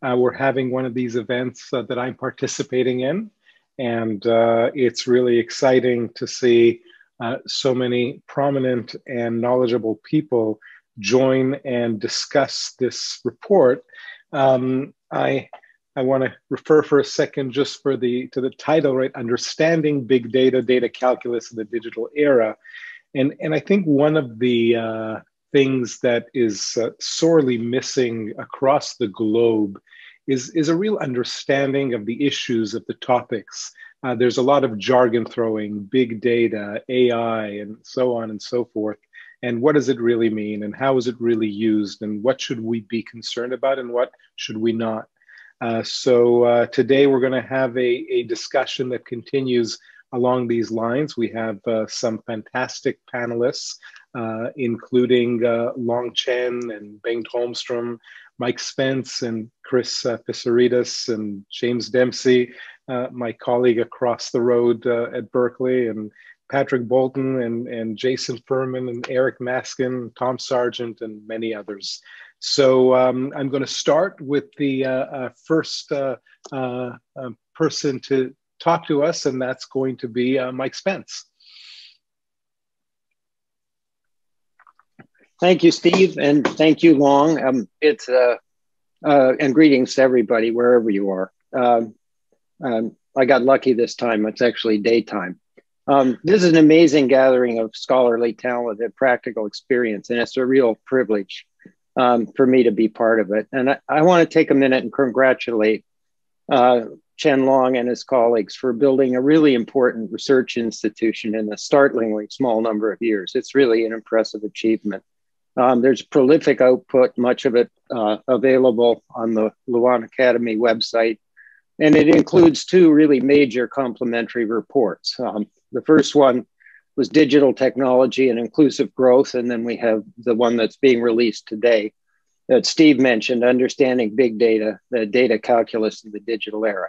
we're having one of these events that I'm participating in. And it's really exciting to see so many prominent and knowledgeable people join and discuss this report. I want to refer for a second just to the title, right? Understanding Big Data, Data Calculus in the Digital Era. And I think one of the things that is sorely missing across the globe is a real understanding of the issues of the topics. There's a lot of jargon throwing, big data, AI, and so on and so forth. And what does it really mean? And how is it really used? And what should we be concerned about? And what should we not? So today we're going to have a discussion that continues along these lines. We have some fantastic panelists, including Long Chen and Bengt Holmstrom, Mike Spence and Chris Pisarides and James Dempsey, my colleague across the road at Berkeley, and Patrick Bolton and Jason Furman and Eric Maskin, Tom Sargent, and many others. So I'm going to start with the first person to talk to us, and that's going to be Mike Spence. Thank you, Steve, and thank you, Long. And greetings to everybody, wherever you are. I got lucky this time. It's actually daytime. This is an amazing gathering of scholarly talent and practical experience, and it's a real privilege for me to be part of it. And I want to take a minute and congratulate Chen Long and his colleagues for building a really important research institution in a startlingly small number of years. It's really an impressive achievement. There's prolific output, much of it available on the Luohan Academy website. And it includes two really major complementary reports. The first one was Digital Technology and Inclusive Growth. And then we have the one that's being released today that Steve mentioned, Understanding Big Data, the Data Calculus in the Digital Era.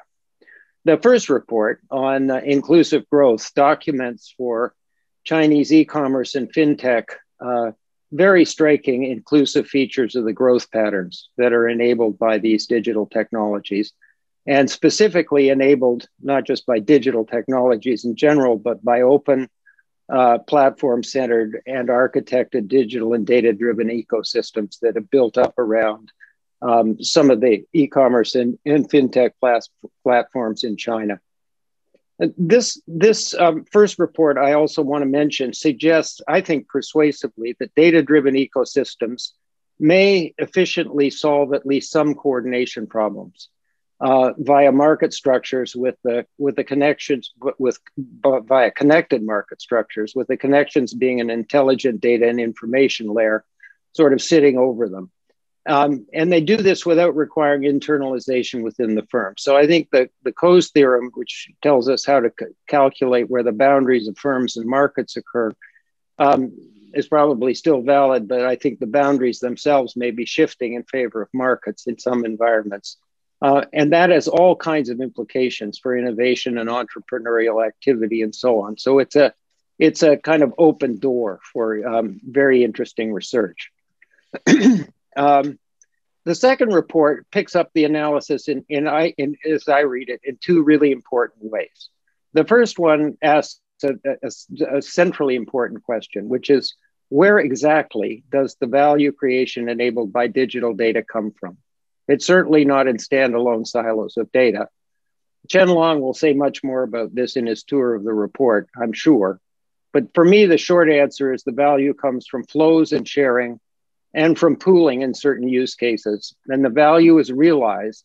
The first report on inclusive growth documents for Chinese e-commerce and Fintech very striking inclusive features of the growth patterns that are enabled by these digital technologies, and specifically enabled not just by digital technologies in general, but by open, platform-centered and architected digital and data-driven ecosystems that have built up around some of the e-commerce and Fintech platforms in China. This first report I also want to mention suggests, I think persuasively, that data-driven ecosystems may efficiently solve at least some coordination problems via market structures with the connections, via connected market structures, with the connections being an intelligent data and information layer sort of sitting over them. And they do this without requiring internalization within the firm. So I think that the Coase theorem, which tells us how to calculate where the boundaries of firms and markets occur, is probably still valid, but I think the boundaries themselves may be shifting in favor of markets in some environments. And that has all kinds of implications for innovation and entrepreneurial activity and so on. So it's a kind of open door for very interesting research. The second report picks up the analysis as I read it, in two really important ways. The first one asks a centrally important question, which is, where exactly does the value creation enabled by digital data come from? It's certainly not in standalone silos of data. Chen Long will say much more about this in his tour of the report, I'm sure. But for me, the short answer is the value comes from flows and sharing, and from pooling in certain use cases. And the value is realized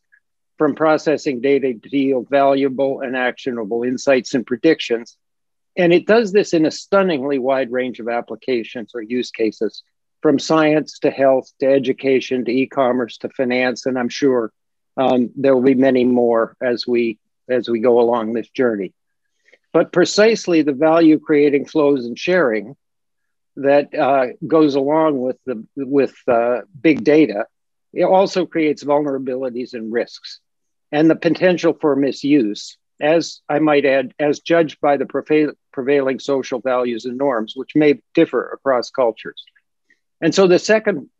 from processing data to yield valuable and actionable insights and predictions. And it does this in a stunningly wide range of applications or use cases, from science to health to education to e-commerce to finance. And I'm sure there will be many more as we go along this journey. But precisely the value creating flows and sharing that goes along with big data, it also creates vulnerabilities and risks, and the potential for misuse, as I might add, as judged by the prevailing social values and norms, which may differ across cultures. And so the second,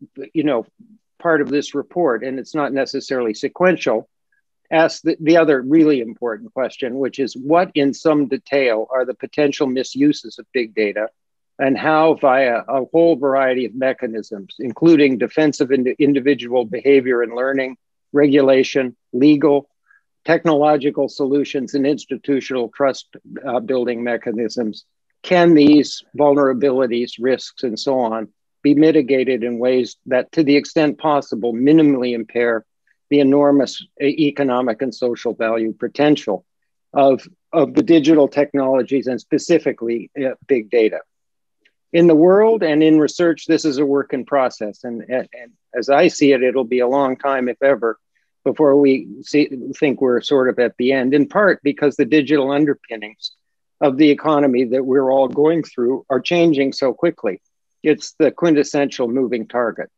part of this report, and it's not necessarily sequential, asks the other really important question, which is what in some detail are the potential misuses of big data, and how via a whole variety of mechanisms, including defensive individual behavior and learning, regulation, legal, technological solutions, and institutional trust building mechanisms, can these vulnerabilities, risks, and so on be mitigated in ways that, to the extent possible, minimally impair the enormous economic and social value potential of the digital technologies, and specifically big data. In the world and in research, this is a work in process. And as I see it, it'll be a long time, if ever, before we think we're sort of at the end, in part because the digital underpinnings of the economy that we're all going through are changing so quickly. It's the quintessential moving target.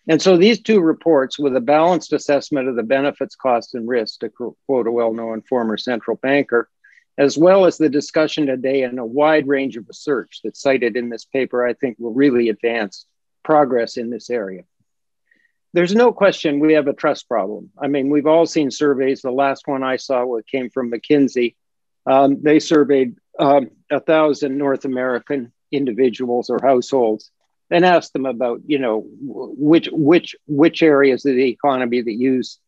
And so these two reports, with a balanced assessment of the benefits, costs, and risks, to quote a well-known former central banker, as well as the discussion today and a wide range of research that's cited in this paper, I think will really advance progress in this area. There's no question we have a trust problem. I mean, we've all seen surveys. The last one I saw came from McKinsey. They surveyed 1,000 North American individuals or households and asked them about, you know, which areas of the economy that use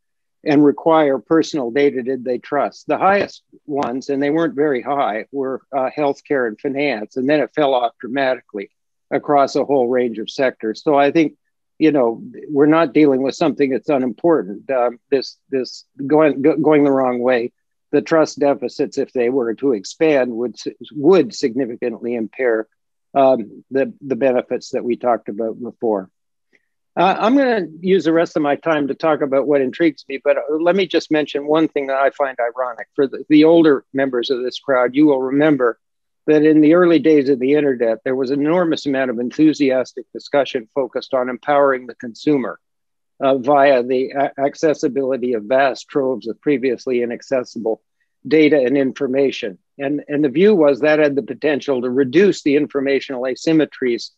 and require personal data did they trust. The highest ones, and they weren't very high, were healthcare and finance, and then it fell off dramatically across a whole range of sectors. So I think, you know, we're not dealing with something that's unimportant. This going the wrong way. The trust deficits, if they were to expand, would significantly impair the benefits that we talked about before. I'm going to use the rest of my time to talk about what intrigues me, but let me just mention one thing that I find ironic. For the older members of this crowd, you will remember that in the early days of the internet, there was an enormous amount of enthusiastic discussion focused on empowering the consumer via the accessibility of vast troves of previously inaccessible data and information. And the view was that had the potential to reduce the informational asymmetries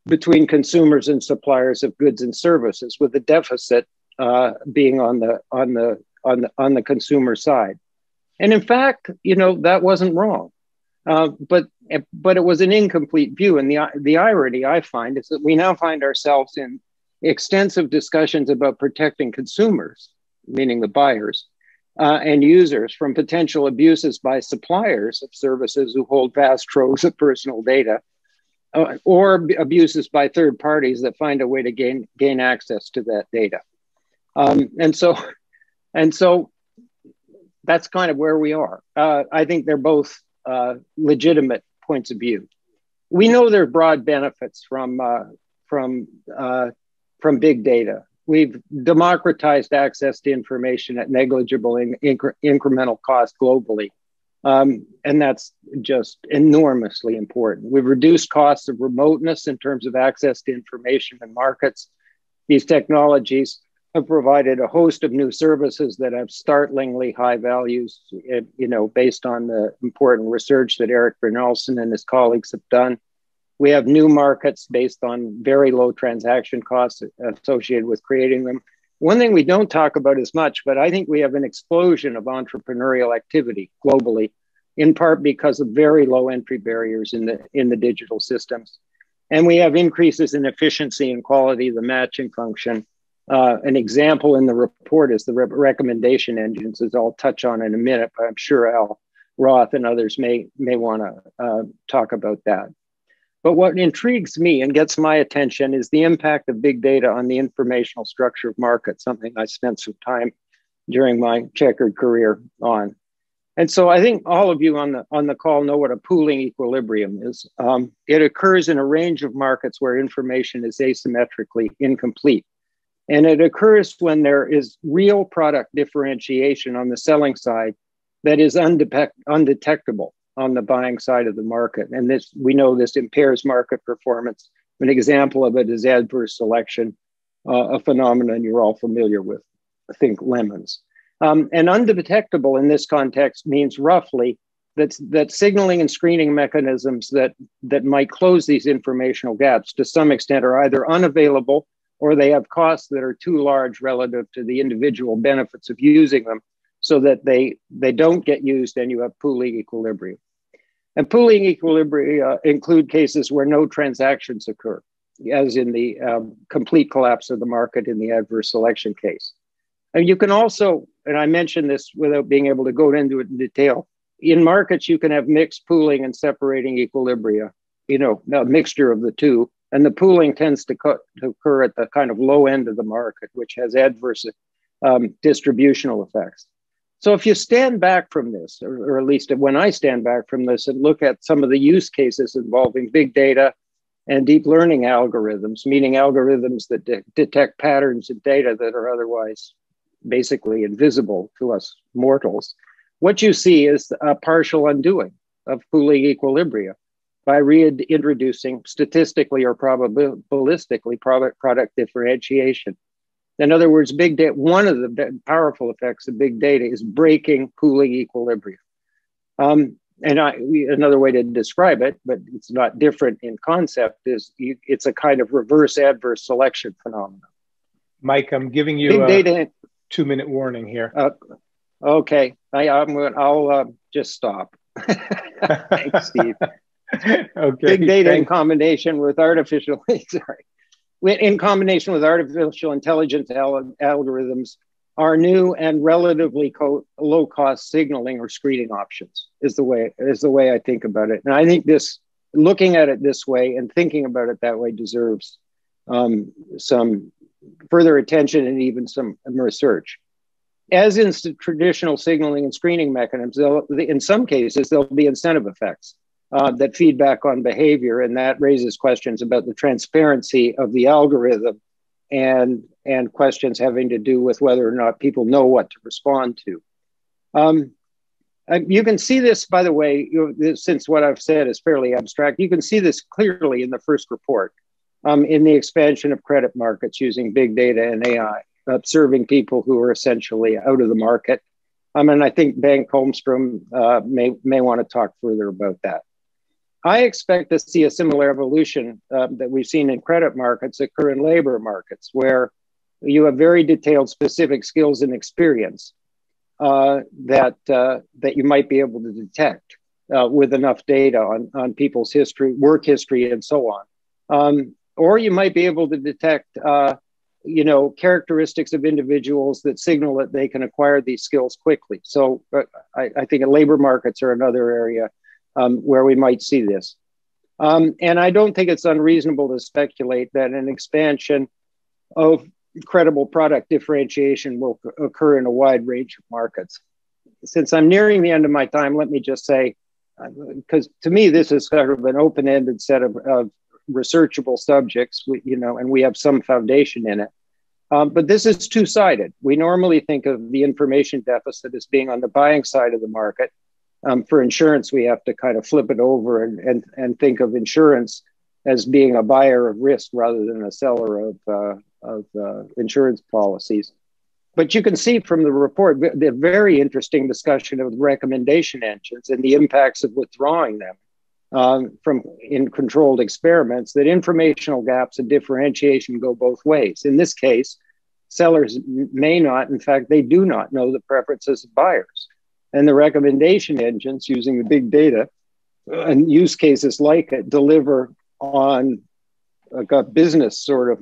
between consumers and suppliers of goods and services, with the deficit being on the consumer side. And in fact, you know, that wasn't wrong. But it was an incomplete view. And the irony I find is that we now find ourselves in extensive discussions about protecting consumers, meaning the buyers, and users from potential abuses by suppliers of services who hold vast troves of personal data, or abuses by third parties that find a way to gain access to that data. And so that's kind of where we are. I think they're both legitimate points of view. We know there are broad benefits from big data. We've democratized access to information at negligible incremental cost globally. And that's just enormously important. We've reduced costs of remoteness in terms of access to information and markets. These technologies have provided a host of new services that have startlingly high values, you know, based on the important research that Eric Bernelson and his colleagues have done. We have new markets based on very low transaction costs associated with creating them. One thing we don't talk about as much, but I think we have an explosion of entrepreneurial activity globally, in part because of very low entry barriers in the digital systems. And we have increases in efficiency and quality of the matching function. An example in the report is the recommendation engines, as I'll touch on in a minute, but I'm sure Al Roth and others may want to talk about that. But what intrigues me and gets my attention is the impact of big data on the informational structure of markets, something I spent some time during my checkered career on. And so I think all of you on the call know what a pooling equilibrium is. It occurs in a range of markets where information is asymmetrically incomplete. And it occurs when there is real product differentiation on the selling side that is undetectable on the buying side of the market. And this, we know this impairs market performance. An example of it is adverse selection, a phenomenon you're all familiar with. Think lemons. And undetectable in this context means roughly that signaling and screening mechanisms that might close these informational gaps to some extent are either unavailable or they have costs that are too large relative to the individual benefits of using them, so that they don't get used and you have pooling equilibrium. And pooling equilibria include cases where no transactions occur, as in the complete collapse of the market in the adverse selection case. And you can also, and I mentioned this without being able to go into it in detail, in markets you can have mixed pooling and separating equilibria, a mixture of the two. And the pooling tends to occur at the kind of low end of the market, which has adverse distributional effects. So if you stand back from this, or at least when I stand back from this and look at some of the use cases involving big data and deep learning algorithms, meaning algorithms that detect patterns in data that are otherwise basically invisible to us mortals, what you see is a partial undoing of pooling equilibria by reintroducing statistically or probabilistically product differentiation. In other words, big data, one of the powerful effects of big data is breaking pooling equilibrium. Another way to describe it, but it's not different in concept, is it's a kind of reverse adverse selection phenomenon. Mike, I'm giving you a 2-minute warning here. Okay, I'll just stop. Thanks, Steve. Okay. Big data in combination with artificial, in combination with artificial intelligence algorithms are new and relatively low-cost signaling or screening options is the way I think about it. And I think looking at it this way and thinking about it that way deserves some further attention and even some research. As in traditional signaling and screening mechanisms, in some cases, there'll be incentive effects that feed back on behavior, and that raises questions about the transparency of the algorithm and questions having to do with whether or not people know what to respond to. You can see this, by the way, since what I've said is fairly abstract, you can see this clearly in the first report, in the expansion of credit markets using big data and AI, observing people who are essentially out of the market. And I think Bengt Holmstrom may want to talk further about that. I expect to see a similar evolution that we've seen in credit markets occur in labor markets, where you have very detailed specific skills and experience that you might be able to detect with enough data on people's history, work history, and so on. Or you might be able to detect characteristics of individuals that signal that they can acquire these skills quickly. So I think labor markets are another area where we might see this. And I don't think it's unreasonable to speculate that an expansion of credible product differentiation will occur in a wide range of markets. Since I'm nearing the end of my time, let me just say, because to me, this is sort of an open-ended set of researchable subjects, and we have some foundation in it. But this is two-sided. We normally think of the information deficit as being on the buying side of the market. For insurance, we have to kind of flip it over and think of insurance as being a buyer of risk rather than a seller of insurance policies. But you can see from the report the very interesting discussion of recommendation engines and the impacts of withdrawing them in controlled experiments, that informational gaps and differentiation go both ways. In this case, sellers may not, in fact, they do not know the preferences of buyers. And the recommendation engines using the big data and use cases like it deliver on a business sort of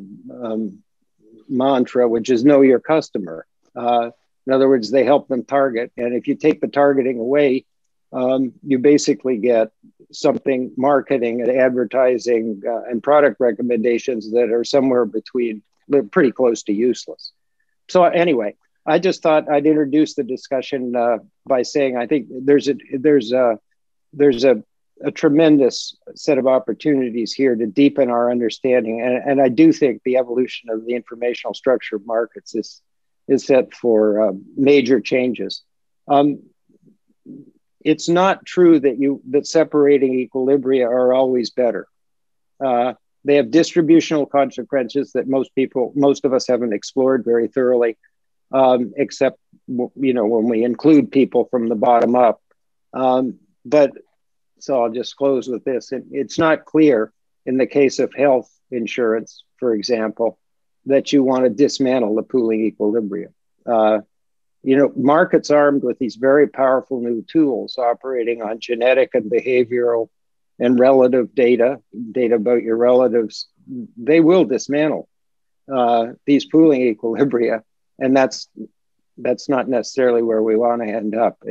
mantra, which is know your customer. In other words, they help them target. And if you take the targeting away, you basically get something marketing and advertising and product recommendations that are somewhere between, they're pretty close to useless. So anyway, I just thought I'd introduce the discussion by saying I think there's a tremendous set of opportunities here to deepen our understanding, and I do think the evolution of the informational structure of markets is set for major changes. It's not true that separating equilibria are always better. They have distributional consequences that most of us haven't explored very thoroughly. Except, when we include people from the bottom up. But so I'll just close with this. It's not clear in the case of health insurance, for example, that you want to dismantle the pooling equilibrium. You know, markets armed with these very powerful new tools operating on genetic and behavioral and relative data about your relatives, they will dismantle these pooling equilibria, and that's not necessarily where we want to end up.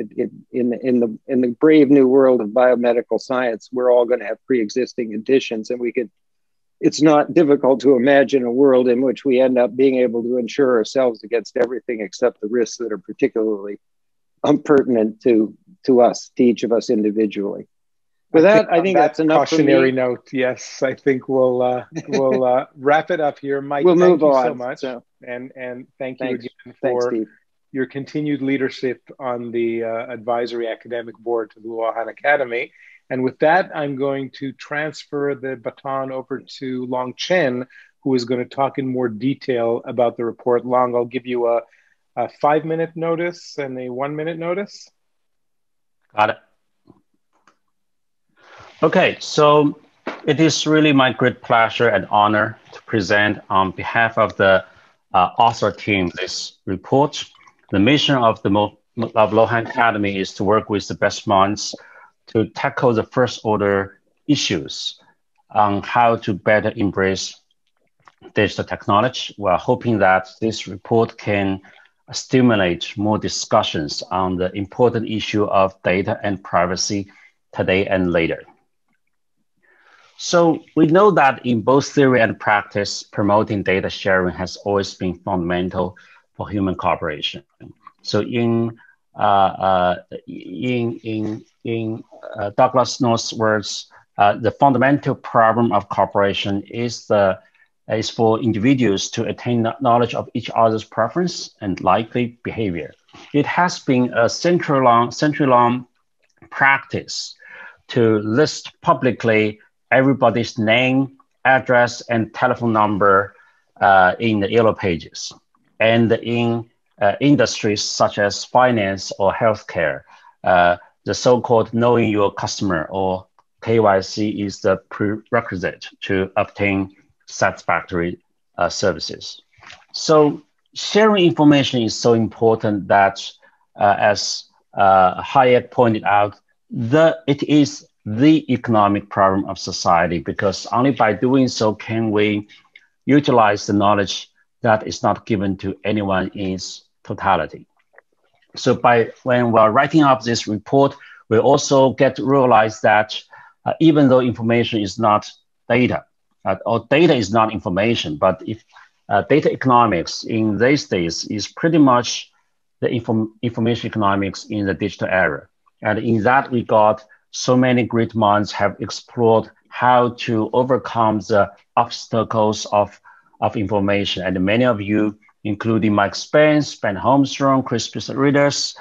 In the brave new world of biomedical science, we're all going to have pre-existing conditions, and it's not difficult to imagine a world in which we end up being able to insure ourselves against everything except the risks that are particularly pertinent to us, to each of us individually. With that, I think that's enough cautionary note. Yes, I think we'll wrap it up here. Mike, we'll thank you on, so much, and thank you again for your continued leadership on the advisory academic board to the Luohan Academy. And with that, I'm going to transfer the baton over to Long Chen, who is going to talk in more detail about the report. Long, I'll give you a 5-minute notice and a 1-minute notice. Got it. Okay, so it is really my great pleasure and honor to present on behalf of the author team this report. The mission of the Luohan Academy is to work with the best minds to tackle the first order issues on how to better embrace digital technology. We're hoping that this report can stimulate more discussions on the important issue of data and privacy today and later. So we know that in both theory and practice, promoting data sharing has always been fundamental for human cooperation. So in Douglas North's words, the fundamental problem of cooperation is for individuals to attain knowledge of each other's preference and likely behavior. It has been a century-long practice to list publicly everybody's name, address, and telephone number in the yellow pages. And in industries such as finance or healthcare, the so-called knowing your customer or KYC is the prerequisite to obtain satisfactory services. So sharing information is so important that, as Hayek pointed out, it is the economic problem of society, because only by doing so can we utilize the knowledge that is not given to anyone in its totality. So when we're writing up this report, we also get to realize that even though information is not data, or data is not information, but if data economics in these days is pretty much the information economics in the digital era. And in that regard, so many great minds have explored how to overcome the obstacles of information. And many of you, including Mike Spence, Ben Holmstrom, Chris Pisaridis,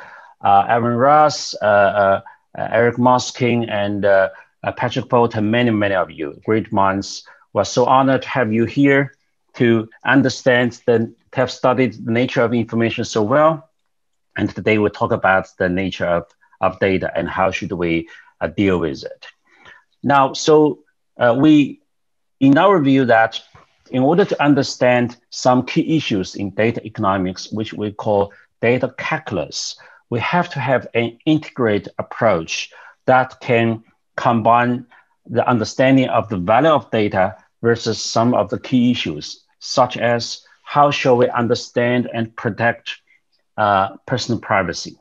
Aaron Ross, Eric Maskin, and Patrick Polt, and many of you, great minds. We're so honored to have you here to understand to have studied the nature of information so well. And today we'll talk about the nature of data and how should we deal with it. Now, so in our view that in order to understand some key issues in data economics, which we call data calculus, we have to have an integrated approach that can combine the understanding of the value of data versus some of the key issues, such as how shall we understand and protect personal privacy,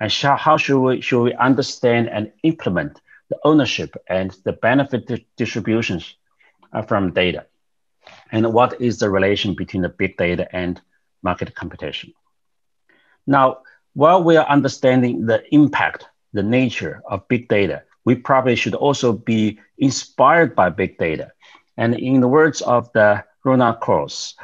and how should we understand and implement the ownership and the benefit distributions from data, and what is the relation between the big data and market computation. Now, while we are understanding the impact, the nature of big data, we probably should also be inspired by big data. And in the words of the Ronald course,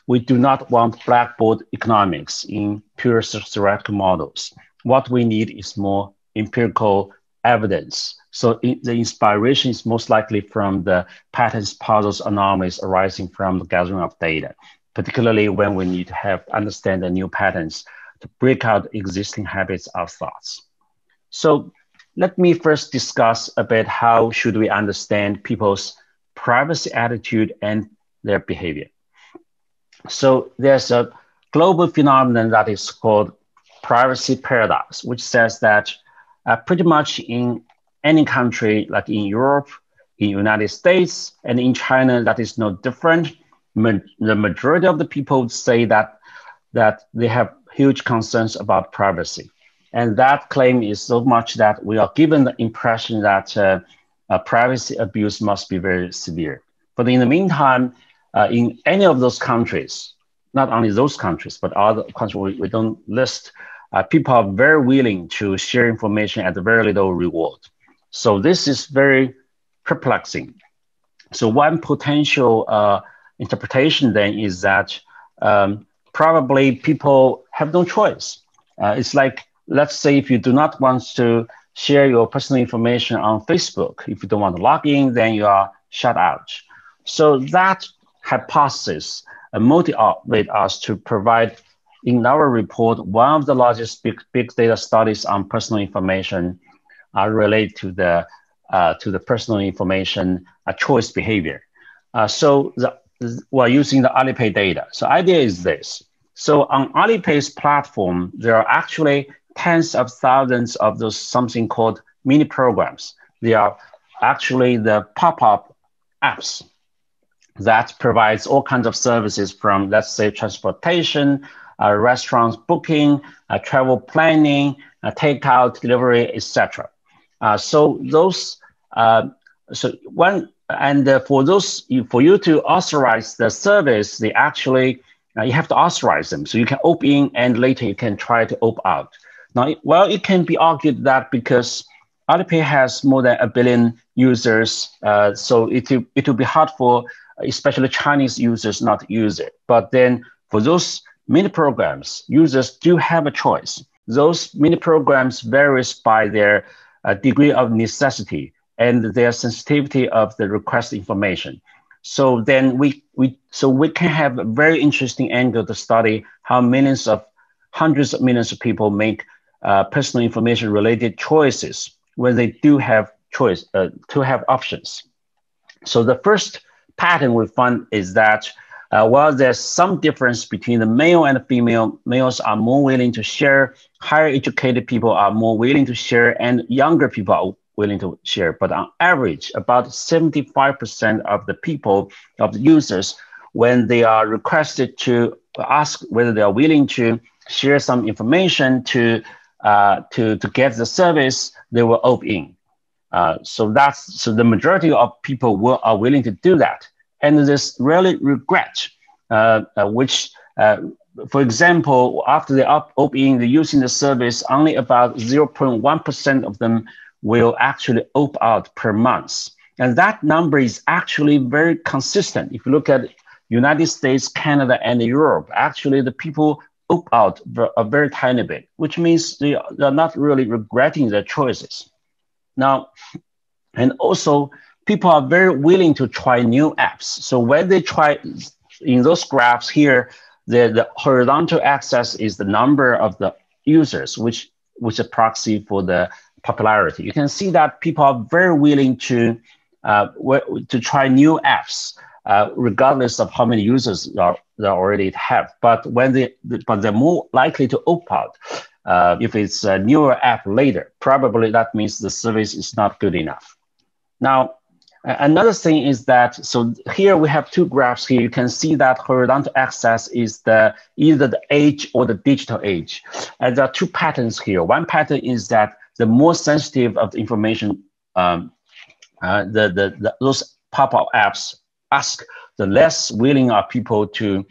we do not want blackboard economics in pure theoretical models. What we need is more empirical evidence. So the inspiration is most likely from the patterns, puzzles, anomalies arising from the gathering of data, particularly when we need to understand the new patterns to break out existing habits of thoughts. So let me first discuss a bit how should we understand people's privacy attitude and their behavior. So there's a global phenomenon that is called privacy paradox, which says that pretty much in any country, like in Europe, in the United States, and in China, that is no different. The majority of the people say that they have huge concerns about privacy. And that claim is so much that we are given the impression that privacy abuse must be very severe. But in the meantime, in any of those countries, not only those countries, but other countries we don't list, people are very willing to share information at a very little reward. So this is very perplexing. So one potential interpretation then is that probably people have no choice. It's like, let's say if you do not want to share your personal information on Facebook, if you don't want to log in, then you are shut out. So that hypothesis motivate us to provide in our report one of the largest big data studies on personal information related to the personal information choice behavior. So we're using the Alipay data. So idea is this. So on Alipay's platform, there are actually tens of thousands of those something called mini programs. They are actually the pop-up apps that provides all kinds of services from, let's say, transportation, restaurants booking, travel planning, takeout, delivery, etc. So those, for you to authorize the service, they actually you have to authorize them. So you can opt in, and later you can try to opt out. Now, well, it can be argued that because Alipay has more than 1 billion users, so it will be hard for especially Chinese users not to use it. But then for those mini programs, users do have a choice. Those mini programs varies by their degree of necessity and their sensitivity of the request information. So then we can have a very interesting angle to study how hundreds of millions of people make personal information related choices when they do have options. So the first pattern we find is that while there's some difference between the male and the female, males are more willing to share, higher educated people are more willing to share, and younger people are willing to share. But on average, about 75% of the people, of the users, when they are requested to ask whether they are willing to share some information to get the service, they will opt in. So the majority of people are willing to do that. And there's really regret, for example, after they opt in, they're using the service, only about 0.1% of them will actually opt out per month. And that number is actually very consistent. If you look at United States, Canada, and Europe, actually the people opt out a very tiny bit, which means they're not really regretting their choices. Now, and also people are very willing to try new apps. So when they try, in those graphs here, the horizontal axis is the number of the users, which is a proxy for the popularity. You can see that people are very willing to try new apps, regardless of how many users they already have. But they're more likely to opt out if it's a newer app later. Probably that means the service is not good enough. Now, another thing is that, so here we have two graphs here. You can see that horizontal axis is either the age or the digital age. And there are two patterns here. One pattern is that the more sensitive of the information, those pop-up apps ask, the less willing are people to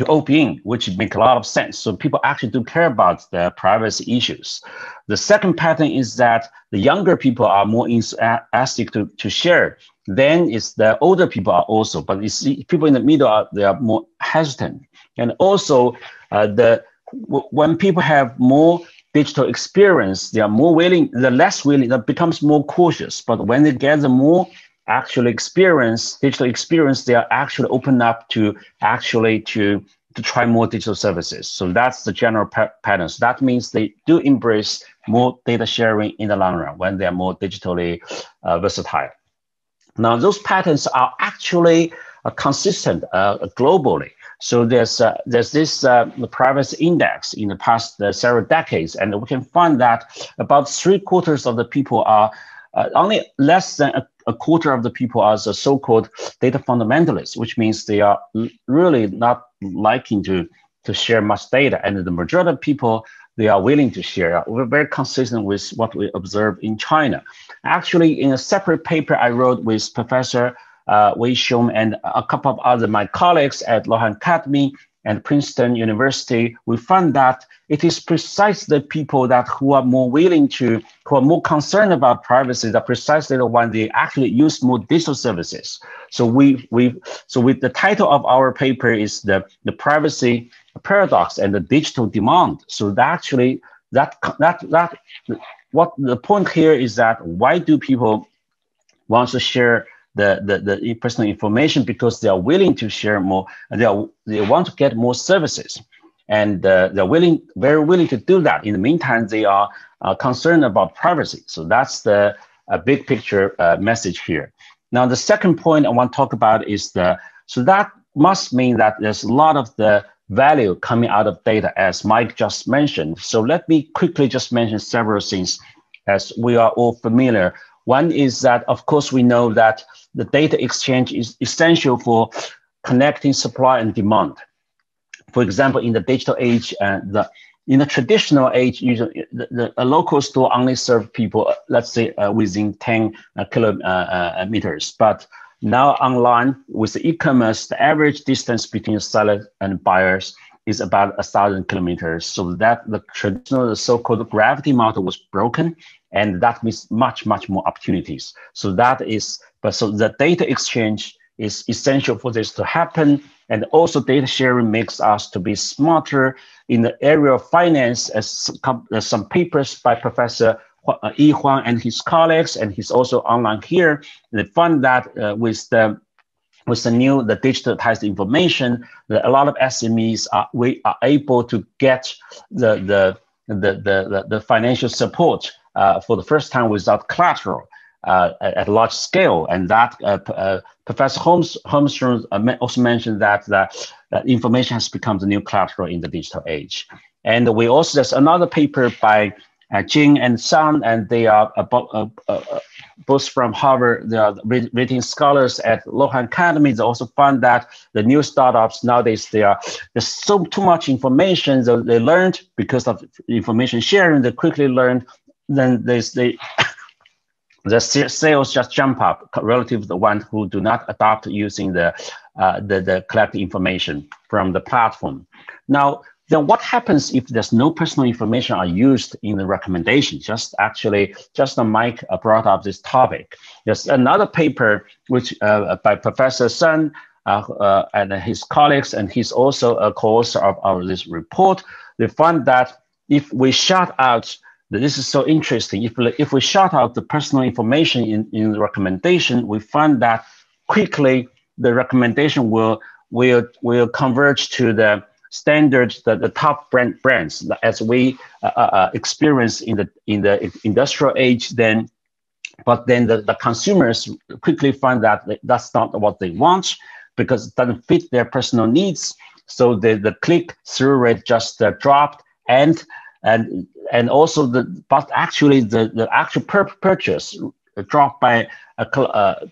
opt in, which makes a lot of sense. So people actually do care about the privacy issues. The second pattern is that the younger people are more enthusiastic to share. Then it's the older people are also, but you see people in the middle they are more hesitant. And also when people have more digital experience, they are more willing, the less willing, that becomes more cautious. But when they get the more actual experience, digital experience, they are actually open up to try more digital services. So that's the general pattern. So that means they do embrace more data sharing in the long run when they are more digitally versatile. Now, those patterns are actually consistent globally. So there's this privacy index in the past several decades, and we can find that about 3/4 of the people are only less than a quarter of the people are the so-called data fundamentalists, which means they are really not liking to share much data, and the majority of people they are willing to share. We're very consistent with what we observe in China. Actually, in a separate paper I wrote with Professor Wei Xiong and a couple of other my colleagues at Luohan Academy and Princeton University, we found that it is precisely the people who are more more concerned about privacy, that precisely the one they actually use more digital services. So with the title of our paper is the privacy paradox and the digital demand. So what the point here is that why do people want to share the personal information? Because they are willing to share more, and they want to get more services, and they're very willing to do that. In the meantime, they are concerned about privacy. So that's the big picture message here. Now, the second point I want to talk about is so that must mean that there's a lot of the value coming out of data, as Mike just mentioned. So let me quickly just mention several things as we are all familiar. One is that, of course, we know that the data exchange is essential for connecting supply and demand. For example, in the digital age, in the traditional age, usually a local store only serves people, let's say, within 10 kilometers. But now online, with the e-commerce, the average distance between sellers and buyers is about 1,000 kilometers. So that the traditional, the so-called gravity model was broken, and that means much more opportunities. So so the data exchange is essential for this to happen. And also data sharing makes us to be smarter in the area of finance, as some papers by Professor Yi Huang and his colleagues, and he's also online here. They found that with the digitalized information, that a lot of SMEs are able to get the financial support for the first time without collateral at large scale. And that Professor Holmstrom also mentioned that information has become the new collateral in the digital age. And there's another paper by Jing and Sun, and they are both from Harvard. They are rating scholars at Luohan Academy. They also found that the new startups nowadays, there's too much information that they learned because of information sharing. They quickly learned. Then the sales just jump up relative to the ones who do not adopt using the collect information from the platform. Now, then what happens if there's no personal information are used in the recommendation? Just Mike brought up this topic. There's another paper which by Professor Sun and his colleagues, and he's also a co-author of this report. They found that if we shut out, this is so interesting, if we shut out the personal information in the recommendation, we find that quickly the recommendation will converge to the standards, the top brands, as we experience in the industrial age. But then the consumers quickly find that that's not what they want, because it doesn't fit their personal needs. So the click-through rate just dropped, and also but actually the actual purchase dropped by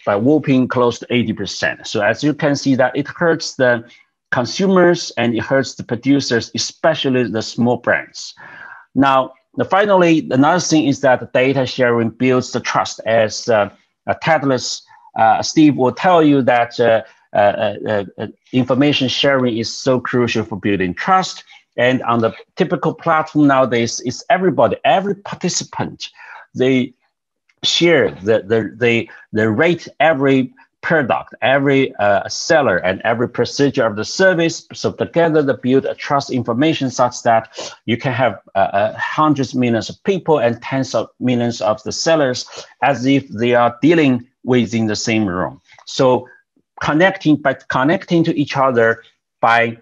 whopping close to 80%. So as you can see, that it hurts the consumers and it hurts the producers, especially the small brands. Now, finally, another thing is that data sharing builds the trust. As Tedless Steve will tell you that information sharing is so crucial for building trust. And on the typical platform nowadays, it's everybody, every participant, they share, they rate every product, every seller, and every procedure of the service. So together they build a trust information such that you can have hundreds of millions of people and tens of millions of the sellers as if they are dealing within the same room. So connecting to each other by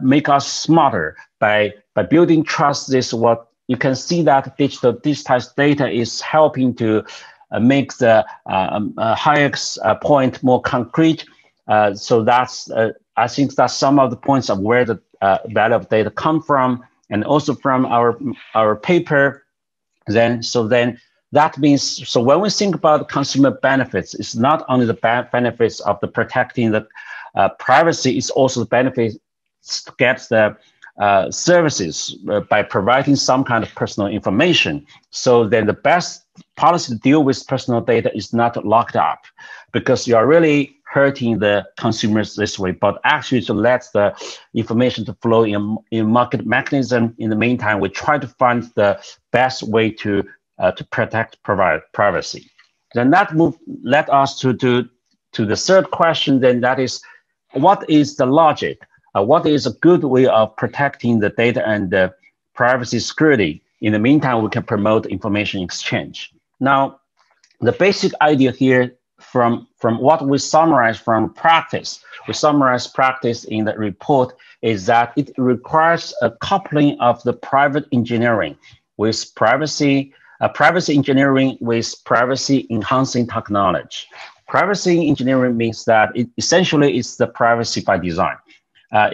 make us smarter, by building trust. This is what you can see, that digitized data is helping to make the Hayek's point more concrete. So that's, I think that's some of the points of where the value of data come from, and also from our paper. Then that means, so when we think about consumer benefits, it's not only the benefits of the protecting the privacy, it's also the benefits to get the services by providing some kind of personal information. So then the best policy to deal with personal data is not locked up, because you are really hurting the consumers this way, but actually to let the information to flow in market mechanism. In the meantime, we try to find the best way to protect privacy. Then that led us to the third question, then, that is, what is the logic? What is a good way of protecting the data and the privacy security? In the meantime, we can promote information exchange. Now, the basic idea here from what we summarize from practice, we summarize practice in the report, is that it requires a coupling of the private engineering with privacy engineering with privacy enhancing technology. Privacy engineering means that it essentially is the privacy by design.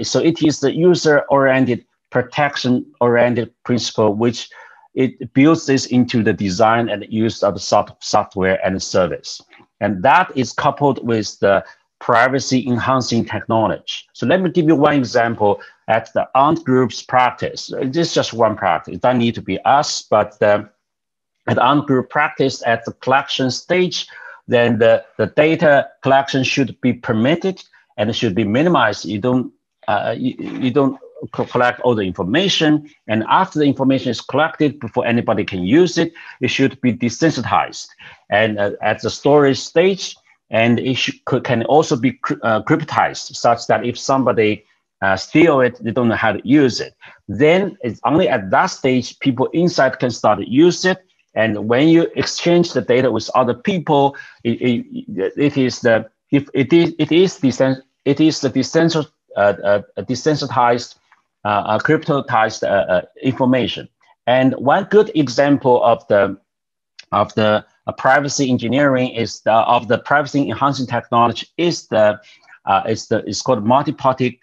So it is the user-oriented, protection-oriented principle, which it builds this into the design and use of the software and service. And that is coupled with the privacy enhancing technology. So let me give you one example at the Ant Group's practice. This is just one practice. It doesn't need to be us, but at the Ant Group practice at the collection stage, then the data collection should be permitted and it should be minimized. You don't collect all the information, and after the information is collected, before anybody can use it, it should be desensitized. And at the storage stage, and it can also be cryptized, such that if somebody steal it, they don't know how to use it. Then it's only at that stage people inside can start to use it. And when you exchange the data with other people, it is the desensitized, cryptotized information. And one good example of the privacy engineering is of the privacy enhancing technology is it's called multi-party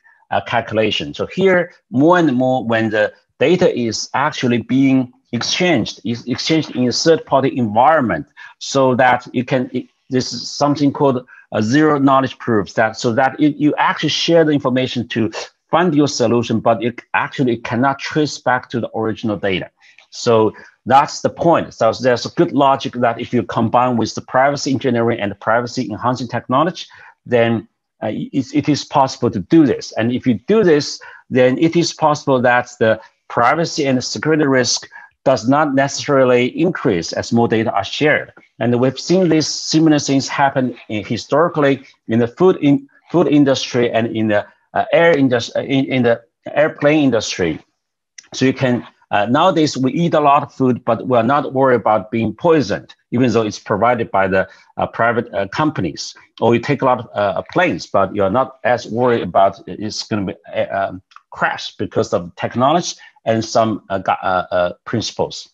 calculation. So here, more and more, when the data is actually being exchanged in a third-party environment, so that you can. This is something called a zero knowledge proofs, so that you actually share the information to find your solution, but it actually cannot trace back to the original data. So that's the point. So there's a good logic that if you combine with the privacy engineering and the privacy enhancing technology, then it is possible to do this. And if you do this, then it is possible that the privacy and the security risk does not necessarily increase as more data are shared. And we've seen these similar things happen historically in the food industry and in the in the airplane industry. So you can nowadays we eat a lot of food, but we're not worried about being poisoned, even though it's provided by the private companies. Or you take a lot of planes, but you're not as worried about it's going to be crash because of technology and some principles.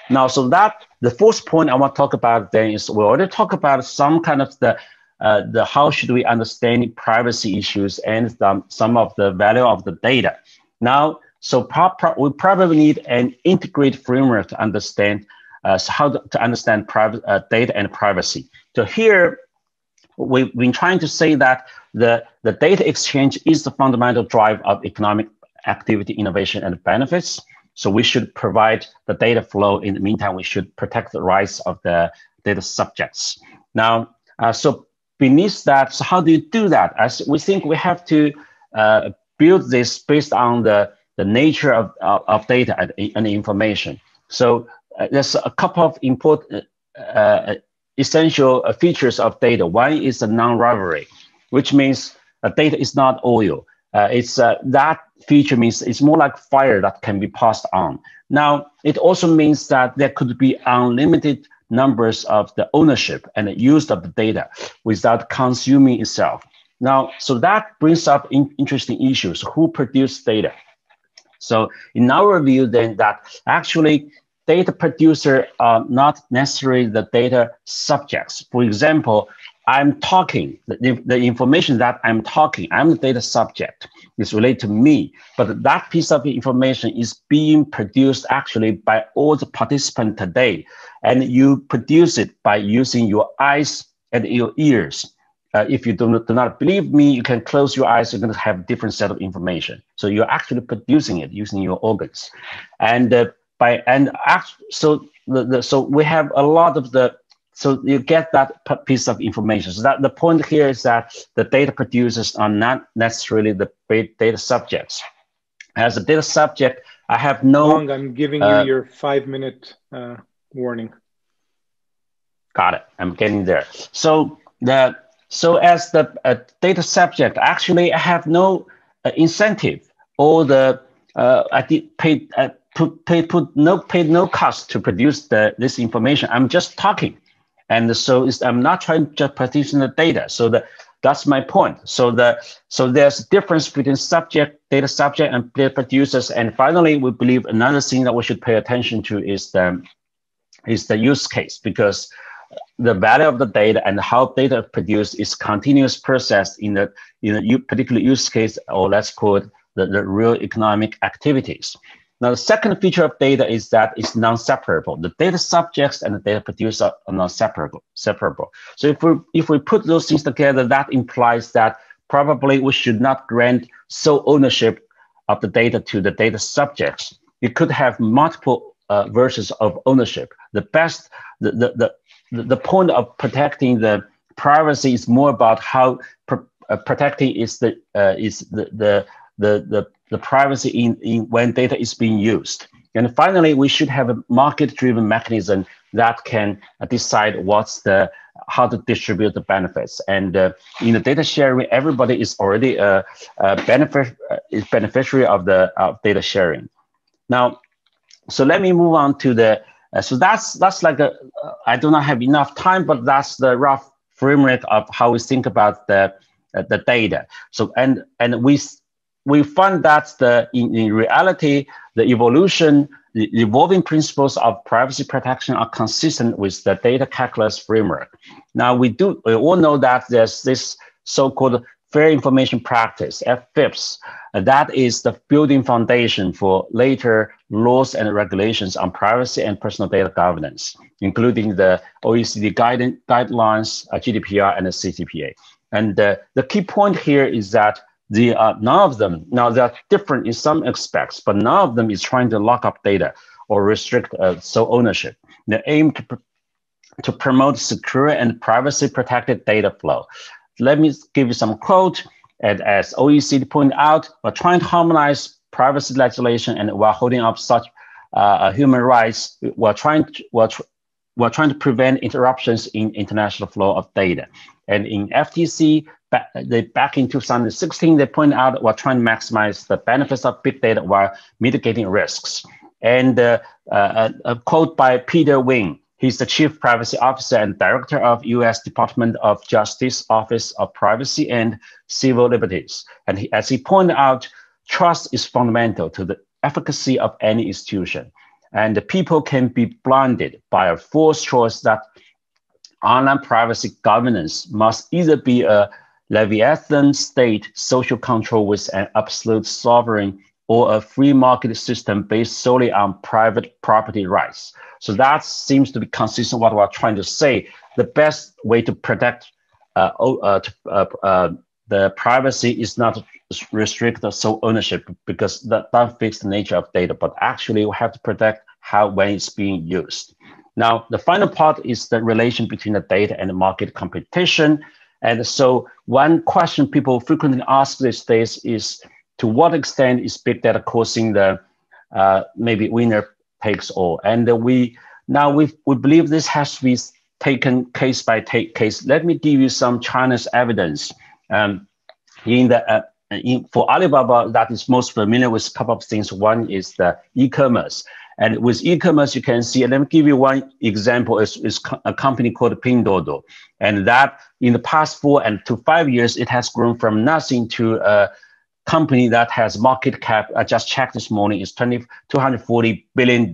Now, so that the fourth point I want to talk about then is we already talk about some kind of the how should we understand privacy issues and some of the value of the data. Now, so we probably need an integrated framework to understand how to understand private data and privacy. So here, we've been trying to say that the data exchange is the fundamental drive of economic activity, innovation, and benefits. So we should provide the data flow. In the meantime, we should protect the rights of the data subjects. Now, so beneath that, so how do you do that? As we think we have to build this based on the nature of data and information. So there's a couple of important essential features of data. One is the non-rivalry, which means data is not oil. That feature means it's more like fire that can be passed on. Now, it also means that there could be unlimited numbers of the ownership and the use of the data without consuming itself. Now, so that brings up interesting issues. Who produce data? So in our view, then, that actually data producer are not necessarily the data subjects. For example, I'm talking, the information that I'm talking, I'm the data subject, is related to me, but that piece of information is being produced actually by all the participants today. And you produce it by using your eyes and your ears. If you do not believe me, you can close your eyes, you're going to have a different set of information. So you're actually producing it using your organs. And so we have a lot of so you get that piece of information. So that the point here is that the data producers are not necessarily the data subjects. As a data subject, I have no... Long, I'm giving you your 5-minute warning. Got it. I'm getting there. So as the data subject, actually, I have no incentive or I did paid no cost to produce this information. I'm just talking. And so I'm not trying to just produce the data. So that's my point. So there's a difference between data subject and data producers. And finally, we believe another thing that we should pay attention to is the use case, because the value of the data and how data is produced is continuous process in a particular use case, or let's call it the real economic activities. Now, the second feature of data is that it's non-separable. The data subjects and the data producer are non-separable. So if we put those things together, that implies that probably we should not grant sole ownership of the data to the data subjects. You could have multiple versions of ownership. The point of protecting the privacy is more about how protecting is the privacy in when data is being used. And finally, we should have a market-driven mechanism that can decide how to distribute the benefits. And in the data sharing, everybody is already beneficiary of data sharing. Now, so let me move on to so that's like I do not have enough time, but that's the rough framework of how we think about the data. So and we find that in reality, the evolving principles of privacy protection are consistent with the data calculus framework. Now, we all know that there's this so-called fair information practice, FIPS, that is the building foundation for later laws and regulations on privacy and personal data governance, including the OECD guidelines, GDPR, and the CCPA. And the key point here is that none of them, now they're different in some aspects, but none of them is trying to lock up data or restrict sole ownership. They aim to promote secure and privacy protected data flow. Let me give you some quote. And as OECD pointed out, we're trying to harmonize privacy legislation, and while holding up such human rights, we're trying to prevent interruptions in international flow of data. And in FTC, back in 2016, they pointed out we're trying to maximize the benefits of big data while mitigating risks. And a quote by Peter Wing. He's the Chief Privacy Officer and Director of U.S. Department of Justice Office of Privacy and Civil Liberties. And as he pointed out, trust is fundamental to the efficacy of any institution. And the people can be blinded by a false choice that online privacy governance must either be a Leviathan state social control with an absolute sovereign, or a free market system based solely on private property rights. So that seems to be consistent with what we're trying to say. The best way to protect the privacy is not to restrict the sole ownership, because that fits the nature of data, but actually we have to protect when it's being used. Now, the final part is the relation between the data and the market competition. And so one question people frequently ask these days is, to what extent is big data causing the maybe winner takes all? And we believe this has to be taken case by case. Let me give you some China's evidence. For Alibaba, that is most familiar with a couple of things. One is the e-commerce. And with e-commerce, you can see, let me give you one example, is a company called Pinduoduo. And that in the past 4 to 5 years, it has grown from nothing to a company that has market cap, I just checked this morning, is $240 billion.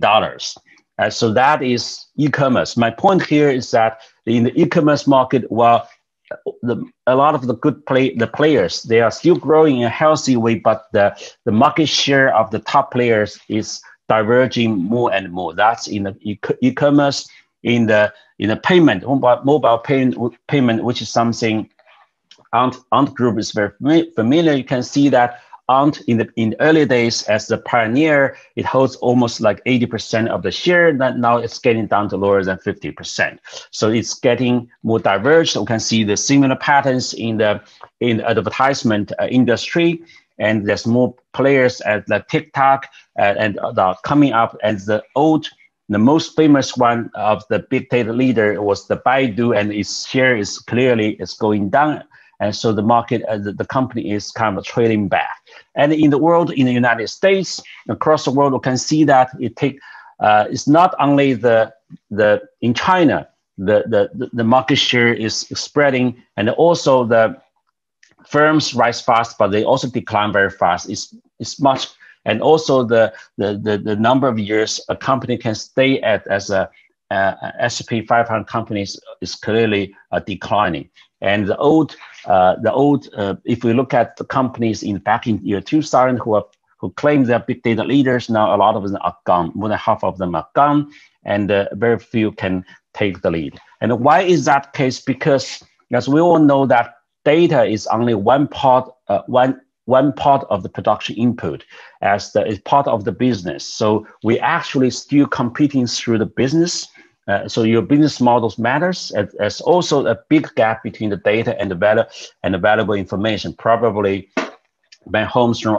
So that is e-commerce. My point here is that in the e-commerce market, while a lot of the the players, they are still growing in a healthy way, but the market share of the top players is diverging more and more. That's in the e-commerce, in the payment, mobile payment, which is something Ant Group is very familiar. You can see that Ant in the early days as the pioneer, it holds almost like 80% of the share. That now it's getting down to lower than 50%. So it's getting more diverged. We can see the similar patterns in the advertisement industry, and there's more players at the TikTok and coming up. As the most famous one of the big data leader was the Baidu, and its share is clearly going down. And so the market, the company is kind of trading back. And in the world, in the United States, across the world, we can see that it's not only in China, the market share is spreading, and also the firms rise fast, but they also decline very fast. It's much, and also the number of years a company can stay as a S&P 500 companies is clearly declining. And if we look at the companies back in year 2000 who claim they're big data leaders, now a lot of them are gone. More than half of them are gone, and very few can take the lead. And why is that case? Because as we all know, that data is only one part of the production input, as it's part of the business. So we actually still competing through the business. So your business models matters. There's also a big gap between the data and the valuable information. Probably Ben Holmstrom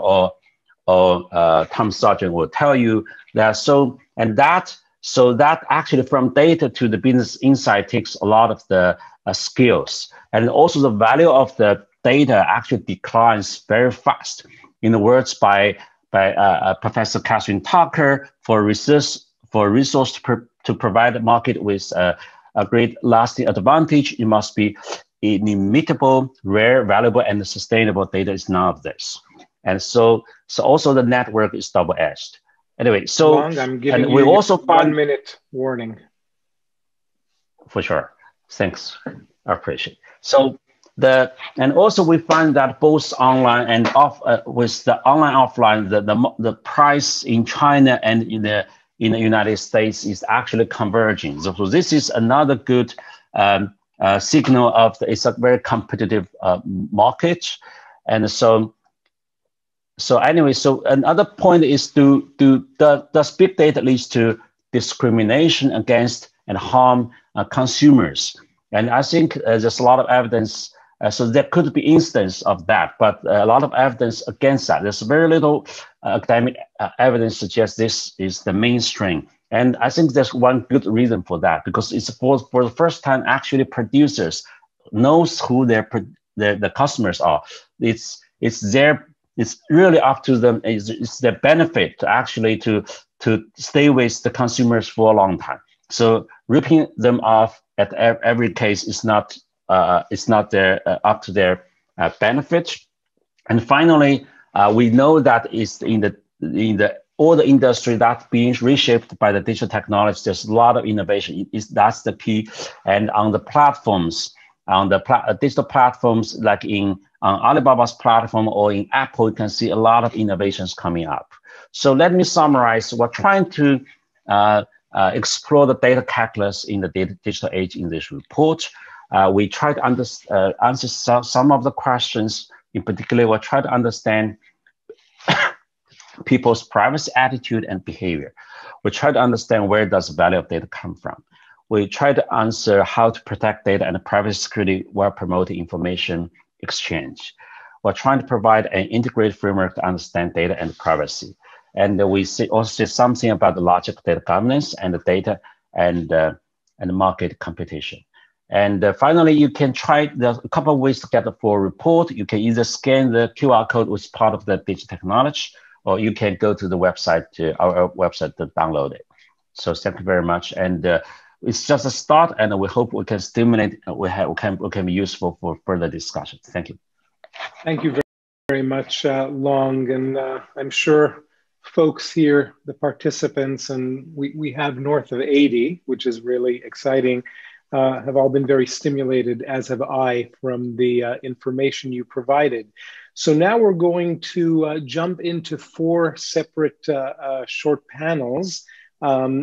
or Tom Sargent will tell you that. So that actually from data to the business insight takes a lot of the skills, and also the value of the data actually declines very fast. In the words by Professor Catherine Tucker, for resource to provide the market with a great lasting advantage, it must be inimitable, rare, valuable, and sustainable. Data is none of this. And so also the network is double-edged. Anyway, so Long, I'm giving we you also find 1 minute warning. For sure. Thanks. I appreciate it. So and also we find that both online and with the online offline, the price in China and in the United States is actually converging. So this is another good signal of it's a very competitive market. And so anyway, so another point is does big data leads to discrimination against and harm consumers? And I think there's a lot of evidence. So there could be instance of that, but a lot of evidence against that. There's very little academic evidence suggests this is the mainstream. And I think there's one good reason for that, because it's for the first time actually producers knows who the customers are. It's really up to them. It's their benefit to actually to stay with the consumers for a long time. So ripping them off at every case is not their up to their benefit. And finally, we know that is in all the industry that's being reshaped by the digital technology. There's a lot of innovation. That's the key. And on the platforms, on the digital platforms, like on Alibaba's platform or in Apple, you can see a lot of innovations coming up. So let me summarize. We're trying to explore the data calculus in the digital age in this report. We try to answer some of the questions. In particular, we'll try to understand people's privacy attitude and behavior. We try to understand where does the value of data come from. We try to answer how to protect data and privacy security while promoting information exchange. We're trying to provide an integrated framework to understand data and privacy. And we also say something about the logic of data governance and the data and market computation. And finally, you can try, there's a couple of ways to get the full report. You can either scan the QR code, which is part of the digital technology, or you can go to the website, our website, to download it. So thank you very much. And it's just a start, and we hope we can stimulate, we can be useful for further discussion. Thank you. Thank you very much, Long. And I'm sure folks here, the participants, and we have north of 80, which is really exciting, have all been very stimulated, as have I, from the information you provided. So now we're going to jump into 4 separate short panels.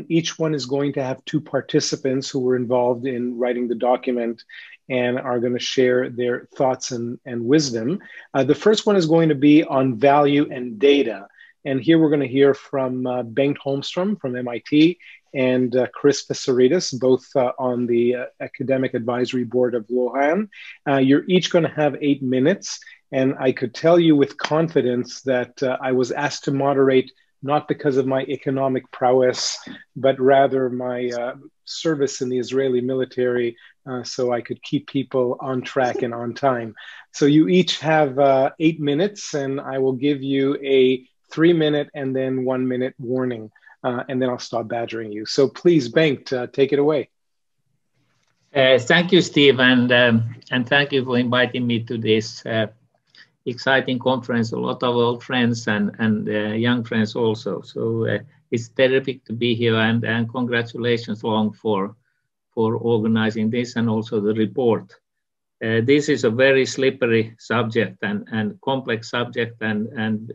Each one is going to have 2 participants who were involved in writing the document and are going to share their thoughts and wisdom. The first one is going to be on value and data. And here we're going to hear from Bengt Holmström from MIT and Chris Pesaridis, both on the Academic Advisory Board of Luohan. You're each going to have 8 minutes. And I could tell you with confidence that I was asked to moderate not because of my economic prowess, but rather my service in the Israeli military, so I could keep people on track and on time. So you each have 8 minutes, and I will give you a 3-minute and then 1-minute warning, and then I'll stop badgering you. So please, Bengt, take it away. Thank you, Steve, and thank you for inviting me to this exciting conference. A lot of old friends and young friends also. So it's terrific to be here, and congratulations, Long, for organizing this and also the report. This is a very slippery subject and complex subject, and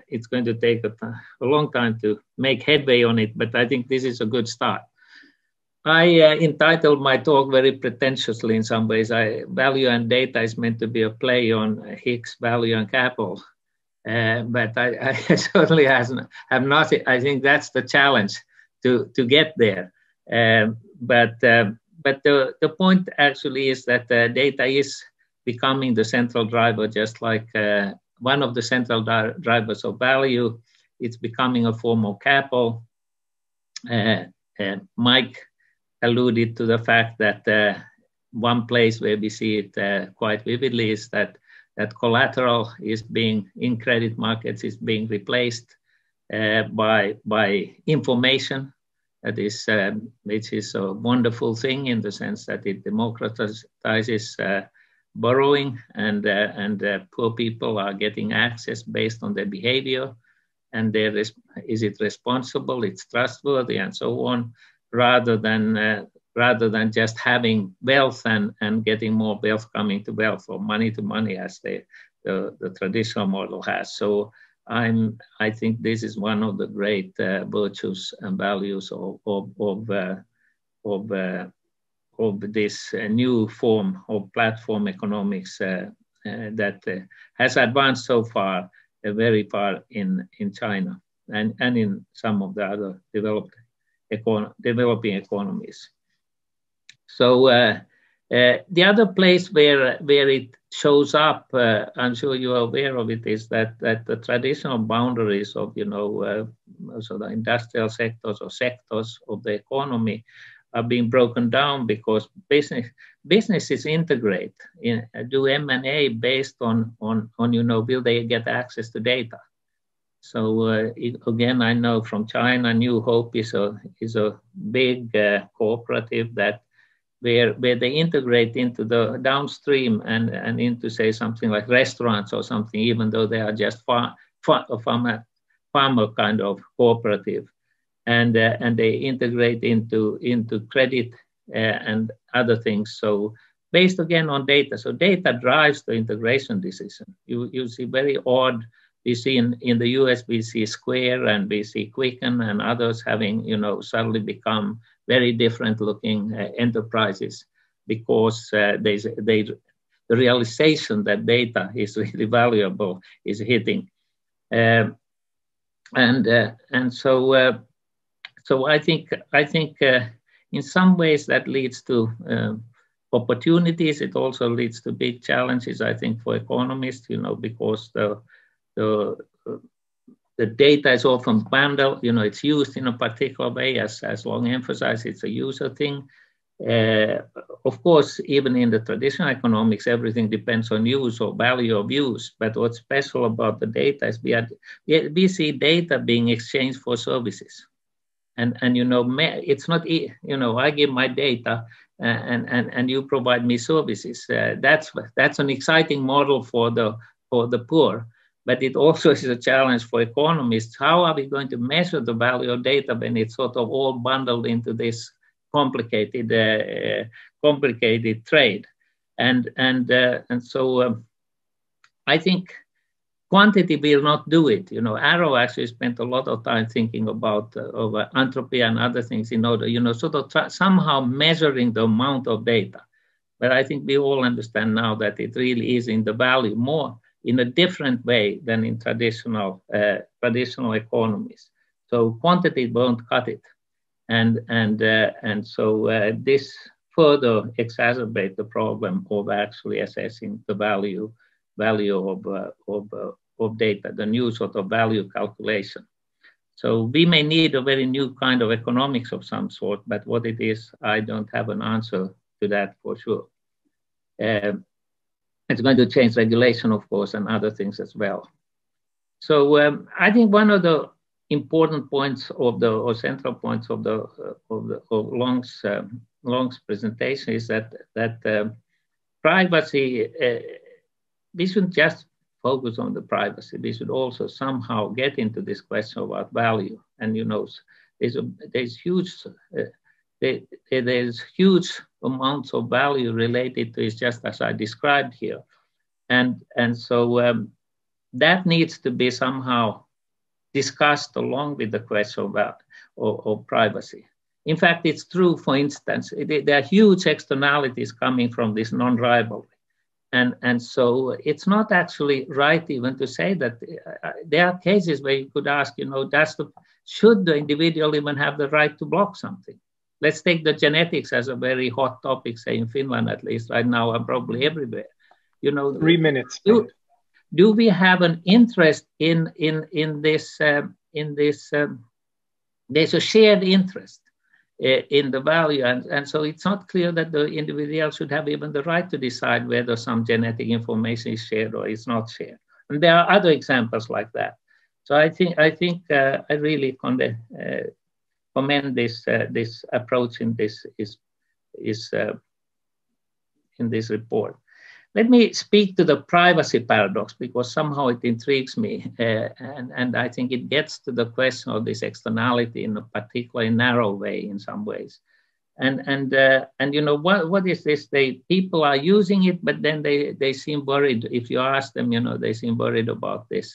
it's going to take a long time to make headway on it, but I think this is a good start. I entitled my talk very pretentiously in some ways. Value and data is meant to be a play on Hicks, value and capital, but I certainly have not. I think that's the challenge to get there. But the point actually is that data is becoming the central driver, just like one of the central drivers of value. It's becoming a form of capital. Mike alluded to the fact that one place where we see it quite vividly is that collateral is being in credit markets is being replaced by information. That is, which is a wonderful thing in the sense that it democratizes borrowing, and poor people are getting access based on their behavior, and is it responsible, it's trustworthy, and so on, rather than just having wealth and getting more wealth coming to wealth, or money to money, as the traditional model has. So I think this is one of the great virtues and values of this new form of platform economics that has advanced so far, very far in China and in some of the other developing economies. So the other place where it shows up, I'm sure you are aware of it, is that the traditional boundaries of so the industrial sectors or sectors of the economy are being broken down because businesses integrate, do M&A based on will they get access to data. So again, I know from China, New Hope is a big cooperative that where they integrate into the downstream and into, say, something like restaurants or something, even though they are just farmer kind of cooperative, and they integrate into credit and other things. So based again on data. So data drives the integration decision. You see very odd. We see in the US, we see Square and we see Quicken and others having, suddenly become very different looking enterprises because the realization that data is really valuable is hitting. And so I think in some ways that leads to opportunities. It also leads to big challenges, I think, for economists, because the data is often bundled, it's used in a particular way, as Long emphasized, it's a user thing. Of course, even in the traditional economics, everything depends on use or value of use. But what's special about the data is we see data being exchanged for services. And it's not, I give my data and you provide me services. That's an exciting model for the poor. But it also is a challenge for economists. How are we going to measure the value of data when it's sort of all bundled into this complicated trade, and so I think quantity will not do it. You know, Arrow actually spent a lot of time thinking about entropy and other things in order, you know, sort of somehow measuring the amount of data. But I think we all understand now that it really is in the value more in a different way than in traditional economies. So quantity won't cut it, and so this further exacerbates the problem of actually assessing the value of data, the new sort of value calculation. So we may need a very new kind of economics of some sort, but what it is, I don't have an answer to that for sure. It's going to change regulation, of course, and other things as well. So I think one of the important points of the, or central points of Long's presentation is that privacy, we shouldn't just focus on the privacy. We should also somehow get into this question about value. And you know, there's huge amounts of value related to it, just as I described here. And so that needs to be somehow discussed along with the question of privacy. In fact, it's true, for instance, there are huge externalities coming from this non-rivalry. And so it's not actually right even to say that there are cases where you could ask, you know, should the individual even have the right to block something? Let's take the genetics as a very hot topic, say in Finland at least right now, and probably everywhere. You know, 3 minutes. Do we have an interest in this? There's a shared interest in the value, and so it's not clear that the individual should have even the right to decide whether some genetic information is shared or is not shared. And there are other examples like that. So I think I really commend this approach in this report. Let me speak to the privacy paradox, because somehow it intrigues me, and I think it gets to the question of this externality in a particularly narrow way in some ways. And you know, what is this? People are using it, but then they seem worried. If you ask them, you know, they seem worried about this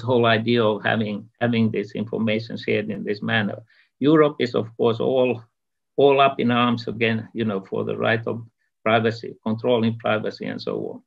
whole idea of having this information shared in this manner. Europe is, of course, all up in arms again, you know, for the right of privacy, controlling privacy, and so on.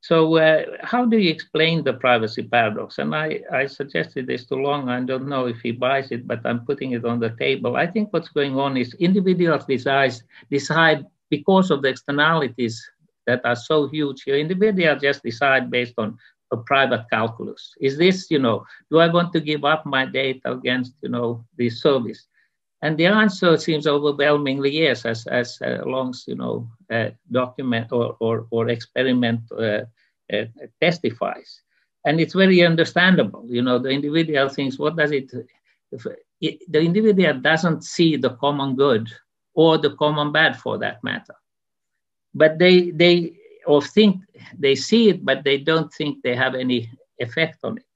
So how do you explain the privacy paradox? And I suggested this to Long. I don't know if he buys it, but I'm putting it on the table. I think what's going on is individuals decide because of the externalities that are so huge here. Individuals just decide based on a private calculus. Is this, you know, do I want to give up my data against, you know, this service? And the answer seems overwhelmingly yes, as Long's, you know, document or experiment testifies. And it's very understandable. You know, the individual thinks, what does it, the individual doesn't see the common good or the common bad for that matter. But they think they see it, but they don't think they have any effect on it.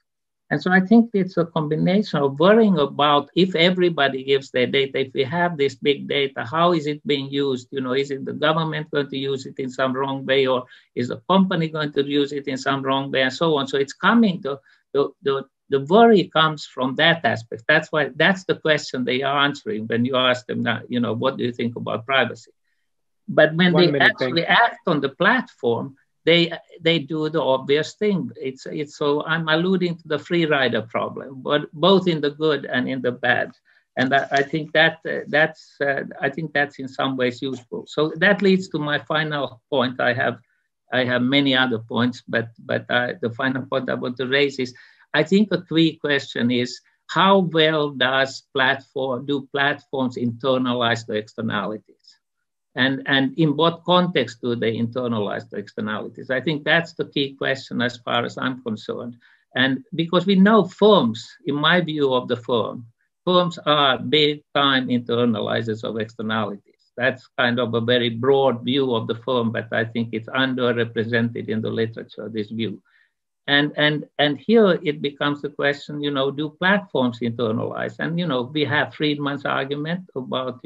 And so I think it's a combination of worrying about if everybody gives their data, if we have this big data, how is it being used? You know, is it the government going to use it in some wrong way, or is the company going to use it in some wrong way, and so on? So it's coming to the worry comes from that aspect. That's why that's the question they are answering when you ask them that, you know, what do you think about privacy? But when they actually act on the platform, they do the obvious thing. It's so I'm alluding to the free rider problem, but both in the good and in the bad. And I think that's in some ways useful. So that leads to my final point. I have many other points, but the final point I want to raise is I think a key question is how well do platforms internalize the externalities? And in what context do they internalize the externalities? I think that's the key question as far as I'm concerned. And because we know firms, in my view of the firms are big time internalizers of externalities. That's kind of a very broad view of the firm, but I think it's underrepresented in the literature, this view. And here it becomes the question, do platforms internalize? And, we have Friedman's argument about,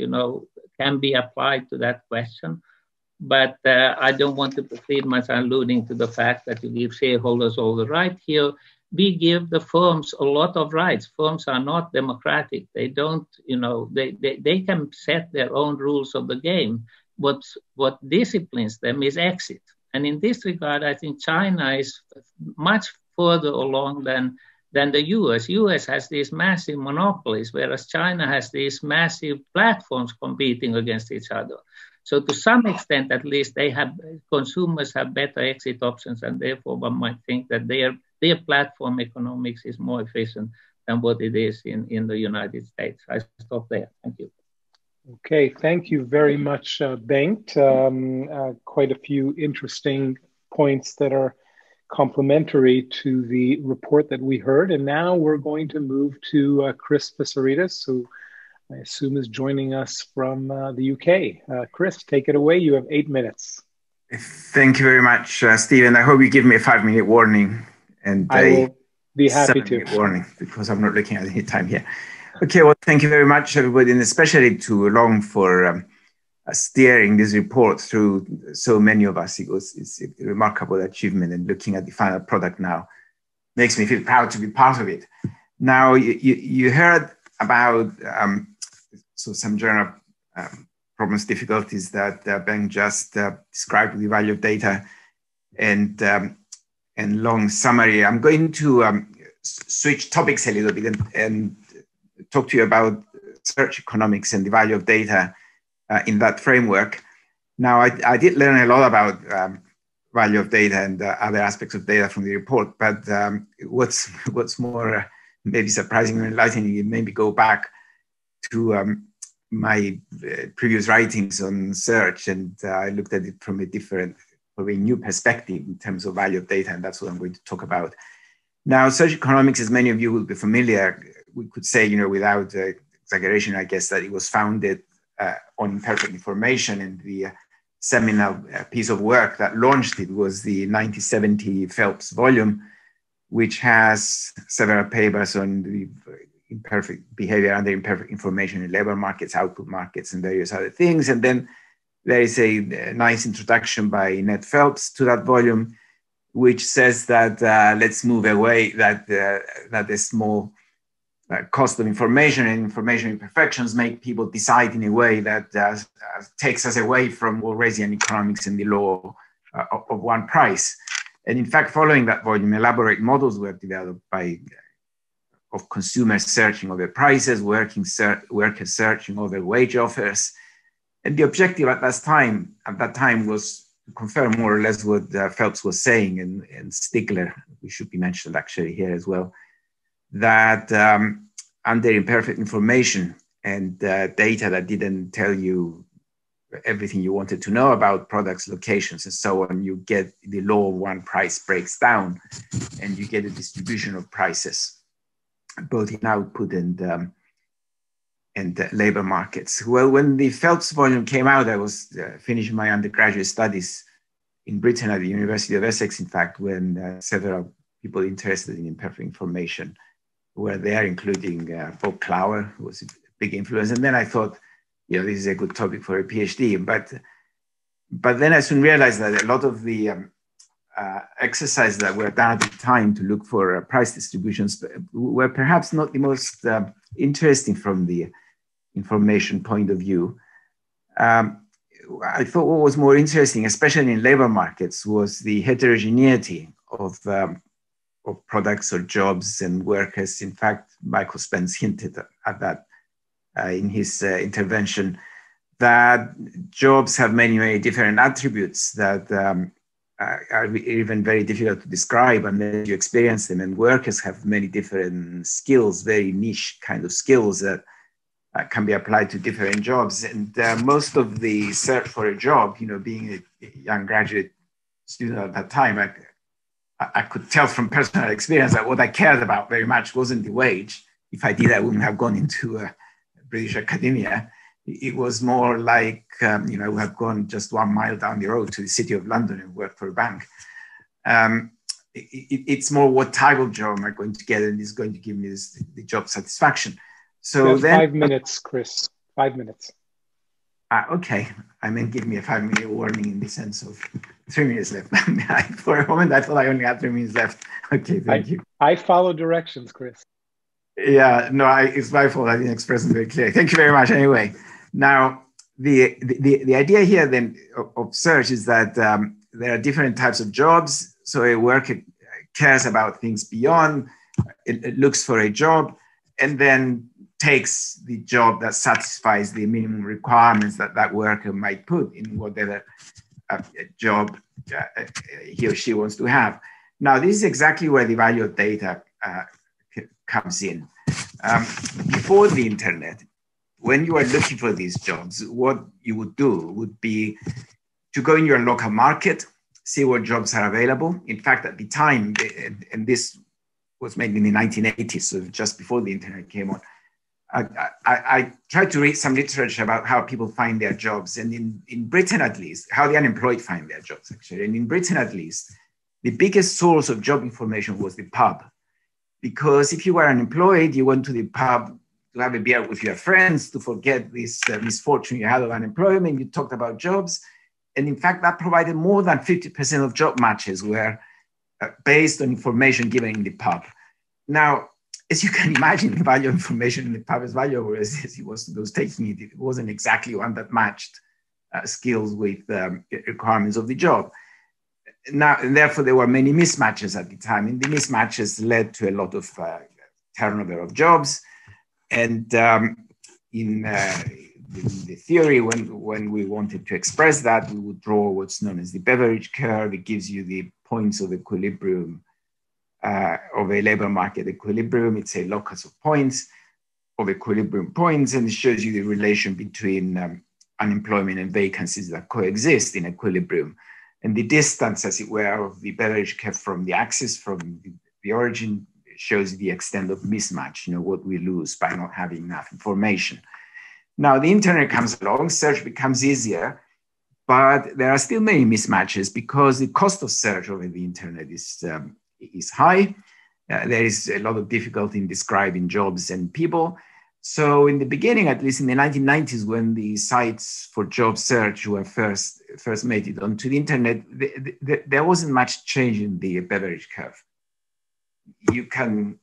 can be applied to that question. But I don't want to put Friedman's alluding to the fact that you give shareholders all the right. Here, we give the firms a lot of rights. Firms are not democratic. They don't, they can set their own rules of the game. What disciplines them is exit. And in this regard, I think China is much further along than the US. US has these massive monopolies, whereas China has these massive platforms competing against each other. So to some extent, at least, consumers have better exit options, and therefore one might think that their platform economics is more efficient than what it is in the United States. I stop there. Thank you. Okay, thank you very much, Bengt. Quite a few interesting points that are complementary to the report that we heard. And now we're going to move to Chris Pisaritis, who I assume is joining us from the UK. Chris, take it away. You have 8 minutes. Thank you very much, Stephen. I hope you give me a 5-minute warning and I will be happy to. 7-minute warning, because I'm not looking at any time here. Okay, well, thank you very much, everybody, and especially to Long for steering this report through so many of us. It's a remarkable achievement, and looking at the final product now makes me feel proud to be part of it. Now, you heard about some general problems, difficulties that Bengt just described with the value of data and long summary. I'm going to switch topics a little bit and talk to you about search economics and the value of data in that framework. Now, I did learn a lot about value of data and other aspects of data from the report, but what's more maybe surprising and enlightening, it made me go back to my previous writings on search, and I looked at it from a new perspective in terms of value of data, and that's what I'm going to talk about. Now, search economics, as many of you will be familiar, we could say, without exaggeration, I guess, that it was founded on imperfect information, and the seminal piece of work that launched it was the 1970 Phelps volume, which has several papers on the imperfect behavior under imperfect information in labor markets, output markets, and various other things. And then there is a nice introduction by Ned Phelps to that volume, which says that let's move away, that the small cost of information and information imperfections make people decide in a way that takes us away from Walrasian economics and the law of one price. And in fact, following that volume, elaborate models were developed of consumers searching over prices, workers searching over wage offers. And the objective at that time was to confirm more or less what Phelps was saying, and Stigler, we should be mentioned actually here as well, that under imperfect information and data that didn't tell you everything you wanted to know about products, locations, and so on, you get the law of one price breaks down, and you get a distribution of prices, both in output and labor markets. Well, when the Phelps volume came out, I was finishing my undergraduate studies in Britain at the University of Essex, in fact, when several people interested in imperfect information were there, including Bob Clower, who was a big influence. And then I thought, this is a good topic for a PhD. But then I soon realized that a lot of the exercises that were done at the time to look for price distributions were perhaps not the most interesting from the information point of view. I thought what was more interesting, especially in labor markets, was the heterogeneity of products or jobs and workers. In fact, Michael Spence hinted at that in his intervention, that jobs have many, many different attributes that are even very difficult to describe unless you experience them. And workers have many different skills, very niche kind of skills that can be applied to different jobs. And most of the search for a job, being a young graduate student at that time, I could tell from personal experience that what I cared about very much wasn't the wage. If I did, I wouldn't have gone into British academia. It was more like, we have gone just 1 mile down the road to the city of London and worked for a bank. it's more what type of job am I going to get, and it's going to give me the job satisfaction. So you have then 5 minutes, Chris. 5 minutes. Okay, I meant give me a 5-minute warning in the sense of 3 minutes left. For a moment, I thought I only had 3 minutes left. Okay, thank you. I follow directions, Chris. Yeah, no, it's my fault. I didn't express it very clearly. Thank you very much. Anyway, now the idea here then of search is that there are different types of jobs. So a worker cares about things beyond. It looks for a job and then takes the job that satisfies the minimum requirements that that worker might put in whatever job he or she wants to have. Now, this is exactly where the value of data comes in. Before the internet, when you are looking for these jobs, what you would do would be to go in your local market, see what jobs are available. In fact, at the time, and this was made in the 1980s, so just before the internet came on, I tried to read some literature about how people find their jobs, and in Britain at least, how the unemployed find their jobs actually. And in Britain at least, the biggest source of job information was the pub. Because if you were unemployed, you went to the pub to have a beer with your friends, to forget this misfortune you had of unemployment. You talked about jobs. And in fact, that provided more than 50% of job matches were based on information given in the pub. Now, as you can imagine, the value of information in the pub is valuable as it was to those taking it. It wasn't exactly one that matched skills with requirements of the job. Now, and therefore, there were many mismatches at the time, and the mismatches led to a lot of turnover of jobs. And in the theory, when we wanted to express that, we would draw what's known as the Beverage Curve. It gives you the points of equilibrium of a labor market equilibrium. It's a locus of points of equilibrium points, and it shows you the relation between unemployment and vacancies that coexist in equilibrium. And the distance, as it were, of the Beverage Curve from the axis, from the origin, shows the extent of mismatch, what we lose by not having enough information. Now, the internet comes along, search becomes easier, but there are still many mismatches because the cost of search over the internet is high. There is a lot of difficulty in describing jobs and people. So in the beginning, at least in the 1990s, when the sites for job search were first made it onto the internet, there wasn't much change in the Beverage Curve. You can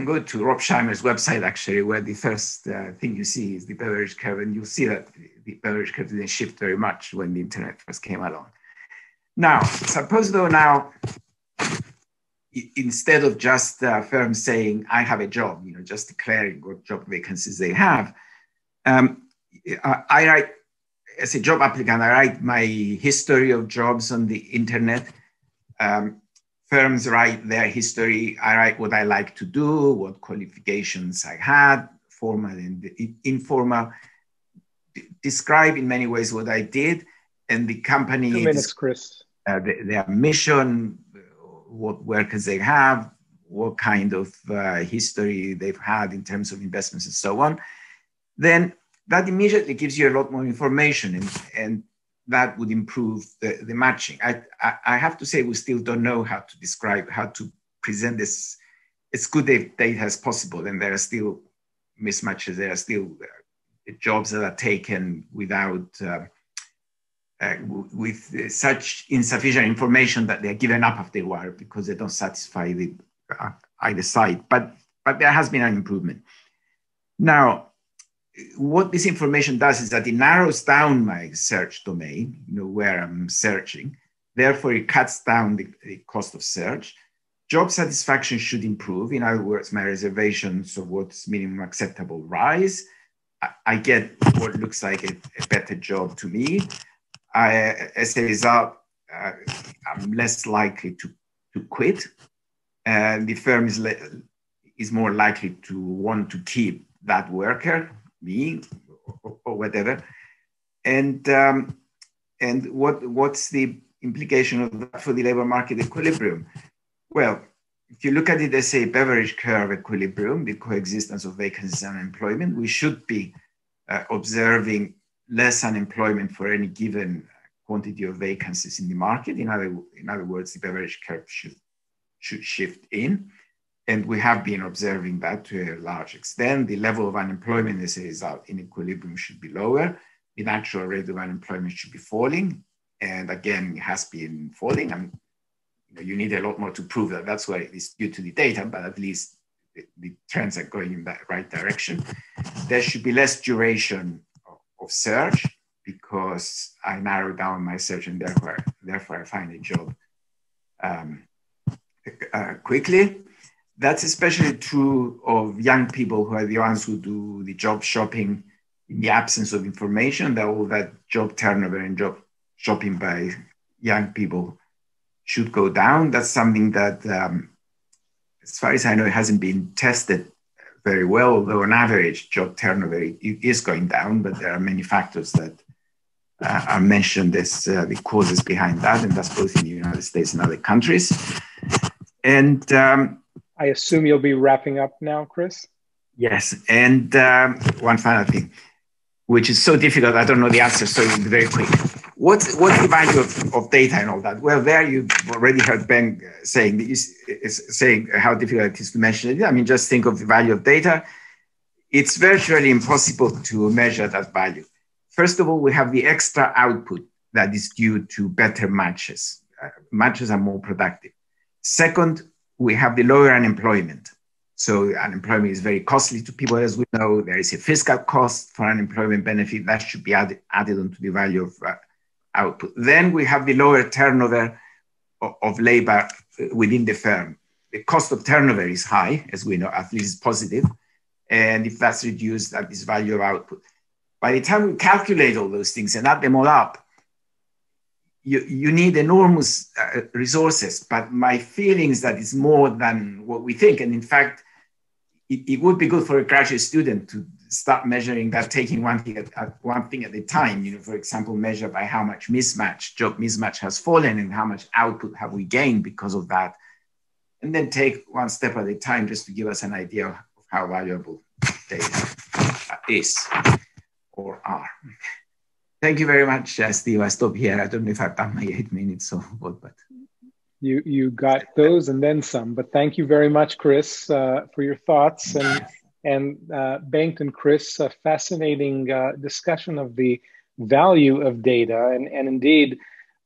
go to Rob Scheimer's website, actually, where the first thing you see is the Beverage Curve, and you'll see that the Beverage Curve didn't shift very much when the internet first came along. Now, suppose though now, instead of just firms saying, I have a job, just declaring what job vacancies they have, I write, as a job applicant, I write my history of jobs on the internet. Firms write their history. I write what I like to do, what qualifications I had, formal and informal, describe in many ways what I did, and the company— 2 minutes, Chris. Their mission, what workers they have, what kind of history they've had in terms of investments and so on, then that immediately gives you a lot more information, and that would improve the matching. I have to say, we still don't know how to describe, how to present this as good data as possible, and there are still mismatches, there are still jobs that are taken without with such insufficient information that they're given up after a while because they don't satisfy either side. But there has been an improvement. Now, what this information does is that it narrows down my search domain, where I'm searching. Therefore, it cuts down the cost of search. Job satisfaction should improve. In other words, my reservations of what's minimum acceptable rise. I get what looks like a better job to me. As a result, I'm less likely to quit, and the firm is more likely to want to keep that worker, me, or whatever. And what's the implication of that for the labor market equilibrium? Well, if you look at it as a Beverage Curve equilibrium, the coexistence of vacancies and unemployment, we should be observing less unemployment for any given quantity of vacancies in the market. In other words, the beverage curve should shift in. And we have been observing that to a large extent. The level of unemployment as a result in equilibrium should be lower. The natural rate of unemployment should be falling. And again, it has been falling. You need a lot more to prove that that's why it's due to the data, but at least the trends are going in that right direction. There should be less duration of search because I narrow down my search and therefore I find a job quickly. That's especially true of young people who are the ones who do the job shopping in the absence of information. That all that job turnover and job shopping by young people should go down. That's something that, as far as I know, it hasn't been tested very well, although on average job turnover is going down, but there are many factors that are mentioned as the causes behind that, and that's both in the United States and other countries. And I assume you'll be wrapping up now, Chris? Yes, and one final thing, which is so difficult, I don't know the answer, so it'll be very quick. What's the value of data and all that? Well, there you've already heard Ben saying how difficult it is to measure it. I mean, just think of the value of data. It's virtually impossible to measure that value. First of all, we have the extra output that is due to better matches. Matches are more productive. Second, we have the lower unemployment. So unemployment is very costly to people, as we know. There is a fiscal cost for unemployment benefit that should be added onto the value of output. Then we have the lower turnover of labor within the firm. The cost of turnover is high, as we know, at least it's positive. And if that's reduced, that is value of output. By the time we calculate all those things and add them all up, you need enormous resources, but my feeling is that it's more than what we think. And in fact, it would be good for a graduate student to start measuring that, taking one thing at a time. For example, measure by how much job mismatch has fallen and how much output have we gained because of that. And then take one step at a time just to give us an idea of how valuable data is or are. Thank you very much, Steve. I stop here. I don't know if I've done my 8 minutes or what, but. You got those and then some, but thank you very much, Chris, for your thoughts. And Bengt and Chris, a fascinating discussion of the value of data. And indeed,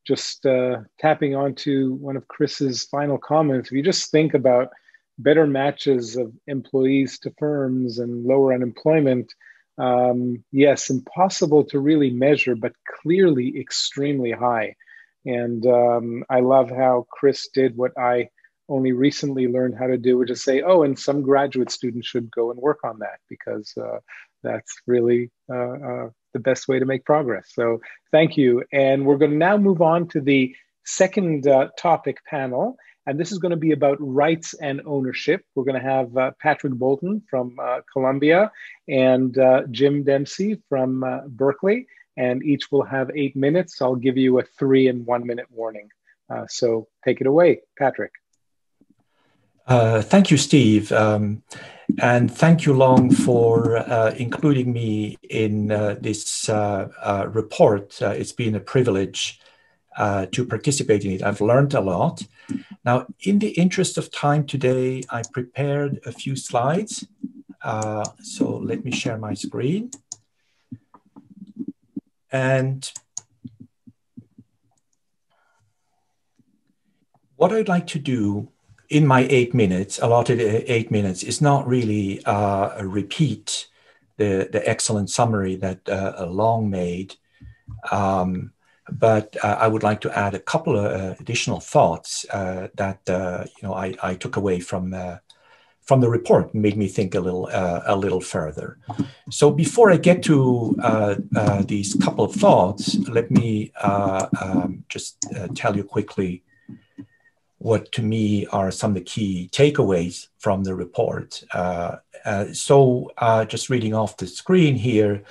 just tapping onto one of Chris's final comments, if you just think about better matches of employees to firms and lower unemployment, yes, impossible to really measure, but clearly extremely high. And I love how Chris did what I only recently learned how to do, which is say, oh, and some graduate students should go and work on that because that's really the best way to make progress. So thank you. And we're going to now move on to the second topic panel. And this is going to be about rights and ownership. We're going to have Patrick Bolton from Columbia and Jim Dempsey from Berkeley. And each will have 8 minutes. I'll give you a 3 and 1 minute warning. So take it away, Patrick. Thank you, Steve. And thank you, Long, for including me in this report. It's been a privilege to participate in it. I've learned a lot. Now, in the interest of time today, I prepared a few slides. So let me share my screen. And what I'd like to do in my 8 minutes, allotted 8 minutes, is not really repeat the excellent summary that Long made, but I would like to add a couple of additional thoughts that I took away from the report, made me think a little further. So before I get to these couple of thoughts, let me just tell you quickly what to me are some of the key takeaways from the report. Just reading off the screen here,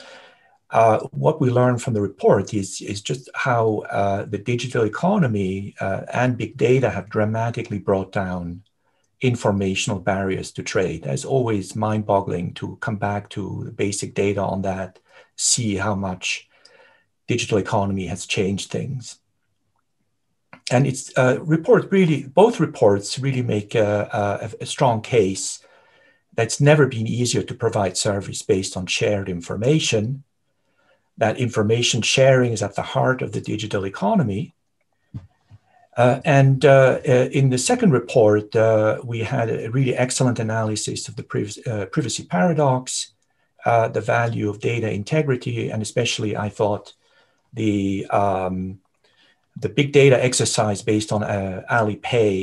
what we learned from the report is just how the digital economy and big data have dramatically brought down informational barriers to trade. It's always mind-boggling to come back to the basic data on that, see how much digital economy has changed things. And it's both reports really make a strong case that it's never been easier to provide service based on shared information, that information sharing is at the heart of the digital economy. In the second report, we had a really excellent analysis of the privacy paradox, the value of data integrity, and especially, I thought, the big data exercise based on Alipay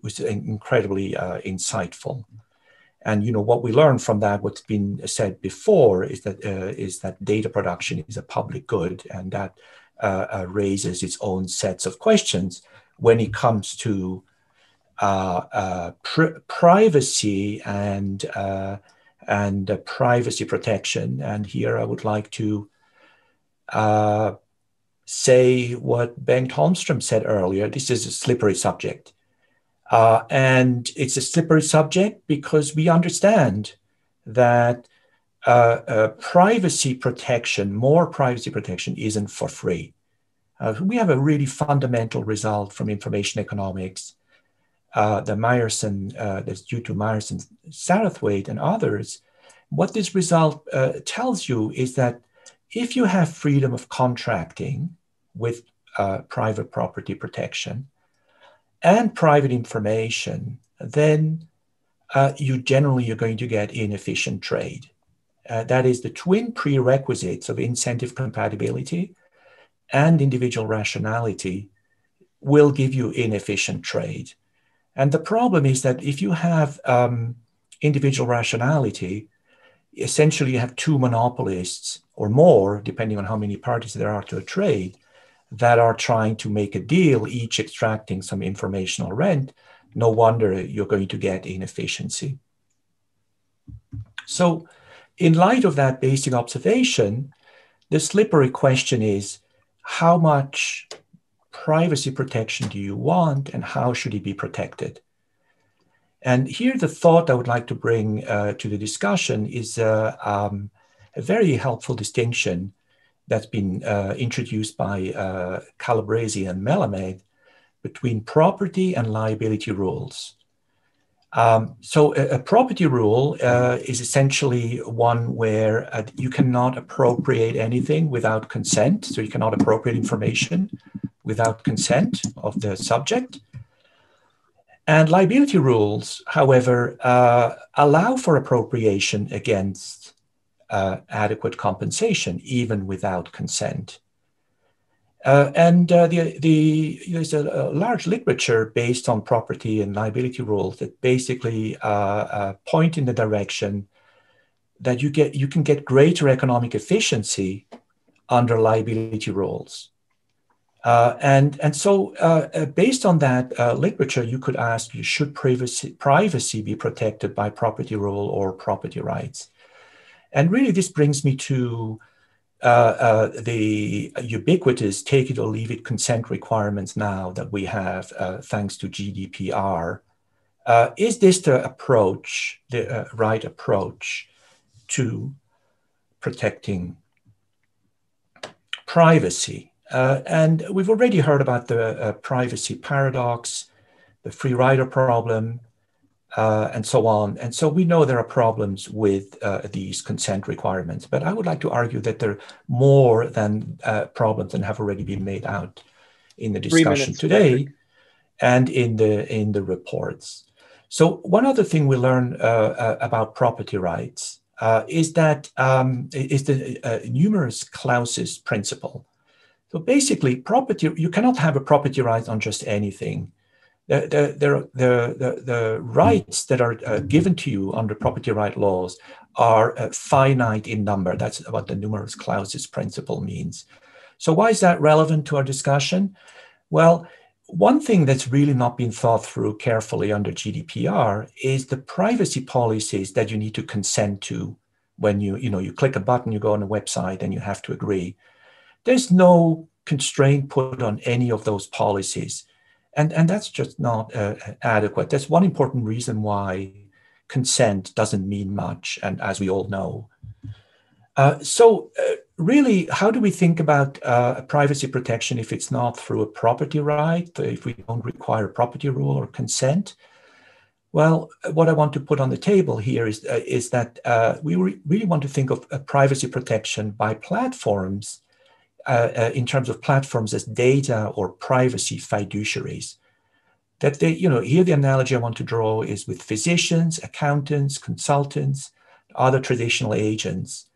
was incredibly insightful. And what we learned from that, what's been said before, is that data production is a public good, and that raises its own sets of questions when it comes to privacy and privacy protection. And here I would like to say what Bengt Holmström said earlier. This is a slippery subject. And it's a slippery subject because we understand that privacy protection, more privacy protection, isn't for free. We have a really fundamental result from information economics, the Meyerson, that's due to Meyerson, Satterthwaite, and others. What this result tells you is that if you have freedom of contracting with private property protection and private information, then you're going to get inefficient trade. That is, the twin prerequisites of incentive compatibility and individual rationality will give you inefficient trade. And the problem is that if you have individual rationality, essentially you have two monopolists or more, depending on how many parties there are to a trade, that are trying to make a deal, each extracting some informational rent. No wonder you're going to get inefficiency. So in light of that basic observation, the slippery question is, how much privacy protection do you want, and how should it be protected? And here the thought I would like to bring to the discussion is a very helpful distinction that's been introduced by Calabresi and Melamed between property and liability rules. So a property rule is essentially one where you cannot appropriate anything without consent. So you cannot appropriate information without consent of the subject. And liability rules, however, allow for appropriation against adequate compensation, even without consent. There's a large literature based on property and liability rules that basically point in the direction that you can get greater economic efficiency under liability rules. So based on that literature, you could ask, should privacy be protected by property rule or property rights? And really, this brings me to the ubiquitous take it or leave it consent requirements now that we have thanks to GDPR. Is this the approach, the right approach to protecting privacy? And we've already heard about the privacy paradox, the free rider problem, and so on. And so we know there are problems with these consent requirements, but I would like to argue that there are more than problems that have already been made out in the discussion today and in the reports. So one other thing we learn about property rights is that is the numerous clauses principle. So basically, you cannot have a property right on just anything. The rights that are given to you under property right laws are finite in number. That's what the numerous clauses principle means. So why is that relevant to our discussion? Well, one thing that's really not been thought through carefully under GDPR is the privacy policies that you need to consent to when you click a button, you go on a website, and you have to agree. There's no constraint put on any of those policies. And that's just not adequate. That's one important reason why consent doesn't mean much, and as we all know. So really, how do we think about privacy protection if it's not through a property right, if we don't require a property rule or consent? Well, what I want to put on the table here is that we really want to think of privacy protection by platforms in terms of platforms as data or privacy fiduciaries. That they, here the analogy I want to draw is with physicians, accountants, consultants, other traditional agents.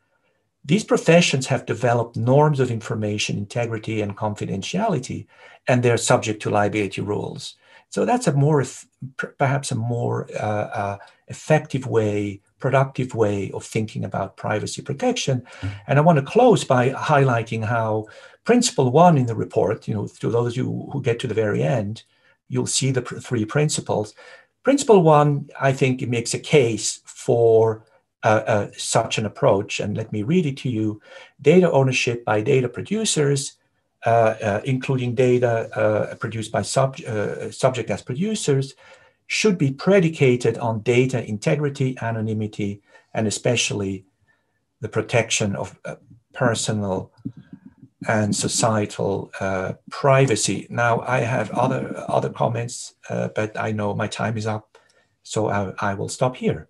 These professions have developed norms of information integrity and confidentiality, and they're subject to liability rules. So that's perhaps a more effective way, productive way of thinking about privacy protection. And I want to close by highlighting how principle 1 in the report, to those of you who get to the very end, you'll see the 3 principles. Principle 1, I think it makes a case for such an approach. And let me read it to you. Data ownership by data producers, including data produced by subject as producers, should be predicated on data integrity, anonymity, and especially the protection of personal and societal privacy. Now, I have other comments, but I know my time is up, so I will stop here.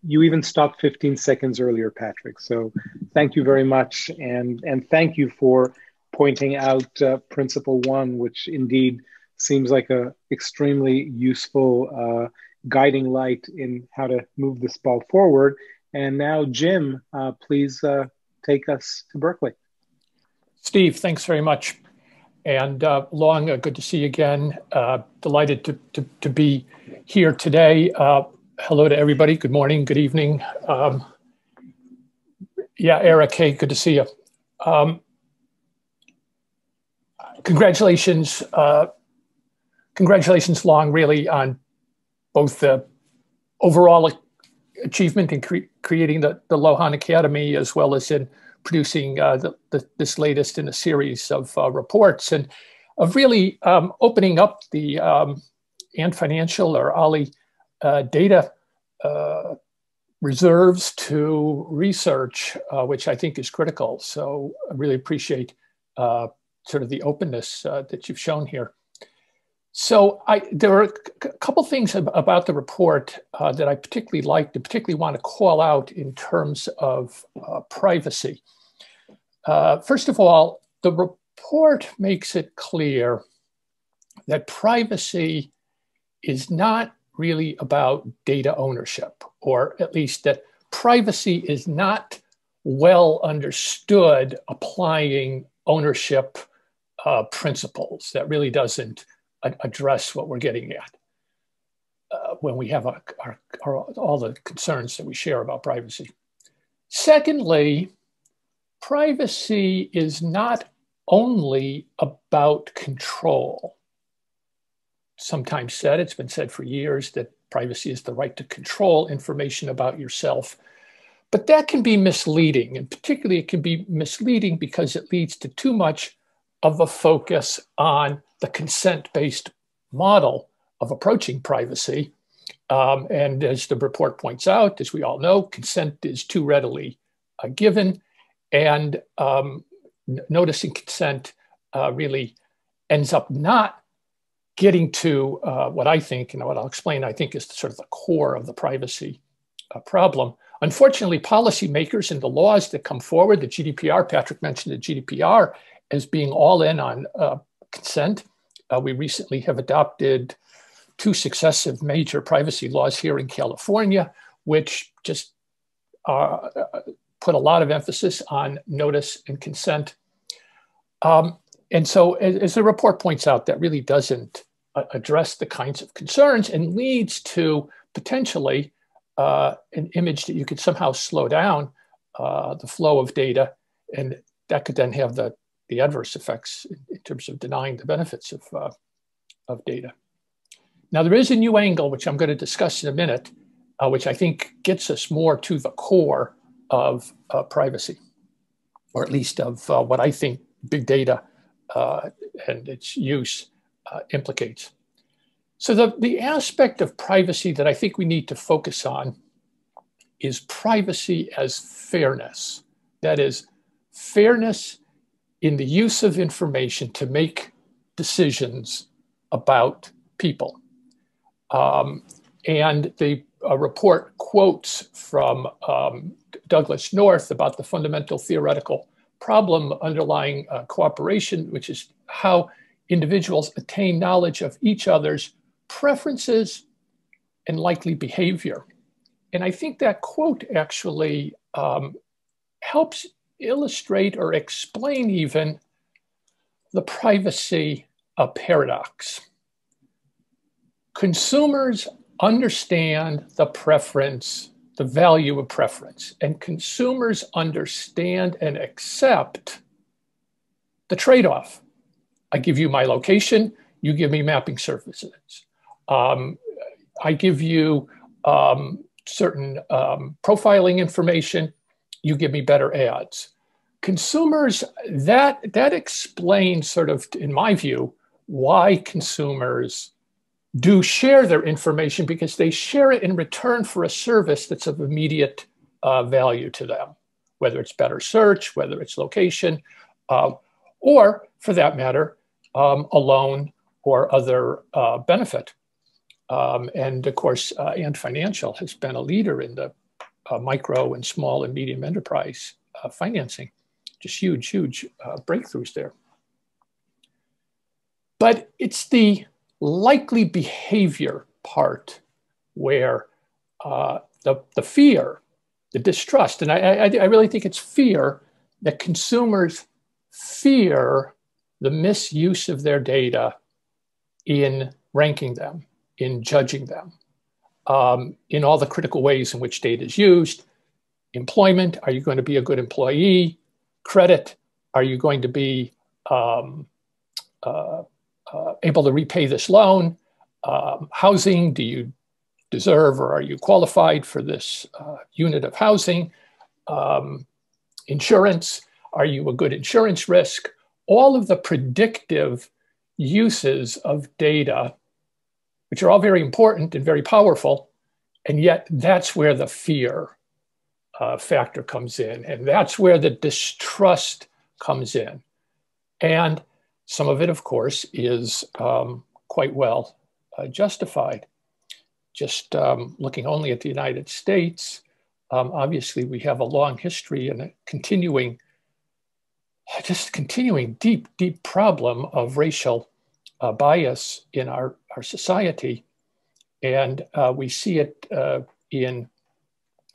You even stopped 15 seconds earlier, Patrick. So thank you very much. And thank you for pointing out Principle 1, which indeed seems like an extremely useful guiding light in how to move this ball forward. And now, Jim, please take us to Berkeley. Steve, thanks very much. And Luohan, good to see you again. Delighted to be here today. Hello to everybody. Good morning, good evening. Yeah, Eric, hey, good to see you. Congratulations, Luohan, really, on both the overall achievement in creating the Luohan Academy, as well as in producing this latest in a series of reports, and of really opening up the Ant Financial or Ali data reserves to research, which I think is critical. So I really appreciate sort of the openness that you've shown here. So there are a couple things about the report that I particularly liked and particularly want to call out in terms of privacy. First of all, the report makes it clear that privacy is not really about data ownership, or at least that privacy is not well understood applying ownership principles. That really doesn't address what we're getting at when we have all the concerns that we share about privacy. Secondly, privacy is not only about control. Sometimes said, it's been said for years, that privacy is the right to control information about yourself. But that can be misleading, and particularly it can be misleading because it leads to too much of a focus on the consent-based model of approaching privacy. And as the report points out, as we all know, consent is too readily given, and noticing consent really ends up not getting to what I think, and what I'll explain, I think is sort of the core of the privacy problem. Unfortunately, policymakers and the laws that come forward, the GDPR, Patrick mentioned the GDPR as being all in on consent. We recently have adopted 2 successive major privacy laws here in California, which just put a lot of emphasis on notice and consent. And so, as the report points out, that really doesn't address the kinds of concerns and leads to potentially an image that you could somehow slow down the flow of data, and that could then have the adverse effects in terms of denying the benefits of data. Now, there is a new angle, which I'm going to discuss in a minute, which I think gets us more to the core of privacy, or at least of what I think big data and its use implicates. So the aspect of privacy that I think we need to focus on is privacy as fairness. That is, fairness in the use of information to make decisions about people. And the report quotes from Douglas North about the fundamental theoretical problem underlying cooperation, which is how individuals attain knowledge of each other's preferences and likely behavior. And I think that quote actually helps illustrate or explain even the privacy paradox. Consumers understand the preference, the value of preference, and consumers understand and accept the trade-off. I give you my location, you give me mapping services. I give you certain profiling information, you give me better ads. Consumers, that explains sort of, in my view, why consumers do share their information, because they share it in return for a service that's of immediate value to them, whether it's better search, whether it's location, or for that matter, a loan or other benefit. And of course, Ant Financial has been a leader in the micro and small and medium enterprise financing. Just huge, huge breakthroughs there. But it's the likely behavior part where the fear, the distrust, and I really think it's fear that consumers fear the misuse of their data in ranking them, in judging them, in all the critical ways in which data is used. Employment, are you going to be a good employee? Credit, are you going to be able to repay this loan? Housing, do you deserve or are you qualified for this unit of housing? Insurance, are you a good insurance risk? All of the predictive uses of data, which are all very important and very powerful, and yet that's where the fear factor comes in, and that's where the distrust comes in. And some of it, of course, is quite well justified. Just looking only at the United States, obviously we have a long history and a continuing deep, deep problem of racial bias in our society. And we see it in,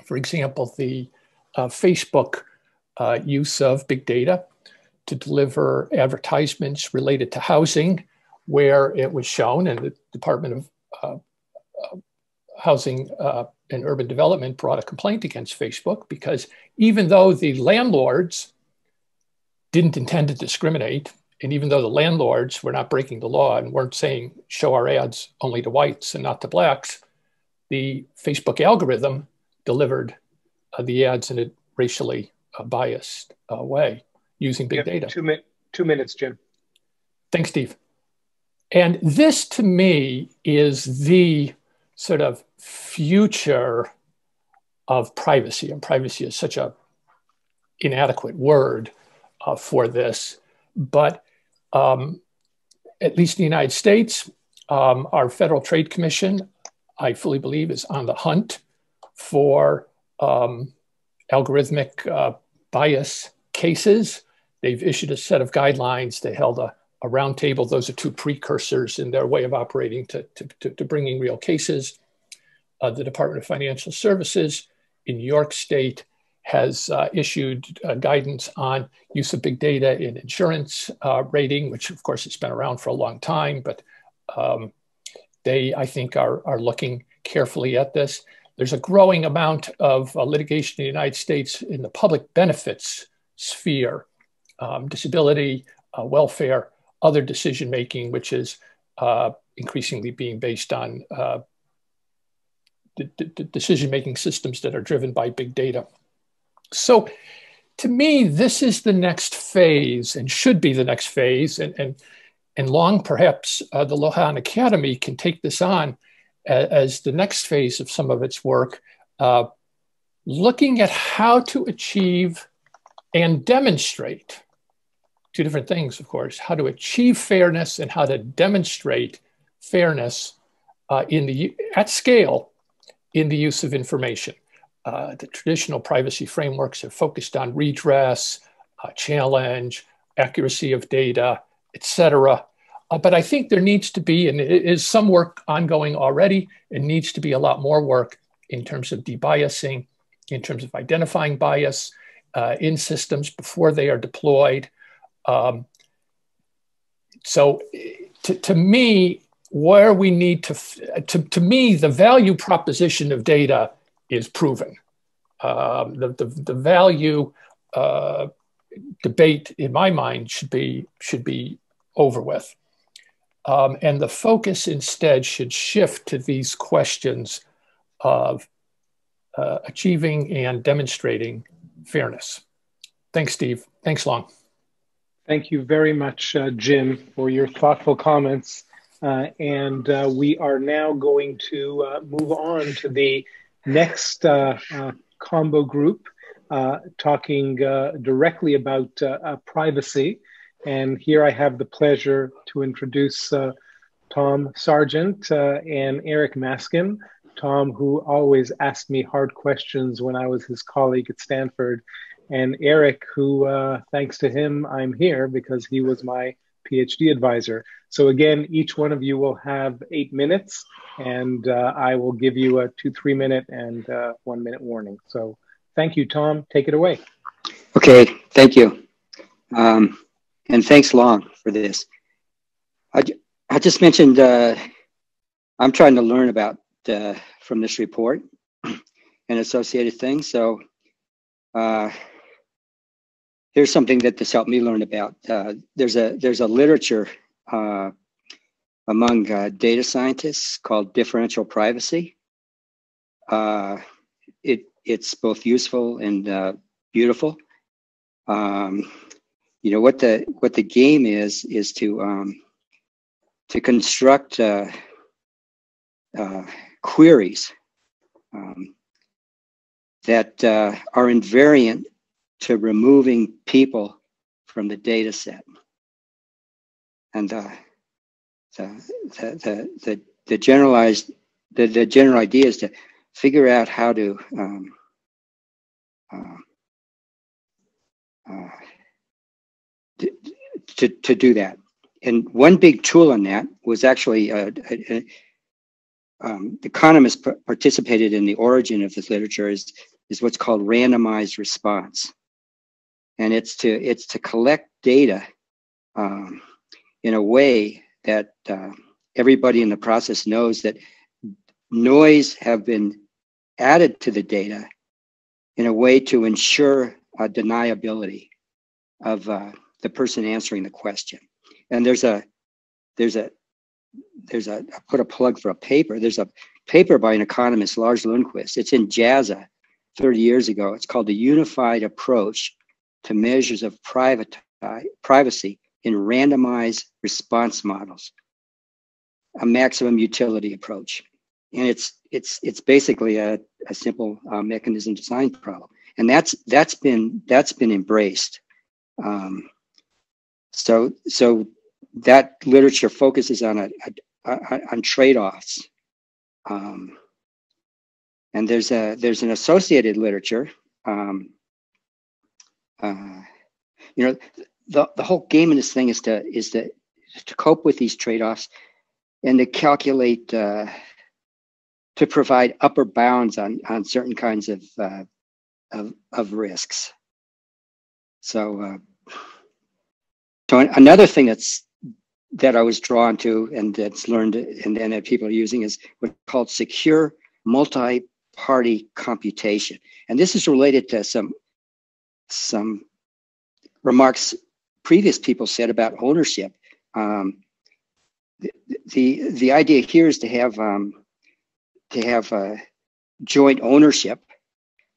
for example, the Facebook use of big data to deliver advertisements related to housing, where it was shown, and the Department of Housing and Urban Development brought a complaint against Facebook, because even though the landlords didn't intend to discriminate, and even though the landlords were not breaking the law and weren't saying, show our ads only to whites and not to blacks, the Facebook algorithm delivered the ads in a racially biased way using big data. 2 minutes, Jim. Thanks, Steve. And this, to me, is the sort of future of privacy. And privacy is such an inadequate word for this. But at least in the United States, our Federal Trade Commission, I fully believe, is on the hunt for algorithmic bias cases. They've issued a set of guidelines. They held a roundtable. Those are two precursors in their way of operating to bringing real cases. The Department of Financial Services in New York State has issued guidance on use of big data in insurance rating, which of course has been around for a long time, but they, I think, are looking carefully at this. There's a growing amount of litigation in the United States in the public benefits sphere, disability, welfare, other decision-making, which is increasingly being based on decision-making systems that are driven by big data. So to me, this is the next phase and should be the next phase. And long, perhaps, the Luohan Academy can take this on as the next phase of some of its work looking at how to achieve and demonstrate two different things, of course, how to achieve fairness and how to demonstrate fairness at scale in the use of information. The traditional privacy frameworks have focused on redress, challenge, accuracy of data, etc. But I think there needs to be, and it is some work ongoing already, it needs to be a lot more work in terms of debiasing, in terms of identifying bias in systems before they are deployed. So to me, where we need to me, the value proposition of data is proven. The value debate, in my mind, should be over with. And the focus instead should shift to these questions of achieving and demonstrating fairness. Thanks, Steve. Thanks, Long. Thank you very much, Jim, for your thoughtful comments. And we are now going to move on to the next combo group, talking directly about privacy. And here I have the pleasure to introduce Tom Sargent and Eric Maskin. Tom, who always asked me hard questions when I was his colleague at Stanford, and Eric, who, thanks to him, I'm here because he was my PhD advisor. So again, each one of you will have 8 minutes, and I will give you a 2-3 minute and 1 minute warning. So thank you, Tom. Take it away. Okay, thank you. And thanks, Long, for this. I just mentioned I'm trying to learn about from this report and associated things. So here's something that this helped me learn about. There's a literature among data scientists called Differential Privacy. It's both useful and beautiful. You know what the game is to construct queries that are invariant to removing people from the data set. And the general idea is to figure out how to do that. And one big tool on that was actually economists participated in the origin of this literature is what's called randomized response. And it's to collect data in a way that everybody in the process knows that noise have been added to the data in a way to ensure deniability of the person answering the question. And there's a I put a plug for a paper. There's a paper by an economist, Lars Lundquist. It's in JASA 30 years ago. It's called The Unified Approach to Measures of Privacy in Randomized Response Models, a maximum utility approach. And it's basically a simple mechanism design problem. And that's been embraced. So that literature focuses on trade-offs, and there's an associated literature. You know, the whole game in this thing is to cope with these trade-offs and to calculate to provide upper bounds on certain kinds of risks. So another thing that I was drawn to and that's learned and that people are using is what's called secure multi-party computation. And this is related to some remarks previous people said about ownership. The idea here is to have joint ownership.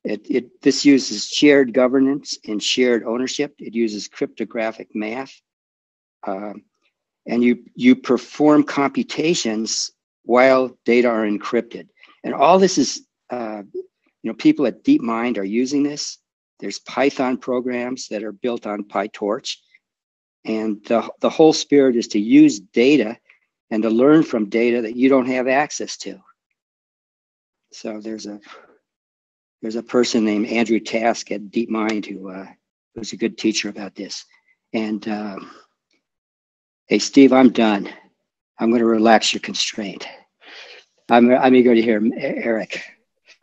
This uses shared governance and shared ownership. It uses cryptographic math. And you perform computations while data are encrypted. And all this is people at DeepMind are using this. There's Python programs that are built on PyTorch. And the whole spirit is to use data and to learn from data that you don't have access to. So there's a person named Andrew Task at DeepMind who's a good teacher about this. And hey, Steve, I'm done. I'm going to relax your constraint. I'm eager to hear Eric.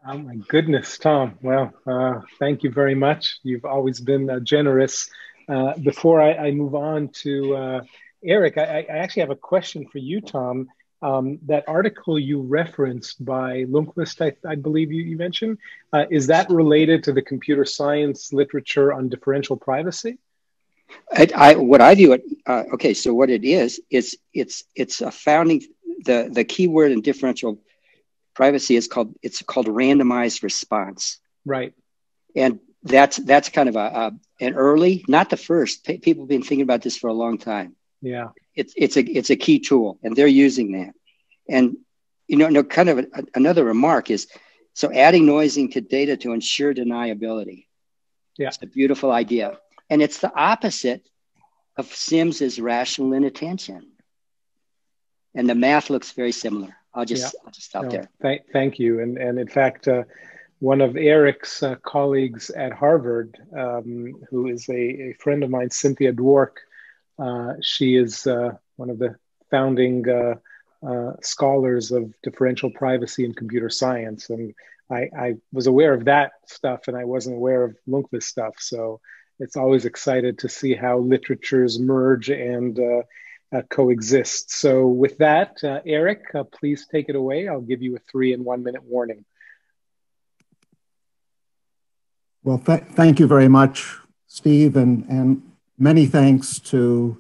Oh my goodness, Tom. Well, thank you very much. You've always been generous. Before I move on to Eric, I actually have a question for you, Tom. That article you referenced by Lundquist, I believe you mentioned, is that related to the computer science literature on differential privacy? What I view it, okay, so what it is it's a founding, the key word in differential privacy is called randomized response. Right. And that's kind of an early, not the first. People have been thinking about this for a long time. Yeah. It's a key tool, and they're using that. And kind of another remark is, so adding noising to data to ensure deniability. Yeah. It's a beautiful idea. And it's the opposite of Sims's rational inattention. And the math looks very similar. I'll just stop there. Thank you. And in fact, one of Eric's colleagues at Harvard, who is a friend of mine, Cynthia Dwork, she is one of the founding scholars of differential privacy in computer science. And I was aware of that stuff, and I wasn't aware of Lundquist stuff. So it's always excited to see how literatures merge and coexist. So with that, Eric, please take it away. I'll give you a 3 and 1 minute warning. Well, thank you very much, Steve, and many thanks to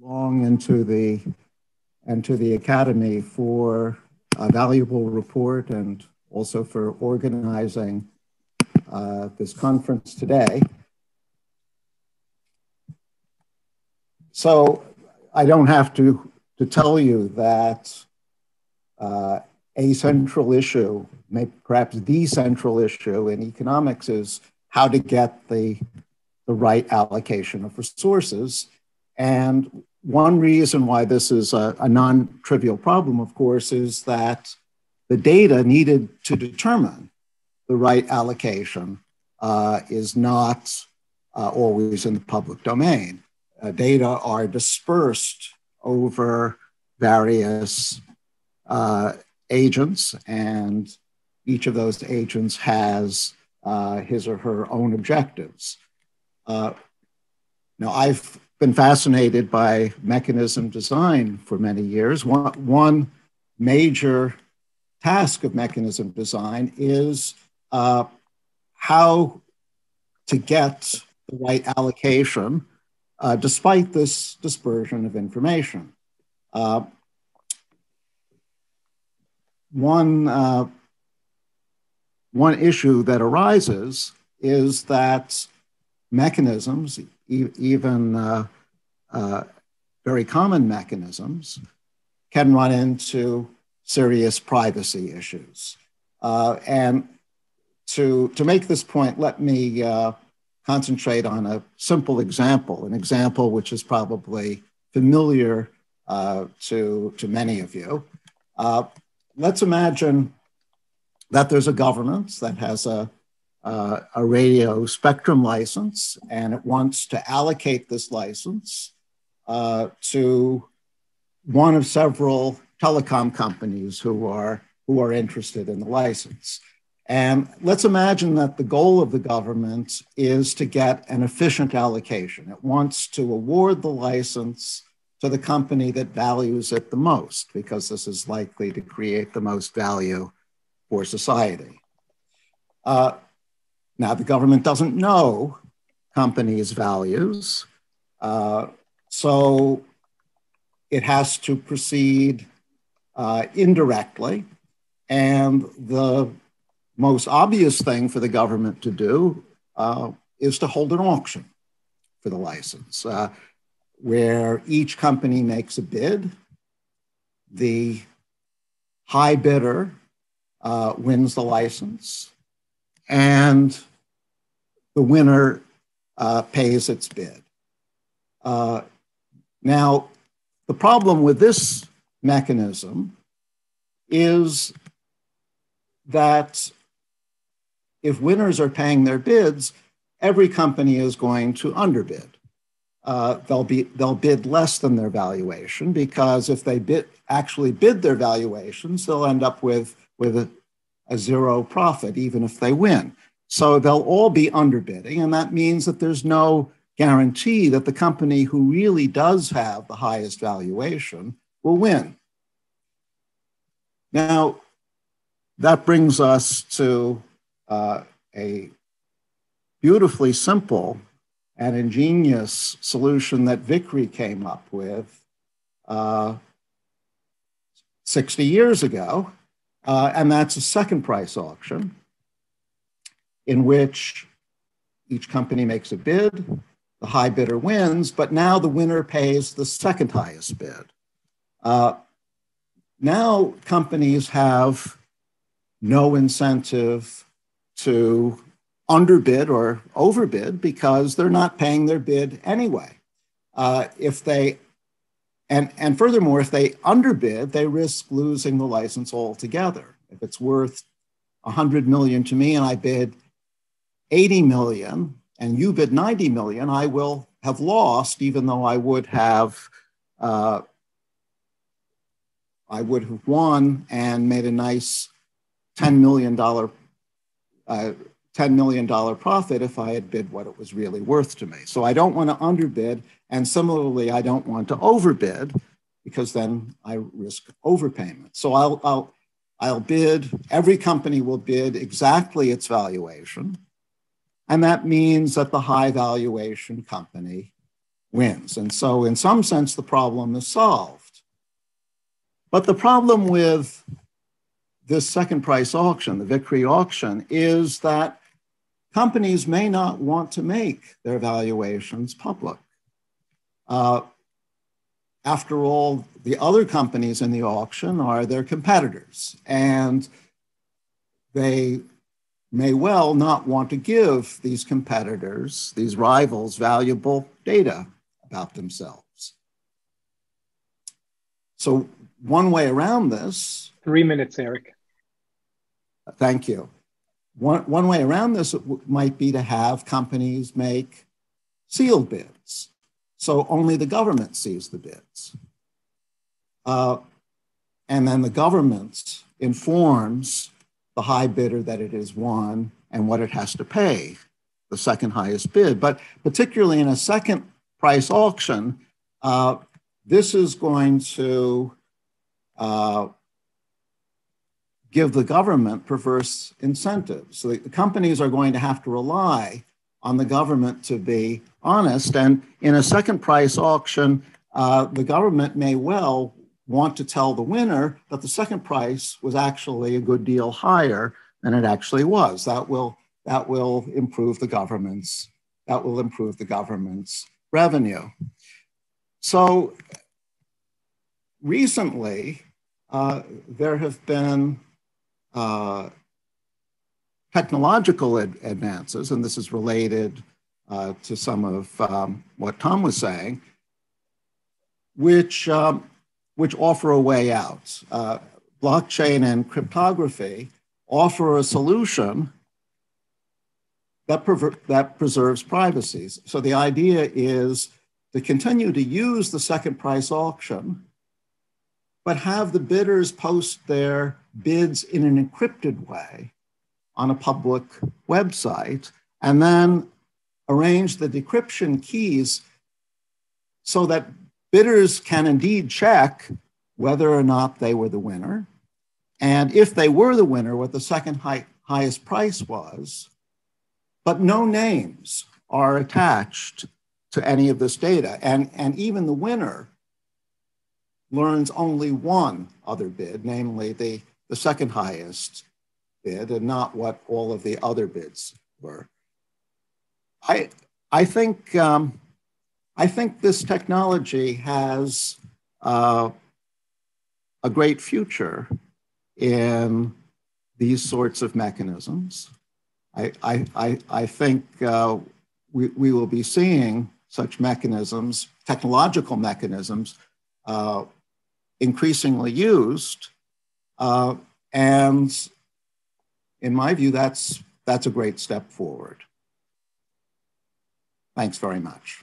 Long and to the Academy for a valuable report, and also for organizing this conference today. So I don't have to tell you that a central issue, maybe perhaps the central issue in economics, is how to get the right allocation of resources. And one reason why this is a non-trivial problem, of course, is that the data needed to determine the right allocation is not always in the public domain. Data are dispersed over various agents, and each of those agents has his or her own objectives. Now, I've been fascinated by mechanism design for many years. One major task of mechanism design is how to get the right allocation despite this dispersion of information. One issue that arises is that mechanisms, even very common mechanisms, can run into serious privacy issues. And to make this point, let me concentrate on a simple example, an example which is probably familiar to many of you. Let's imagine that there's a government that has a radio spectrum license, and it wants to allocate this license to one of several telecom companies who are interested in the license. And let's imagine that the goal of the government is to get an efficient allocation. It wants to award the license to the company that values it the most, because this is likely to create the most value for society. Now, the government doesn't know companies' values, so it has to proceed indirectly. And the most obvious thing for the government to do is to hold an auction for the license, where each company makes a bid. The high bidder wins the license. and the winner pays its bid. Now, the problem with this mechanism is that if winners are paying their bids, every company is going to underbid. They'll bid less than their valuation, because if they actually bid their valuations, they'll end up with a zero profit, even if they win. So they'll all be underbidding, and that means that there's no guarantee that the company who really does have the highest valuation will win. Now, that brings us to a beautifully simple and ingenious solution that Vickrey came up with 60 years ago, and that's a second price auction in which each company makes a bid, the high bidder wins, but now the winner pays the second highest bid. Now companies have no incentive to underbid or overbid because they're not paying their bid anyway. And furthermore, if they underbid, they risk losing the license altogether. If it's worth 100 million to me and I bid 80 million and you bid 90 million, I will have lost, even though I would have won and made a nice $10 million profit if I had bid what it was really worth to me. So I don't want to underbid, and similarly, I don't want to overbid, because then I risk overpayment. So I'll bid, every company will bid exactly its valuation, and that means that the high valuation company wins. And so in some sense, the problem is solved. But the problem with this second price auction, the Vickrey auction, is that companies may not want to make their valuations public. After all, the other companies in the auction are their competitors, and they may well not want to give these competitors, these rivals, valuable data about themselves. So one way around this— 3 minutes, Eric. Thank you. One way around this might be to have companies make sealed bids, so only the government sees the bids. And then the government informs the high bidder that it has won and what it has to pay, the second highest bid. But particularly in a second price auction, this is going to give the government perverse incentives. So the companies are going to have to rely on the government to be honest. And in a second price auction, the government may well want to tell the winner that the second price was actually a good deal higher than it actually was. That will improve the government's revenue. So recently, there have been technological advances, and this is related to some of what Tom was saying, which offer a way out. Blockchain and cryptography offer a solution that preserves privacy. So the idea is to continue to use the second price auction, but have the bidders post their bids in an encrypted way on a public website, and then arrange the decryption keys so that bidders can indeed check whether or not they were the winner, and if they were the winner, what the second highest price was, but no names are attached to any of this data. And even the winner learns only one other bid, namely the second highest bid, and not what all of the other bids were. I think this technology has a great future in these sorts of mechanisms. I think we will be seeing such mechanisms, technological mechanisms, increasingly used. And in my view, that's a great step forward. Thanks very much.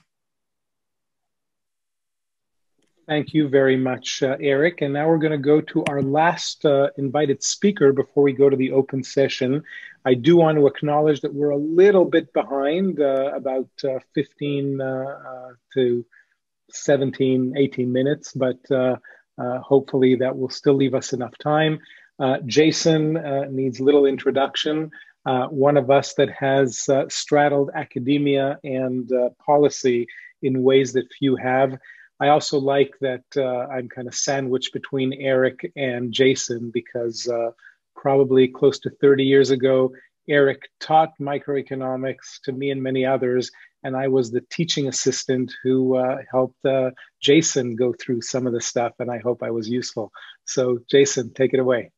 Thank you very much, Eric. And now we're going to go to our last invited speaker before we go to the open session. I do want to acknowledge that we're a little bit behind, about 15 to 17, 18 minutes, but hopefully that will still leave us enough time. Jason needs little introduction. One of us that has straddled academia and policy in ways that few have. I also like that I'm kind of sandwiched between Eric and Jason because probably close to 30 years ago, Eric taught microeconomics to me and many others, and I was the teaching assistant who helped Jason go through some of the stuff, and I hope I was useful. So Jason, take it away.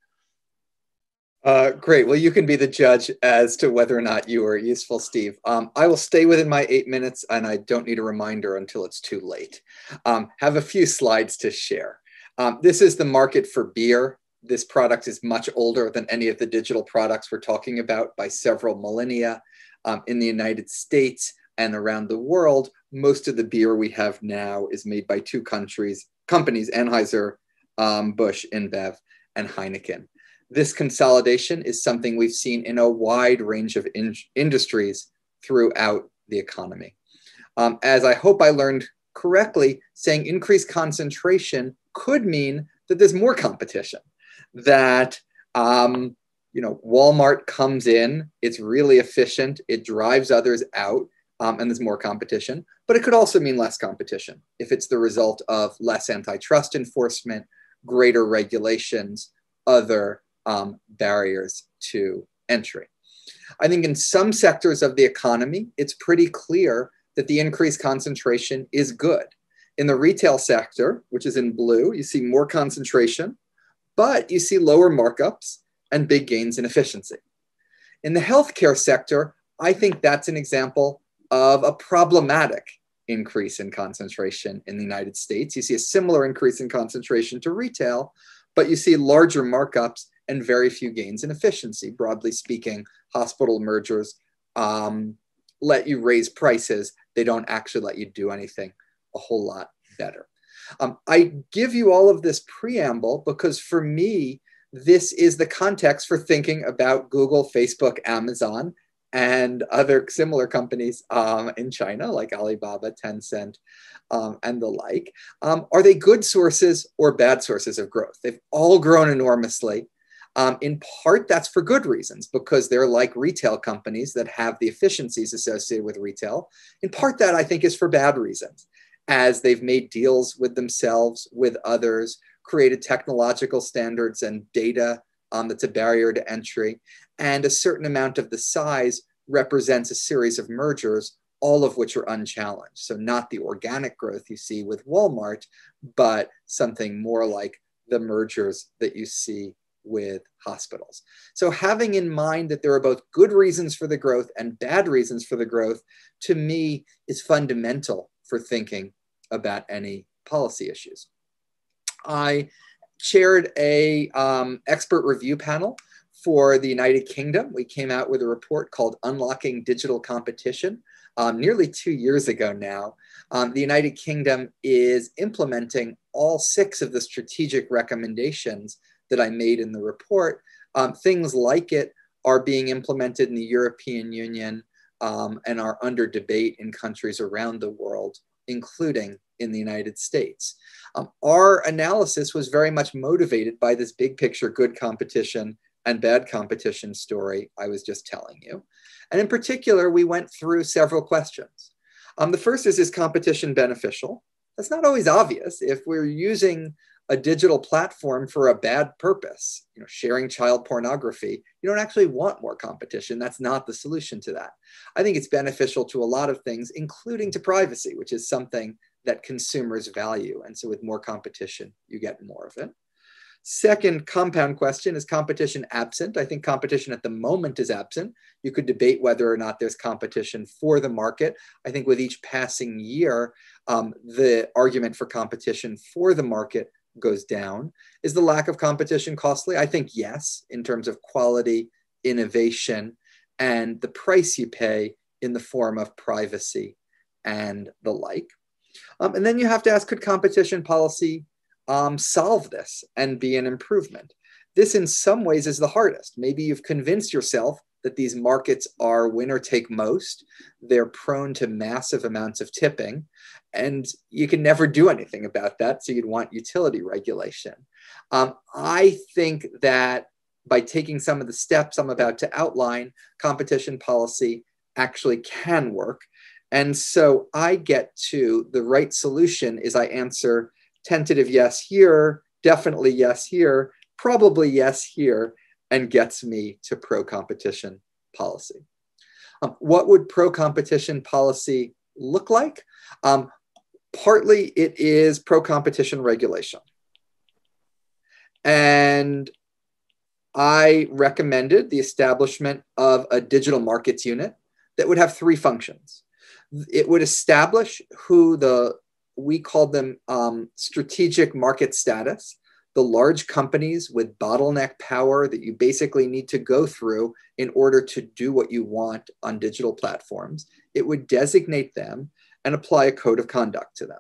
Great. Well, you can be the judge as to whether or not you were useful, Steve. I will stay within my 8 minutes, and I don't need a reminder until it's too late. Have a few slides to share. This is the market for beer. This product is much older than any of the digital products we're talking about by several millennia. In the United States and around the world, most of the beer we have now is made by two companies, Anheuser, Busch, InBev, and Heineken. This consolidation is something we've seen in a wide range of industries throughout the economy. As I hope I learned correctly, saying increased concentration could mean that there's more competition, that Walmart comes in, it's really efficient, it drives others out, and there's more competition. But it could also mean less competition if it's the result of less antitrust enforcement, greater regulations, other barriers to entry. I think in some sectors of the economy, it's pretty clear that the increased concentration is good. In the retail sector, which is in blue, you see more concentration, but you see lower markups and big gains in efficiency. In the healthcare sector, I think that's an example of a problematic increase in concentration in the United States. You see a similar increase in concentration to retail, but you see larger markups and very few gains in efficiency. Broadly speaking, hospital mergers let you raise prices. They don't actually let you do anything a whole lot better. I give you all of this preamble because for me, this is the context for thinking about Google, Facebook, Amazon, and other similar companies in China, like Alibaba, Tencent, and the like. Are they good sources or bad sources of growth? They've all grown enormously. In part, that's for good reasons, because they're like retail companies that have the efficiencies associated with retail. In part, that I think is for bad reasons, as they've made deals with themselves, with others, created technological standards and data that's a barrier to entry. And a certain amount of the size represents a series of mergers, all of which are unchallenged. So not the organic growth you see with Walmart, but something more like the mergers that you see with hospitals. So having in mind that there are both good reasons for the growth and bad reasons for the growth, to me, is fundamental for thinking about any policy issues. I chaired a expert review panel for the United Kingdom. We came out with a report called Unlocking Digital Competition nearly 2 years ago now. The United Kingdom is implementing all 6 of the strategic recommendations that I made in the report. Things like it are being implemented in the European Union and are under debate in countries around the world, including in the United States. Our analysis was very much motivated by this big picture good competition and bad competition story I was just telling you. And in particular, we went through several questions. The first is competition beneficial? That's not always obvious. If we're using a digital platform for a bad purpose, sharing child pornography, you don't actually want more competition. That's not the solution to that. I think it's beneficial to a lot of things, including to privacy, which is something that consumers value. And so with more competition, you get more of it. Second compound question, is competition absent? I think competition at the moment is absent. You could debate whether or not there's competition for the market. I think with each passing year, the argument for competition for the market goes down. Is the lack of competition costly? I think yes, in terms of quality, innovation, and the price you pay in the form of privacy and the like. And then you have to ask, could competition policy solve this and be an improvement? This in some ways is the hardest. Maybe you've convinced yourself that these markets are winner take most. They're prone to massive amounts of tipping, and you can never do anything about that. So you'd want utility regulation. I think that by taking some of the steps I'm about to outline, competition policy actually can work. And so I get to the right solution is I answer tentative yes here, definitely yes here, probably yes here, and gets me to pro-competition policy. What would pro-competition policy look like? Partly it is pro-competition regulation. And I recommended the establishment of a digital markets unit that would have three functions. It would establish who we called them strategic market status, the large companies with bottleneck power that you basically need to go through in order to do what you want on digital platforms. It would designate them and apply a code of conduct to them.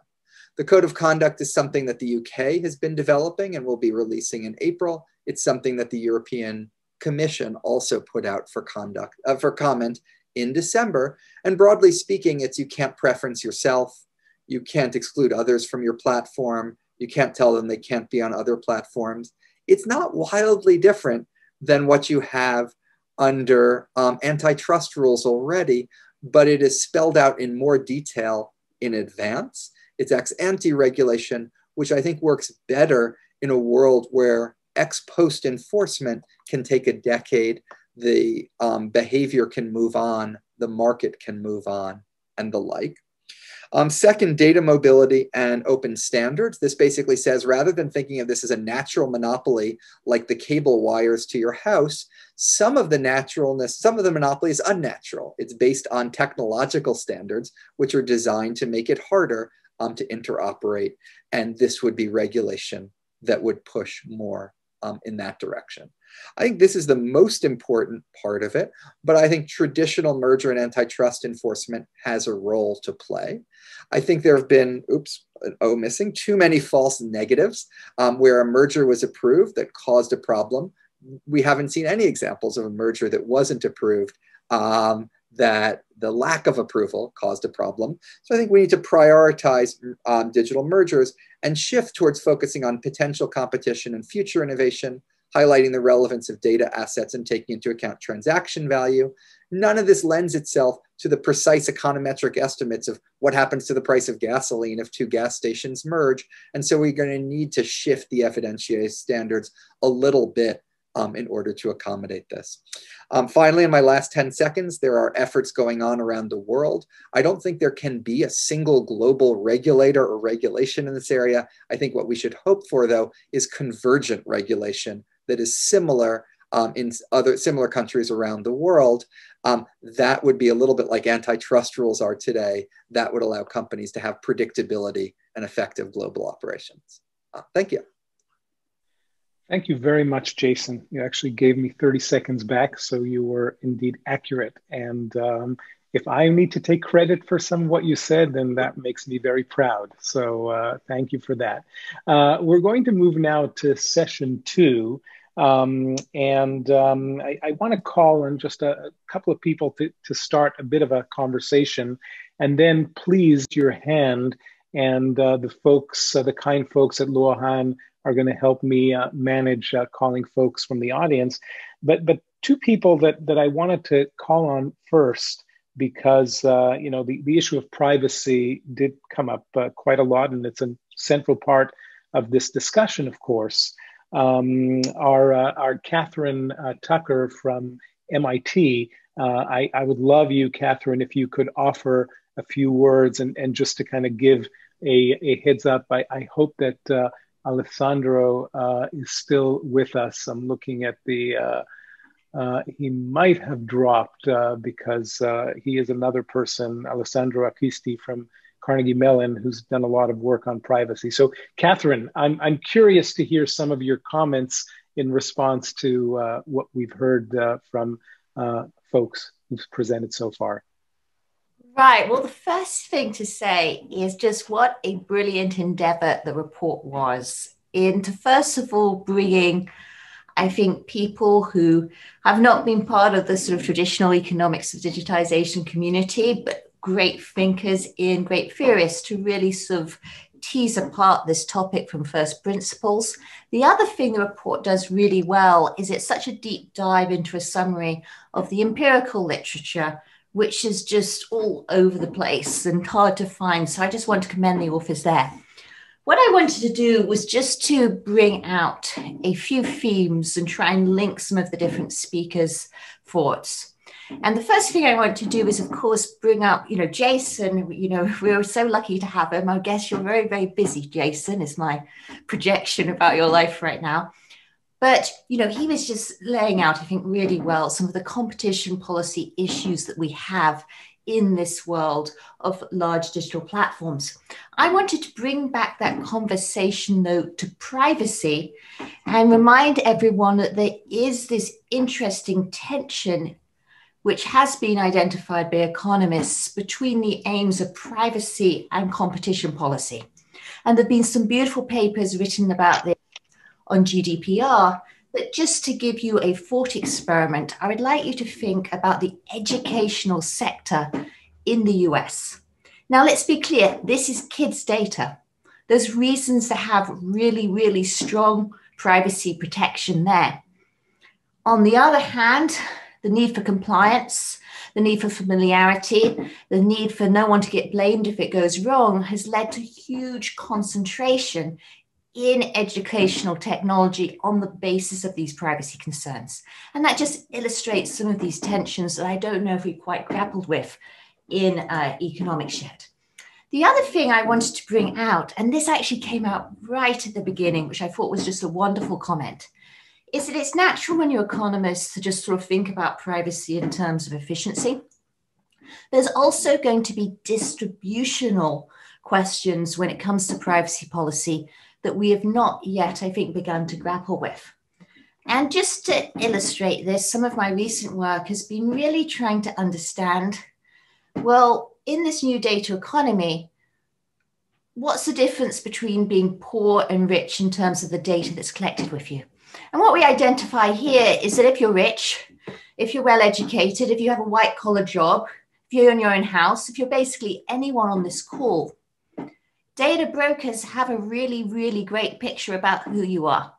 The code of conduct is something that the UK has been developing and will be releasing in April. It's something that the European Commission also put out for comment in December. And broadly speaking, it's you can't preference yourself, you can't exclude others from your platform, you can't tell them they can't be on other platforms. It's not wildly different than what you have under antitrust rules already, but it is spelled out in more detail in advance. It's ex-ante regulation, which I think works better in a world where ex-post enforcement can take a decade. The behavior can move on, the market can move on, and the like. Second, data mobility and open standards. This basically says, rather than thinking of this as a natural monopoly, like the cable wires to your house, some of the monopoly is unnatural. It's based on technological standards, which are designed to make it harder to interoperate. And this would be regulation that would push more in that direction. I think this is the most important part of it, but I think traditional merger and antitrust enforcement has a role to play. I think there have been, missing too many false negatives where a merger was approved that caused a problem. We haven't seen any examples of a merger that wasn't approved that the lack of approval caused a problem. So I think we need to prioritize digital mergers and shift towards focusing on potential competition and future innovation, highlighting the relevance of data assets and taking into account transaction value. None of this lends itself to the precise econometric estimates of what happens to the price of gasoline if two gas stations merge. And so we're going to need to shift the evidentiary standards a little bit in order to accommodate this. Finally, in my last 10 seconds, there are efforts going on around the world. I don't think there can be a single global regulator or regulation in this area. I think what we should hope for, though, is convergent regulation that is similar in other similar countries around the world. That would be a little bit like antitrust rules are today. That would allow companies to have predictability and effective global operations. Thank you. Thank you very much, Jason. You actually gave me 30 seconds back, so you were indeed accurate. And if I need to take credit for some of what you said, then that makes me very proud. So thank you for that. We're going to move now to session 2. I want to call on just a couple of people to start a bit of a conversation, and then please your hand, and the folks, the kind folks at Luohan are going to help me manage calling folks from the audience. But two people that I wanted to call on first, because the issue of privacy did come up quite a lot, and it's a central part of this discussion, of course. Our Catherine Tucker from MIT. I would love you, Catherine, if you could offer a few words and just to kind of give a heads up. I hope that Alessandro is still with us. I'm looking at the, he might have dropped because he is another person, Alessandro Acquisti from Carnegie Mellon, who's done a lot of work on privacy. So Catherine, I'm curious to hear some of your comments in response to what we've heard from folks who've presented so far. Right. Well, the first thing to say is just what a brilliant endeavor the report was into, first of all, bringing, I think, people who have not been part of the sort of traditional economics of digitization community, but great thinkers in, great theorists, to really sort of tease apart this topic from first principles. The other thing the report does really well is it's such a deep dive into a summary of the empirical literature, which is just all over the place and hard to find. So I just want to commend the authors there. What I wanted to do was just to bring out a few themes and try and link some of the different speakers' thoughts. And the first thing I want to do is, of course, bring up, Jason. We were so lucky to have him. I guess you're very, very busy, Jason, is my projection about your life right now. But, he was just laying out, I think, really well some of the competition policy issues that we have in this world of large digital platforms. I wanted to bring back that conversation, though, to privacy and remind everyone that there is this interesting tension which has been identified by economists between the aims of privacy and competition policy. And there have been some beautiful papers written about this on GDPR, but just to give you a thought experiment, I would like you to think about the educational sector in the US. Now, let's be clear, this is kids' data. There's reasons to have really, really strong privacy protection there. On the other hand, the need for compliance, the need for familiarity, the need for no one to get blamed if it goes wrong has led to huge concentration in educational technology on the basis of these privacy concerns. And that just illustrates some of these tensions that I don't know if we quite grappled with in economics yet. The other thing I wanted to bring out, and this actually came out right at the beginning, which I thought was just a wonderful comment, is that it's natural when you're economists to just sort of think about privacy in terms of efficiency. There's also going to be distributional questions when it comes to privacy policy that we have not yet, I think, begun to grapple with. And just to illustrate this, some of my recent work has been really trying to understand, well, in this new data economy, what's the difference between being poor and rich in terms of the data that's collected with you? And what we identify here is that if you're rich, if you're well educated, if you have a white collar job, if you own your own house, if you're basically anyone on this call, data brokers have a really, really great picture about who you are.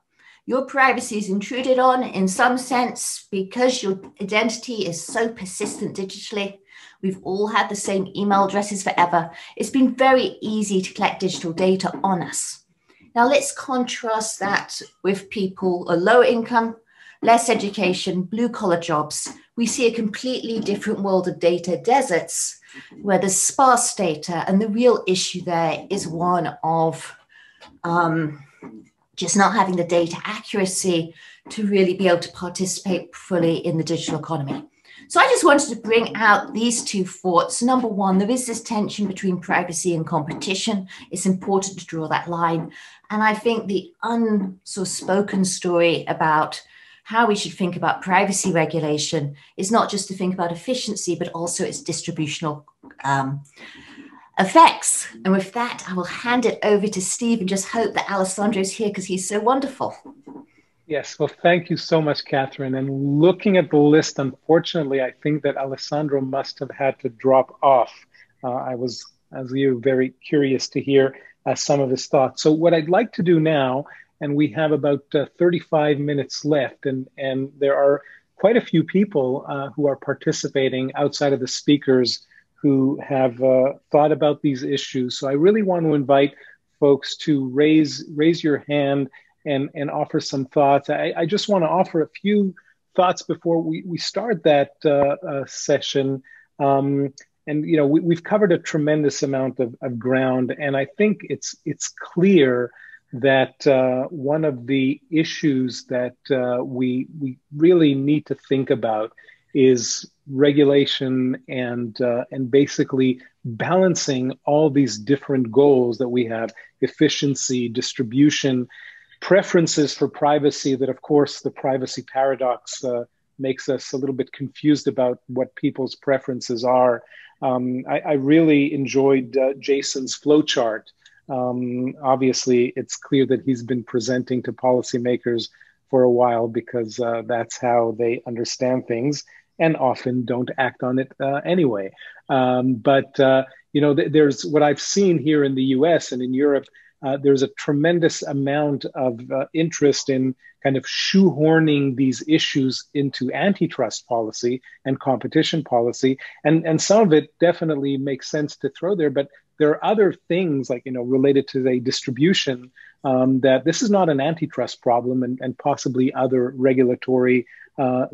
Your privacy is intruded on in some sense because your identity is so persistent digitally. We've all had the same email addresses forever. It's been very easy to collect digital data on us. Now let's contrast that with people, a low income, less education, blue collar jobs. We see a completely different world of data deserts where there's sparse data, and the real issue there is one of just not having the data accuracy to really be able to participate fully in the digital economy. So I just wanted to bring out these two thoughts. Number one, there is this tension between privacy and competition. It's important to draw that line. And I think the unspoken story about how we should think about privacy regulation is not just to think about efficiency, but also its distributional effects. And with that, I will hand it over to Steve and just hope that Alessandro is here because he's so wonderful. Yes, well, thank you so much, Catherine. And looking at the list, unfortunately, I think that Alessandro must have had to drop off. I was, as you, very curious to hear some of his thoughts. So what I'd like to do now, and we have about 35 minutes left, and there are quite a few people who are participating outside of the speakers who have thought about these issues. So I really want to invite folks to raise your hand and offer some thoughts. I just want to offer a few thoughts before we start that session. And you know, we've covered a tremendous amount of ground, and I think it's clear that one of the issues that we really need to think about is regulation and basically balancing all these different goals that we have: efficiency, distribution, preferences for privacy. That, of course, the privacy paradox makes us a little bit confused about what people's preferences are. I really enjoyed Jason's flowchart. Obviously, it's clear that he's been presenting to policymakers for a while, because that's how they understand things and often don't act on it anyway. But there's what I've seen here in the US and in Europe. There's a tremendous amount of interest in kind of shoehorning these issues into antitrust policy and competition policy. And some of it definitely makes sense to throw there, but there are other things, like, related to the distribution, that this is not an antitrust problem, and possibly other regulatory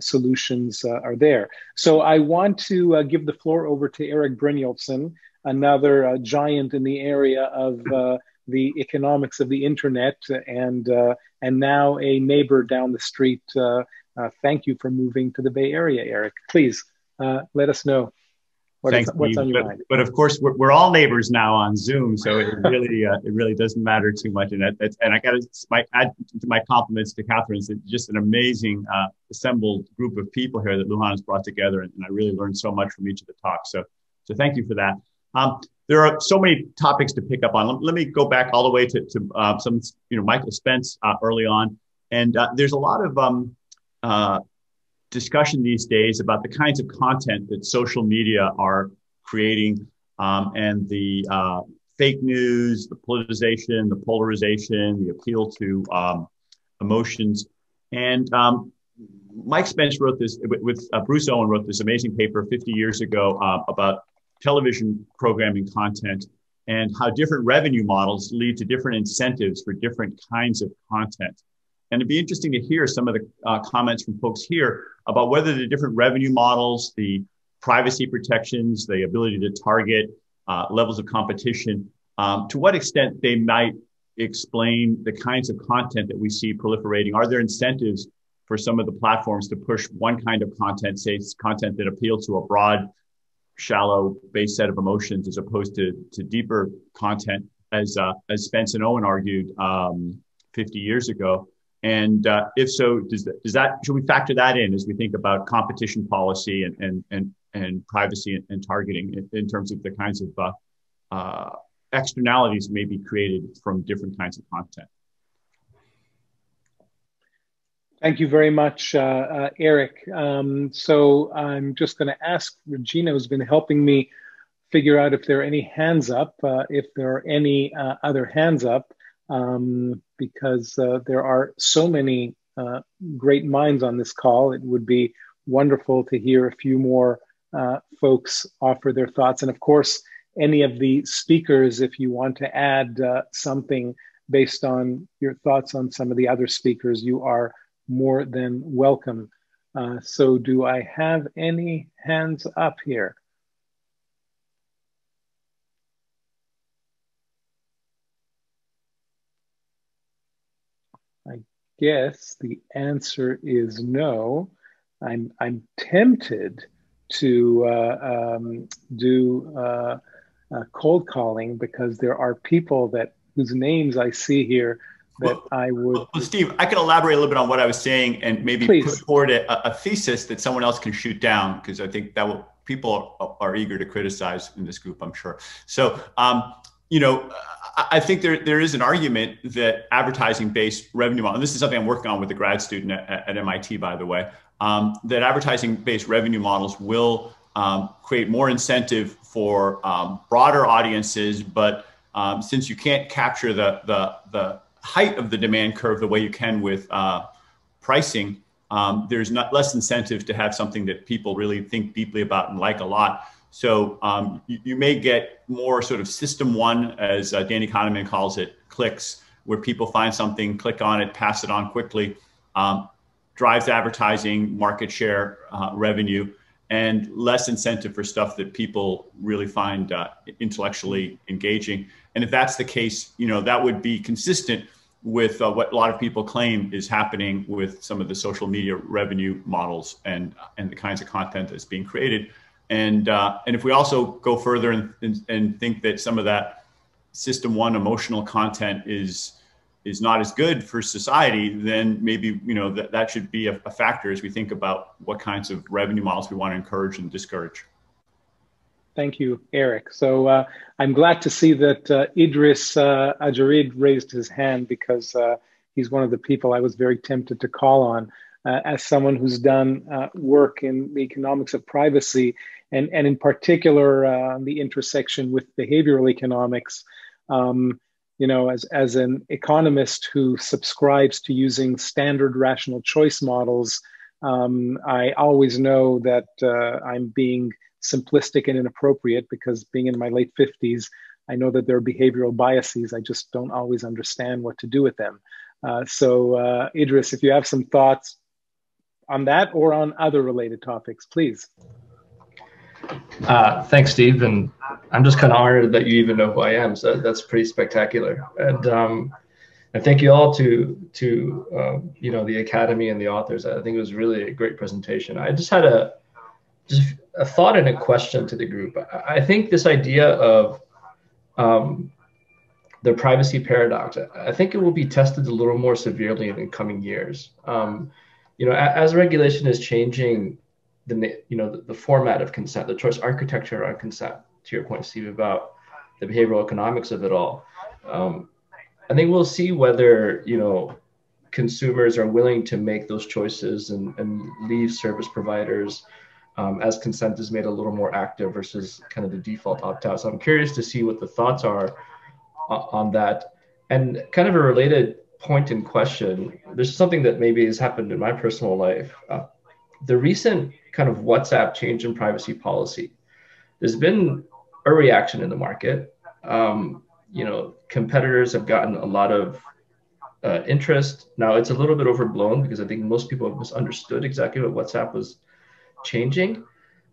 solutions are there. So I want to give the floor over to Erik Brynjolfsson, another giant in the area of the economics of the internet, and now a neighbor down the street. Thank you for moving to the Bay Area, Erik. Please let us know what's on your mind. But of course, we're all neighbors now on Zoom, so it really doesn't matter too much. And I got to add my compliments to Catherine. It's just an amazing assembled group of people here that Luohan has brought together, and I really learned so much from each of the talks. So thank you for that. There are so many topics to pick up on. Let me go back all the way to some, Michael Spence early on. And there's a lot of discussion these days about the kinds of content that social media are creating, and the fake news, the politicization, the polarization, the appeal to emotions. And Mike Spence wrote this with Bruce Owen wrote this amazing paper 50 years ago about television programming content and how different revenue models lead to different incentives for different kinds of content. And it'd be interesting to hear some of the comments from folks here about whether the different revenue models, the privacy protections, the ability to target levels of competition, to what extent they might explain the kinds of content that we see proliferating. Are there incentives for some of the platforms to push one kind of content, say content that appeals to a broad, shallow base set of emotions, as opposed to deeper content, as Spence and Owen argued 50 years ago? And if so, should we factor that in as we think about competition policy and privacy and targeting in terms of the kinds of externalities may be created from different kinds of content? Thank you very much, Erik. So I'm just going to ask Regina, who's been helping me figure out if there are any hands up, if there are any other hands up, because there are so many great minds on this call. It would be wonderful to hear a few more folks offer their thoughts. And of course, any of the speakers, if you want to add something based on your thoughts on some of the other speakers, you are more than welcome. So do I have any hands up here? I guess the answer is no. I'm tempted to do cold calling, because there are people whose names I see here that I would. Well, Steve, I can elaborate a little bit on what I was saying, and maybe put forward a thesis that someone else can shoot down, because I think that people are eager to criticize in this group, I'm sure. So, I think there is an argument that advertising-based revenue model, and this is something I'm working on with a grad student at MIT, by the way, that advertising-based revenue models will create more incentive for broader audiences, but since you can't capture the height of the demand curve the way you can with pricing, there's less incentive to have something that people really think deeply about and like a lot. So you may get more sort of system one, as Danny Kahneman calls it, clicks, where people find something, click on it, pass it on quickly, drives advertising, market share, revenue, and less incentive for stuff that people really find intellectually engaging. And if that's the case, that would be consistent with what a lot of people claim is happening with some of the social media revenue models and the kinds of content that's being created. And if we also go further and think that some of that system one emotional content is not as good for society, then maybe, you know, that should be a factor as we think about what kinds of revenue models we want to encourage and discourage. Thank you, Eric. So I'm glad to see that Idris Ajarid raised his hand, because he's one of the people I was very tempted to call on as someone who's done work in the economics of privacy, and in particular the intersection with behavioral economics. You know, as an economist who subscribes to using standard rational choice models, I always know that I'm being simplistic and inappropriate, because being in my late 50s, I know that there are behavioral biases. I just don't always understand what to do with them. So Idris, if you have some thoughts on that or on other related topics, please. Thanks, Steve. And I'm just kind of honored that you even know who I am. So that's pretty spectacular. And thank you all to you know, the Academy and the authors. I think it was really a great presentation. I just had a thought and a question to the group. I think this idea of the privacy paradox, I think it will be tested a little more severely in the coming years. You know, as regulation is changing, the format of consent, the choice architecture around consent, to your point, Steve, about the behavioral economics of it all. I think we'll see whether, you know, consumers are willing to make those choices and leave service providers as consent is made a little more active versus kind of the default opt-out. So I'm curious to see what the thoughts are on that. And kind of a related point in question, there's something that maybe has happened in my personal life. The recent kind of WhatsApp change in privacy policy, there's been a reaction in the market. You know, competitors have gotten a lot of interest. Now it's a little bit overblown because I think most people have misunderstood exactly what WhatsApp was changing.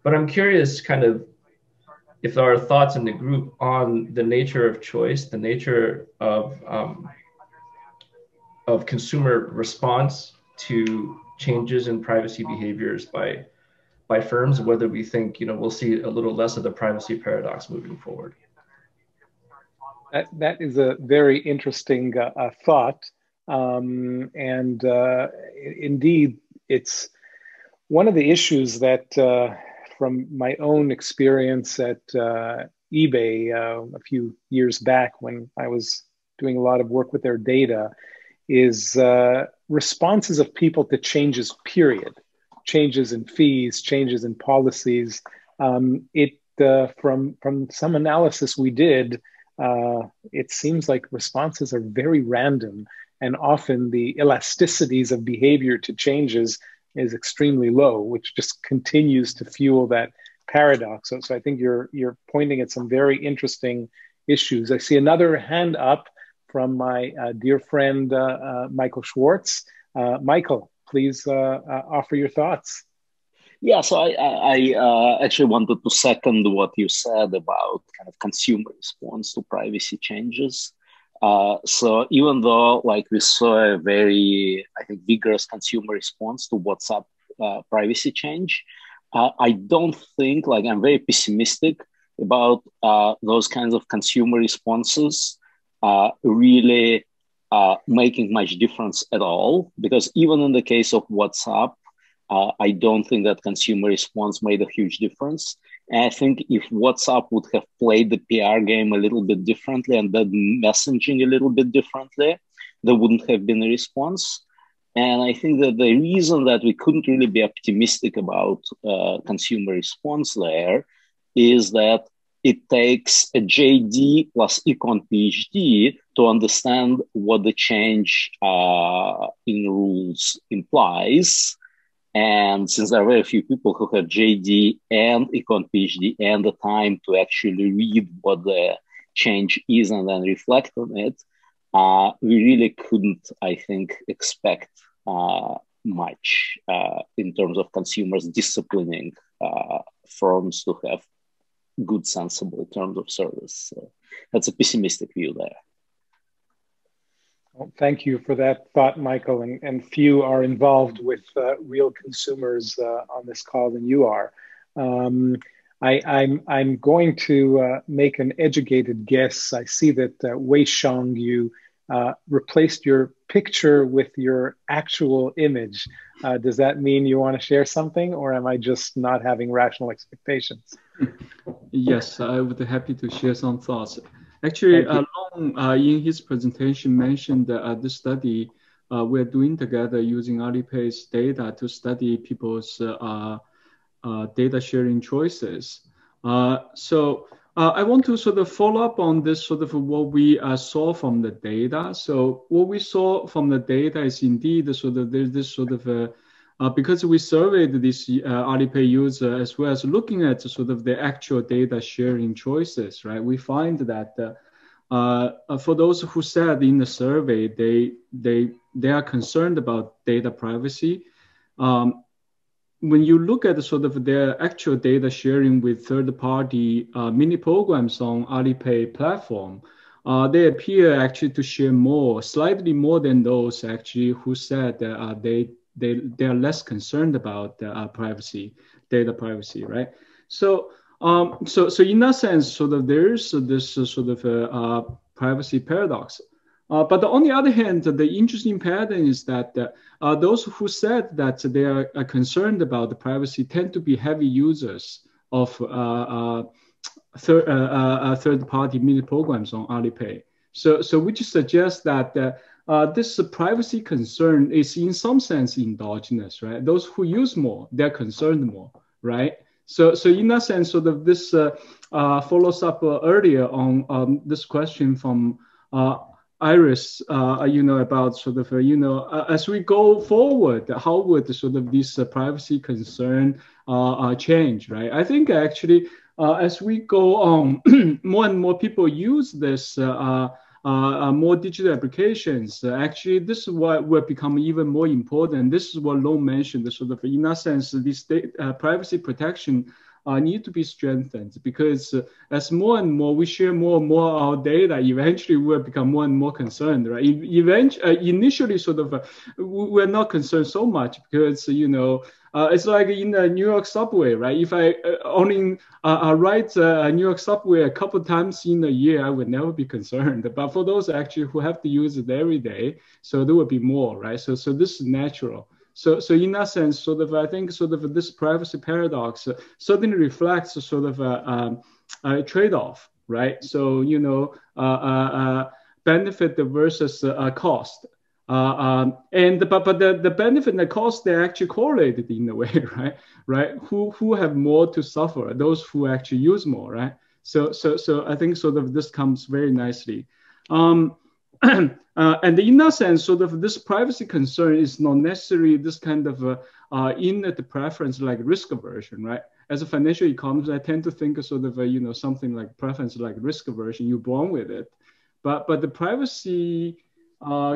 But I'm curious kind of if there are thoughts in the group on the nature of choice, the nature of consumer response to changes in privacy behaviors by firms, whether we think, you know, we'll see a little less of the privacy paradox moving forward. That is a very interesting thought. Indeed, it's one of the issues that from my own experience at eBay a few years back when I was doing a lot of work with their data is responses of people to changes, period. Changes in fees, changes in policies. From some analysis we did, it seems like responses are very random, and often the elasticities of behavior to changes is extremely low, which just continues to fuel that paradox. So I think you're pointing at some very interesting issues. I see another hand up from my dear friend, Michael Schwartz. Michael, please offer your thoughts. Yeah, so I actually wanted to second what you said about kind of consumer response to privacy changes. So even though like we saw a very, I think, vigorous consumer response to WhatsApp privacy change, I don't think, like, I'm very pessimistic about those kinds of consumer responses really making much difference at all. Because even in the case of WhatsApp, I don't think that consumer response made a huge difference. And I think if WhatsApp would have played the PR game a little bit differently and done messaging a little bit differently, there wouldn't have been a response. And I think that the reason that we couldn't really be optimistic about consumer response there is that it takes a JD plus Econ PhD to understand what the change in rules implies. And since there are very few people who have JD and Econ PhD and the time to actually read what the change is and then reflect on it, we really couldn't, I think, expect much in terms of consumers disciplining firms to have good, sensible terms of service. So that's a pessimistic view there. Well, thank you for that thought, Michael. And few are involved with real consumers on this call than you are. I'm going to make an educated guess. I see that Wei Shang, you replaced your picture with your actual image. Does that mean you want to share something, or am I just not having rational expectations? Yes, I would be happy to share some thoughts. Actually, Long in his presentation mentioned the study we're doing together using Alipay's data to study people's data sharing choices. So I want to sort of follow up on this sort of what we saw from the data. So what we saw from the data is indeed sort of there's this sort of because we surveyed this Alipay user as well as looking at sort of the actual data sharing choices, right? We find that for those who said in the survey they are concerned about data privacy. When you look at sort of their actual data sharing with third-party mini programs on Alipay platform, they appear actually to share more, slightly more than those actually who said that they are less concerned about privacy, data privacy, right? So in that sense, sort of there's this sort of privacy paradox. But on the other hand, the interesting pattern is that those who said that they are concerned about the privacy tend to be heavy users of third-party mini programs on Alipay. So which suggests that this privacy concern is in some sense endogenous, right? Those who use more, they're concerned more, right? So in that sense, sort of this follows up earlier on this question from Iris, about sort of, as we go forward, how would sort of this privacy concern change, right? I think actually, as we go on, more and more people use this more digital applications. Actually, this is what will become even more important. This is what Long mentioned, sort of, in that sense, this privacy protection need to be strengthened, because as more and more we share more and more our data, eventually we'll become more and more concerned, right? Initially, sort of, we're not concerned so much because, it's like in the New York subway, right? If I only ride New York subway a couple of times in a year, I would never be concerned. But for those actually who have to use it every day, so there will be more, right? So this is natural. So in that sense, sort of, I think sort of this privacy paradox certainly reflects sort of a trade-off, right? So, benefit versus cost. But the benefit and the cost, they're actually correlated in a way, right? Who have more to suffer? Those who actually use more, right? So I think sort of this comes very nicely. And in that sense, sort of this privacy concern is not necessarily this kind of innate preference like risk aversion, right? As a financial economist, I tend to think of sort of something like preference like risk aversion. You're born with it, but the privacy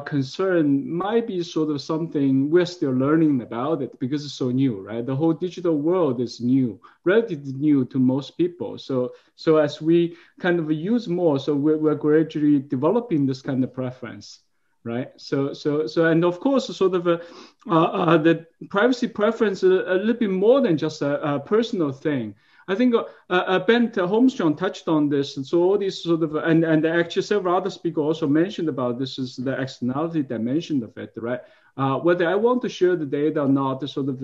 concern might be sort of something we're still learning about it because it's so new, right? The whole digital world is new, relatively new to most people. So as we kind of use more, so we're gradually developing this kind of preference, right? So and of course, sort of the privacy preference is a little bit more than just a personal thing. I think Bent Holmstrom touched on this, and so all these sort of, and actually several other speakers also mentioned about this is the externality dimension of it, right? Whether I want to share the data or not, sort of,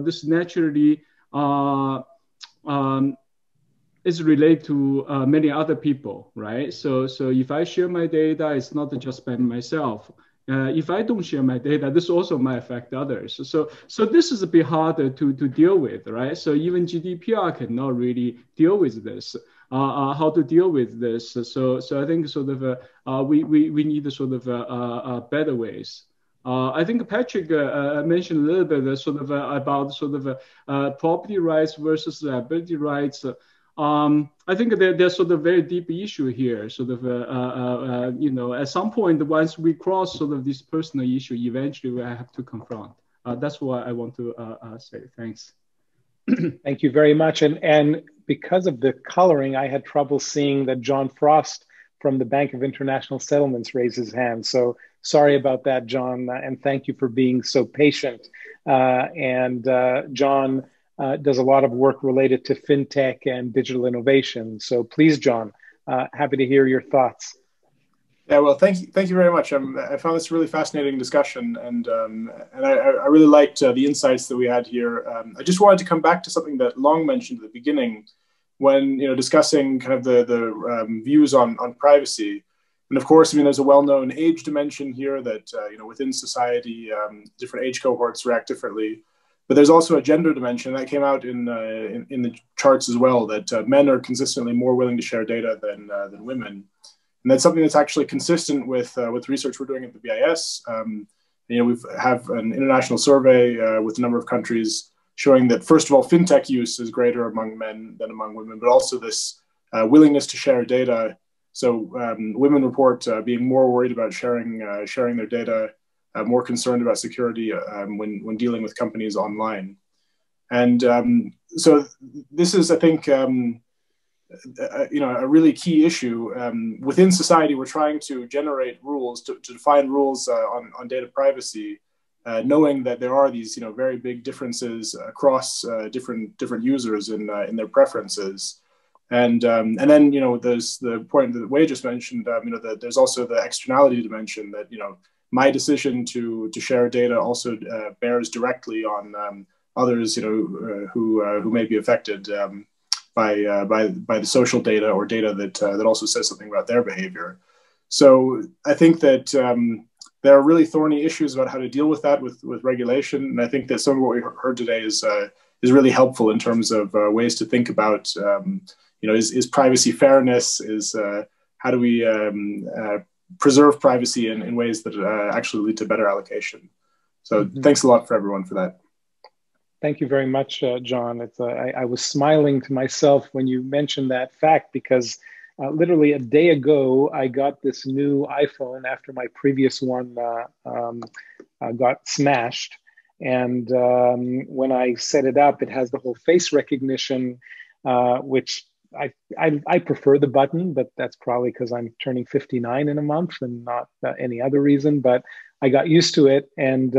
this naturally is related to many other people, right? So if I share my data, it's not just by myself. If I don't share my data, this also might affect others. So this is a bit harder to deal with, right? So even GDPR cannot really deal with this. How to deal with this? So I think sort of we need sort of better ways. I think Patrick mentioned a little bit sort of about sort of property rights versus liability rights. I think there's sort of very deep issue here, sort of, at some point, once we cross sort of this personal issue, eventually we have to confront. That's what I want to say. Thanks. Thank you very much. And because of the coloring, I had trouble seeing that John Frost from the Bank of International Settlements raised his hand. So sorry about that, John, and thank you for being so patient. John does a lot of work related to fintech and digital innovation. So please, John, happy to hear your thoughts. Yeah, well, thank you very much. I found this a really fascinating discussion, and I really liked the insights that we had here. I just wanted to come back to something that Long mentioned at the beginning, when discussing kind of the views on privacy. And of course, I mean, there's a well-known age dimension here that within society, different age cohorts react differently. But there's also a gender dimension that came out in the charts as well, that men are consistently more willing to share data than women. And that's something that's actually consistent with research we're doing at the BIS. We have an international survey with a number of countries showing that, first of all, fintech use is greater among men than among women, but also this willingness to share data. So women report being more worried about sharing their data, more concerned about security when dealing with companies online. And so this is, I think, a really key issue. Within society, we're trying to generate rules, to define rules on data privacy, knowing that there are these very big differences across different users in their preferences. And then there's the point that Wei just mentioned, that there's also the externality dimension, that my decision to share data also bears directly on others who may be affected by the social data or data that also says something about their behavior. So I think that there are really thorny issues about how to deal with that with regulation, and I think that some of what we heard today is really helpful in terms of ways to think about is privacy fairness, is how do we preserve privacy in ways that actually lead to better allocation. So thanks a lot for everyone for that. Thank you very much, John. I was smiling to myself when you mentioned that fact, because literally a day ago, I got this new iPhone after my previous one got smashed. And when I set it up, it has the whole face recognition, which I prefer the button, but that's probably because I'm turning 59 in a month and not any other reason. But I got used to it, and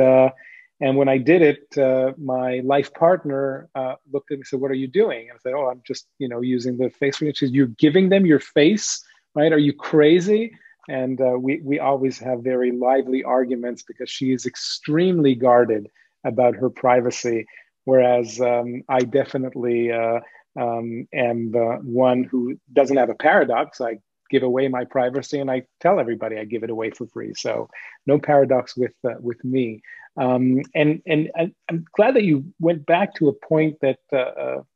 when I did it, my life partner looked at me and said, "What are you doing?" And I said, "Oh, I'm just, using the face recognition." She said, "You're giving them your face, right? Are you crazy?" And we always have very lively arguments because she is extremely guarded about her privacy, whereas I definitely am one who doesn't have a paradox. I give away my privacy, and I tell everybody I give it away for free. So no paradox with me. And I'm glad that you went back to a point that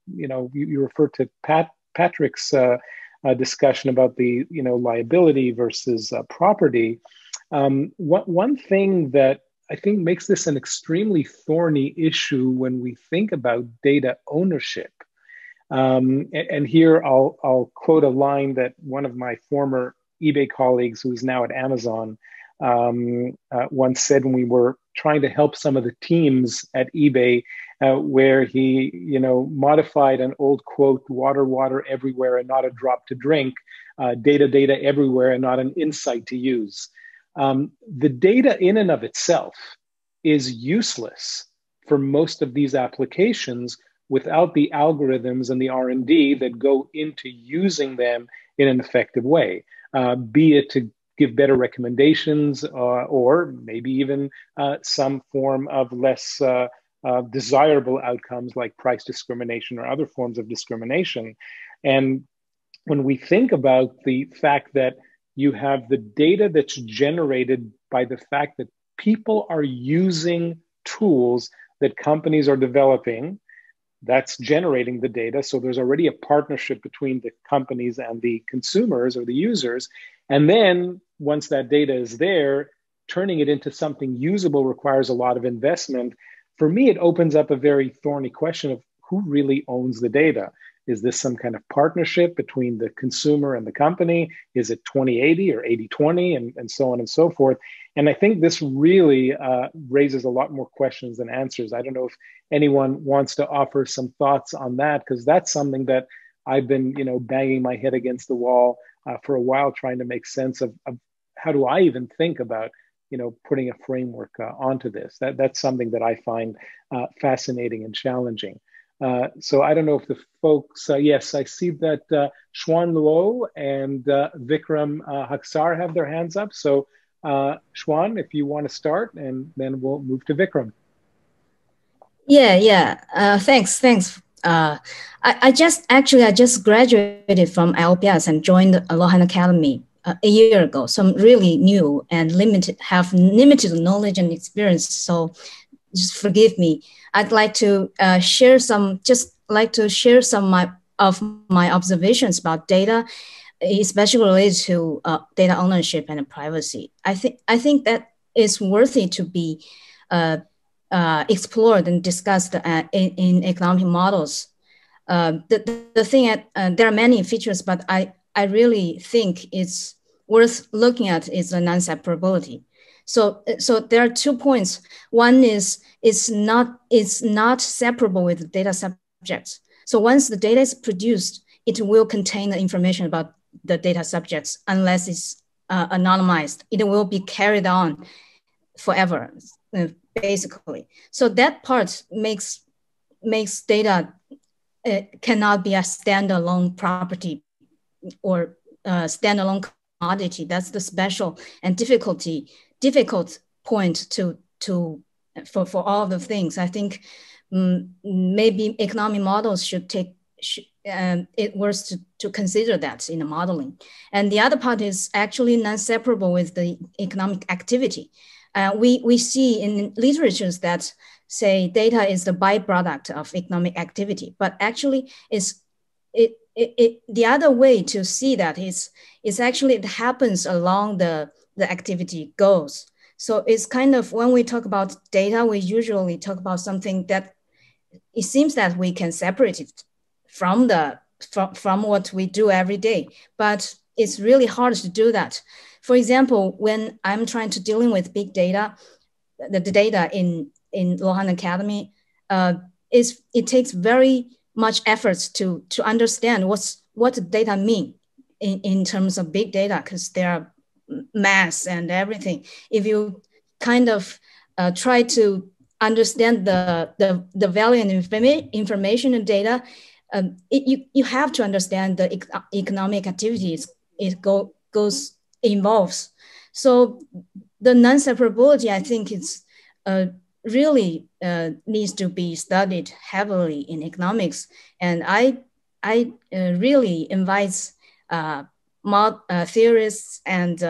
you referred to Patrick's discussion about the liability versus property. One thing that I think makes this an extremely thorny issue when we think about data ownership. And here I'll quote a line that one of my former eBay colleagues, who's now at Amazon, once said when we were trying to help some of the teams at eBay, where he, modified an old quote, water everywhere and not a drop to drink, data everywhere and not an insight to use. The data in and of itself is useless for most of these applications without the algorithms and the R&D that go into using them in an effective way, be it to give better recommendations or maybe even some form of less desirable outcomes like price discrimination or other forms of discrimination. And when we think about the fact that you have the data that's generated by the fact that people are using tools that companies are developing, that's generating the data. So there's already a partnership between the companies and the consumers or the users. And then once that data is there, turning it into something usable requires a lot of investment. For me, it opens up a very thorny question of who really owns the data. Is this some kind of partnership between the consumer and the company? Is it 20/80 or 80/20 and so on and so forth? And I think this really raises a lot more questions than answers. I don't know if anyone wants to offer some thoughts on that, because that's something that I've been, banging my head against the wall for a while, trying to make sense of how do I even think about, putting a framework onto this. That's something that I find fascinating and challenging. So I don't know if the folks, yes, I see that Xuan Luo and Vikram Haksar have their hands up. So Xuan, if you want to start, and then we'll move to Vikram. Yeah. Thanks. I just graduated from LPS and joined Luohan Academy a year ago. So I'm really new and have limited knowledge and experience. So just forgive me. I'd like to share some of my observations about data, especially related to data ownership and privacy. I think that is worthy to be explored and discussed in economic models. The thing there are many features, but I really think it's worth looking at is the non-separability. So there are 2 points. One is it's not separable with the data subjects. So once the data is produced, it will contain the information about the data subjects unless it's anonymized. It will be carried on forever, basically. So that part makes data cannot be a standalone property or standalone commodity. That's the special and difficult point for all of the things. I think maybe economic models should take it worth to consider that in the modeling. And the other part is actually non-separable with the economic activity. We see in literatures that say data is the byproduct of economic activity, but actually the other way to see that is actually it happens along the activity goes. So it's kind of, when we talk about data, we usually talk about something that it seems that we can separate it from what we do every day, but it's really hard to do that. For example, when I'm trying to dealing with big data, the data in Luohan Academy, it takes very much efforts to understand what the data mean in terms of big data, because there are mass and everything. If you kind of try to understand the value and information and data, you have to understand the economic activities involves. So the non-separability, I think, it's really needs to be studied heavily in economics, and I really invite theorists and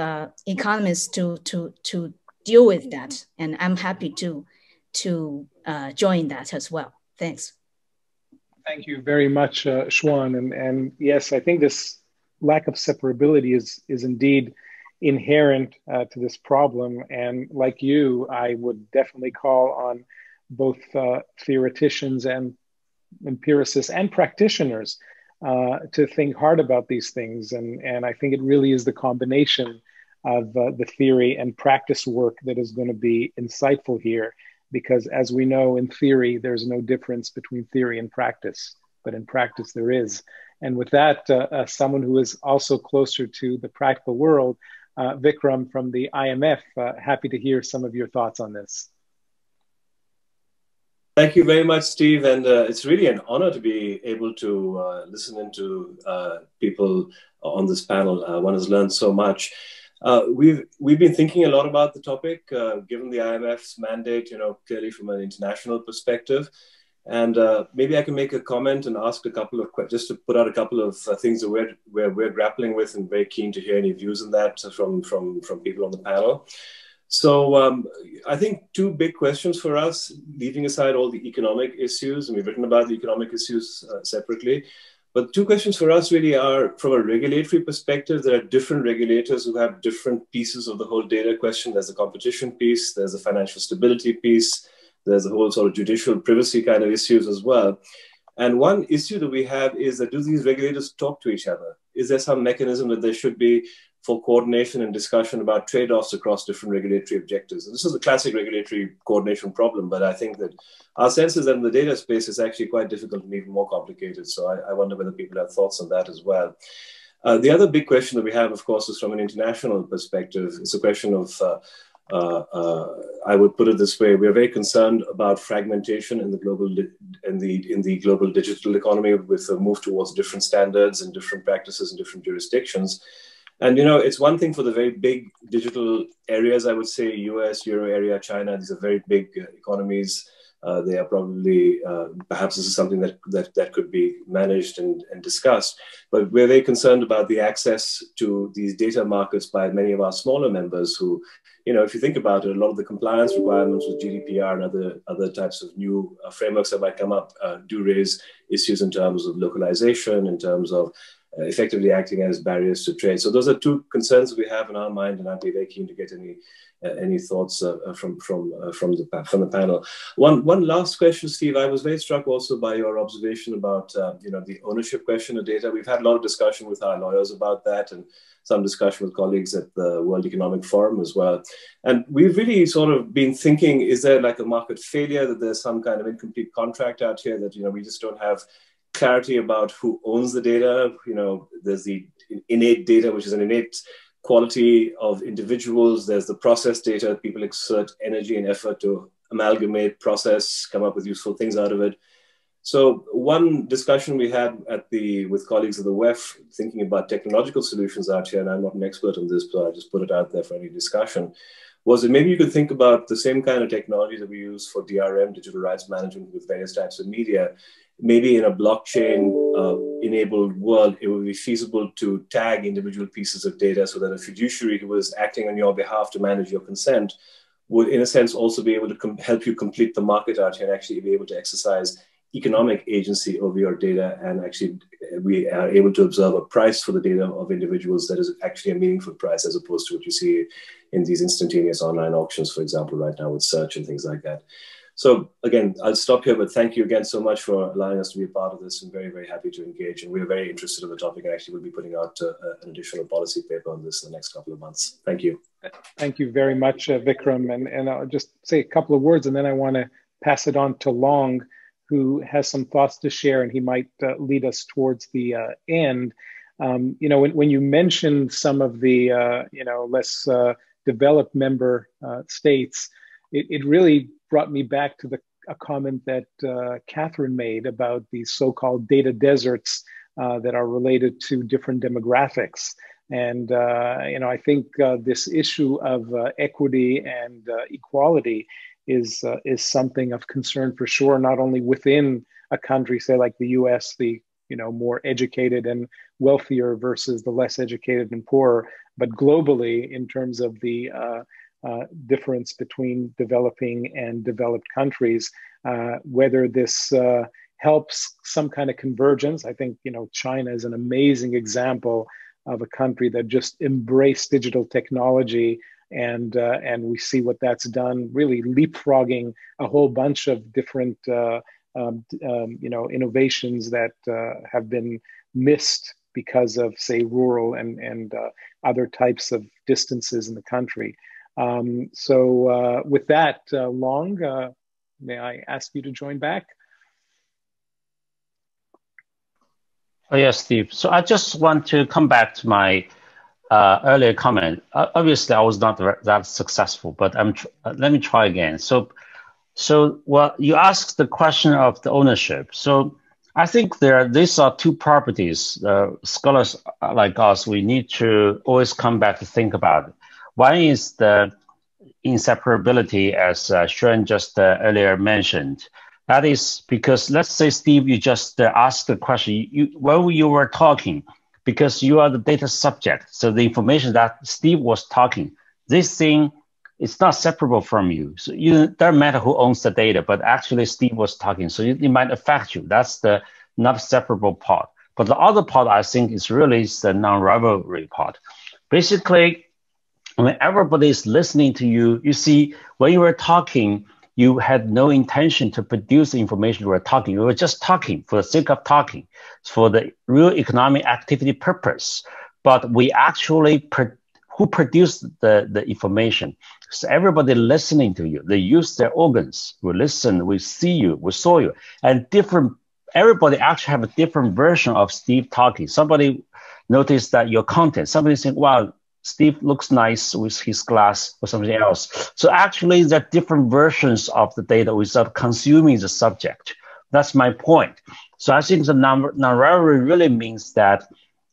economists to deal with that, and I'm happy to join that as well. Thanks. Thank you very much, Xuan. And yes, I think this lack of separability is indeed inherent to this problem. And like you, I would definitely call on both theoreticians and empiricists and practitioners to think hard about these things. And I think it really is the combination of the theory and practice work that is going to be insightful here. Because as we know, in theory, there's no difference between theory and practice, but in practice there is. And with that, someone who is also closer to the practical world, Vikram from the IMF, happy to hear some of your thoughts on this. Thank you very much, Steve. And it's really an honor to be able to listen into people on this panel. One has learned so much. We've been thinking a lot about the topic, given the IMF's mandate, clearly from an international perspective. And maybe I can make a comment and ask a couple of questions, just to put out a couple of things that we're grappling with, and very keen to hear any views on that from people on the panel. So I think two big questions for us, leaving aside all the economic issues, and we've written about the economic issues separately. But two questions for us really are, from a regulatory perspective, there are different regulators who have different pieces of the whole data question. There's the competition piece, there's the financial stability piece, there's a whole sort of judicial privacy kind of issues as well. And one issue that we have is that, do these regulators talk to each other? Is there some mechanism that there should be for coordination and discussion about trade-offs across different regulatory objectives. And this is a classic regulatory coordination problem, but I think that our sense is that in the data space, it's actually quite difficult and even more complicated. So I wonder whether people have thoughts on that as well. The other big question that we have, of course, is from an international perspective. It's a question of, I would put it this way: we are very concerned about fragmentation in the global global digital economy, with a move towards different standards and different practices in different jurisdictions. And it's one thing for the very big digital areas, I would say, US, Euro area, China. These are very big economies. They are probably, perhaps this is something that could be managed and discussed. But we're very concerned about the access to these data markets by many of our smaller members who, if you think about it, a lot of the compliance requirements with GDPR and other types of new frameworks that might come up do raise issues in terms of localization, in terms of effectively acting as barriers to trade. So those are two concerns we have in our mind, and I'd be very keen to get any thoughts from the panel. One last question, Steve. I was very struck also by your observation about the ownership question of data. We've had a lot of discussion with our lawyers about that, and some discussion with colleagues at the World Economic Forum as well. And we've really sort of been thinking, is there like a market failure, that there's some kind of incomplete contract out here, that we just don't have clarity about who owns the data? There's the innate data, which is an innate quality of individuals. There's the process data. People exert energy and effort to amalgamate, process, come up with useful things out of it. So one discussion we had with colleagues of the WEF, thinking about technological solutions out here, and I'm not an expert on this, so I just put it out there for any discussion, was that maybe you could think about the same kind of technology that we use for DRM, digital rights management, with various types of media. Maybe in a blockchain-enabled world, it would be feasible to tag individual pieces of data so that a fiduciary who was acting on your behalf to manage your consent would, in a sense, also be able to help you complete the market out here and actually be able to exercise economic agency over your data, and actually we are able to observe a price for the data of individuals that is actually a meaningful price, as opposed to what you see in these instantaneous online auctions, for example, right now with search and things like that. So again, I'll stop here, but thank you again so much for allowing us to be a part of this, and very, very happy to engage. And we're very interested in the topic, and actually we'll be putting out an additional policy paper on this in the next couple of months. Thank you. Thank you very much, Vikram. And I'll just say a couple of words, and then I want to pass it on to Long, who has some thoughts to share, and he might lead us towards the end. When you mentioned some of the less developed member states, it really brought me back to a comment that Catherine made about these so-called data deserts that are related to different demographics. And I think this issue of equity and equality is something of concern for sure, not only within a country, say like the US, the more educated and wealthier versus the less educated and poorer, but globally in terms of the difference between developing and developed countries, whether this helps some kind of convergence. I think China is an amazing example of a country that just embraced digital technology, and we see what that's done, really leapfrogging a whole bunch of different innovations that have been missed because of, say, rural and other types of distances in the country. So with that, Long, may I ask you to join back? Oh, yes, Steve. So I just want to come back to my earlier comment. Obviously, I was not that successful, but let me try again. So you asked the question of the ownership. So I think these are two properties. Scholars like us, we need to always come back to think about it. One is the inseparability, as Xuan just earlier mentioned. That is because, let's say, Steve, you just asked the question, while you were talking, because you are the data subject. So the information that Steve was talking, this thing is not separable from you. So it doesn't matter who owns the data, but actually Steve was talking. So it might affect you. That's the not separable part. But the other part, I think, is really the non-rivalry part. Basically, when everybody is listening to you, you see, when you were talking, you had no intention to produce the information you were talking. You were just talking for the sake of talking, for the real economic activity purpose. but we actually who produced the information. So everybody listening to you, they use their organs. We listen, we see you, we saw you, and everybody actually have a different version of Steve talking. Somebody noticed that your content, somebody saying, wow, Steve looks nice with his glass or something else. So actually there are different versions of the data without consuming the subject. That's my point. So I think the non-rivalry really means that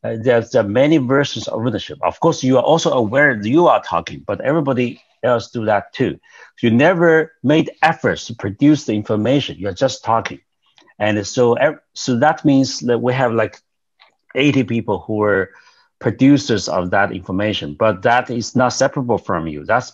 there are many versions of ownership. Of course, you are also aware that you are talking, but everybody else do that too. You never made efforts to produce the information. You're just talking. And so that means that we have like 80 people who are producers of that information, but that is not separable from you. That's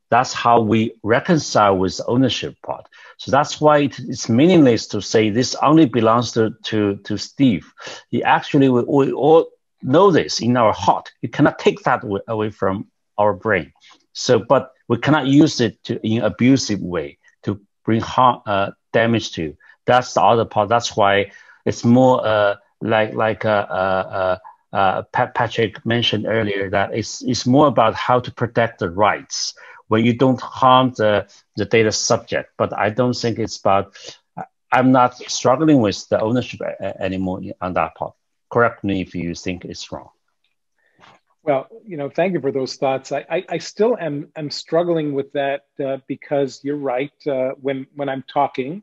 that's how we reconcile with the ownership part. So that's why it's meaningless to say this only belongs to Steve. We all know this in our heart. You cannot take that away from our brain. So, but we cannot use it in an abusive way to bring harm, damage to you. That's the other part. That's why it's more like Patrick mentioned earlier, that it's more about how to protect the rights where you don't harm the data subject. But I don't think it's about, I'm not struggling with the ownership anymore on that part. Correct me if you think it's wrong. Well, thank you for those thoughts. I still am struggling with that because you're right. When I'm talking,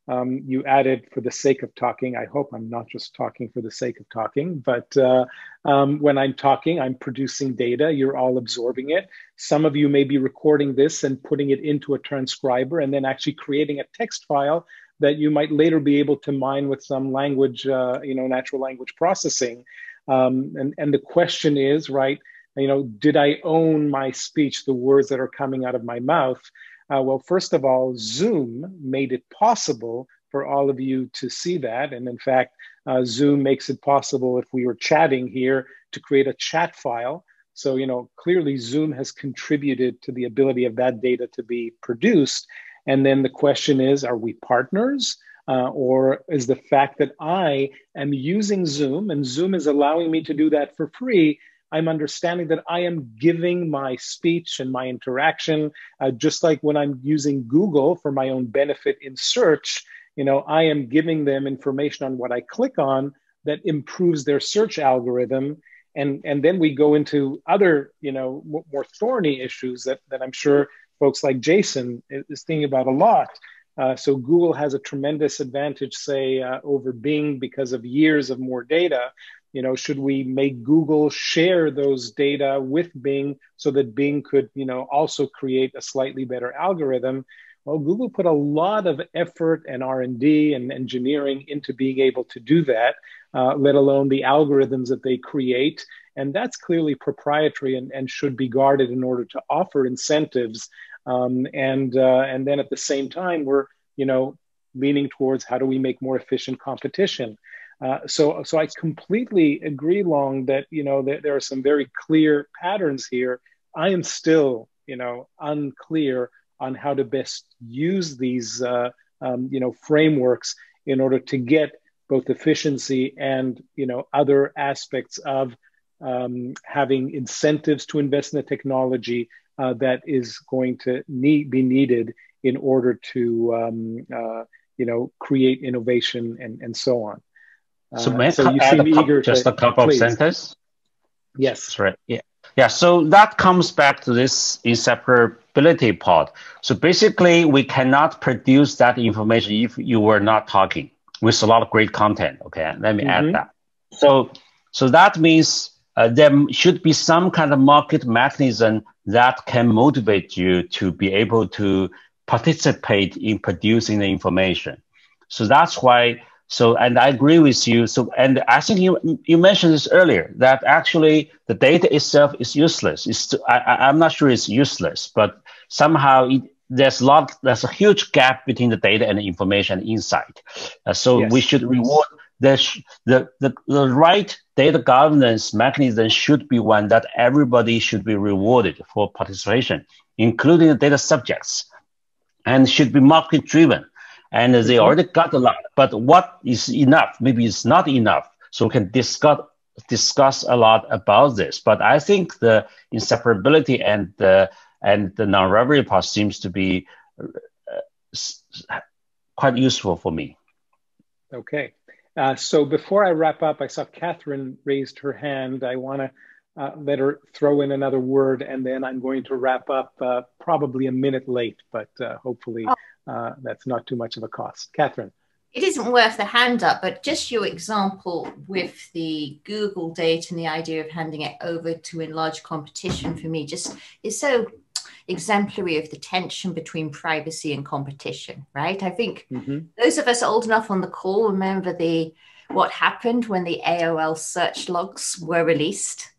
you added for the sake of talking. I hope I'm not just talking for the sake of talking, but when I'm talking, I'm producing data. You're all absorbing it. Some of you may be recording this and putting it into a transcriber and then actually creating a text file that you might later be able to mine with some language, natural language processing. And the question is, right, did I own my speech, the words that are coming out of my mouth? Well, first of all, Zoom made it possible for all of you to see that. And in fact, Zoom makes it possible if we were chatting here to create a chat file. So, clearly Zoom has contributed to the ability of that data to be produced. And then the question is, are we partners? Or is the fact that I am using Zoom and Zoom is allowing me to do that for free, I'm understanding that I am giving my speech and my interaction, just like when I'm using Google for my own benefit in search, I am giving them information on what I click on that improves their search algorithm. And then we go into other, more thorny issues that I'm sure folks like Jason is thinking about a lot. So Google has a tremendous advantage, say, over Bing because of years of more data. Should we make Google share those data with Bing so that Bing could, also create a slightly better algorithm? Well, Google put a lot of effort and R&D and engineering into being able to do that, let alone the algorithms that they create. And that's clearly proprietary and should be guarded in order to offer incentives. And then at the same time, we're, leaning towards how do we make more efficient competition. So I completely agree, Long, that there are some very clear patterns here. I am still unclear on how to best use these frameworks in order to get both efficiency and other aspects of having incentives to invest in the technology that is going to be needed in order to create innovation and so on. So you seem eager just a couple of sentences. Yes. That's right. Yeah. So that comes back to this inseparability part. So basically, we cannot produce that information if you were not talking with a lot of great content. Okay, let me add that. So that means there should be some kind of market mechanism that can motivate you to be able to participate in producing the information. So that's why. So, and I agree with you. So, and I think you mentioned this earlier, that actually the data itself is useless. I'm not sure it's useless, but somehow there's a huge gap between the data and the information inside. So yes. We should reward the right data governance mechanism should be one that everybody should be rewarded for participation, including the data subjects, and should be market driven. And they already got a lot, but what is enough? Maybe it's not enough. So we can discuss discuss a lot about this, but I think the inseparability and the non-rivalry part seems to be quite useful for me. Okay. So before I wrap up, I saw Catherine raised her hand. I want to let her throw in another word, and then I'm going to wrap up probably a minute late, but hopefully that's not too much of a cost. Catherine. It isn't worth the hand up, but just your example with the Google data and the idea of handing it over to enlarged competition for me just is so exemplary of the tension between privacy and competition, right? I think those of us old enough on the call remember what happened when the AOL search logs were released.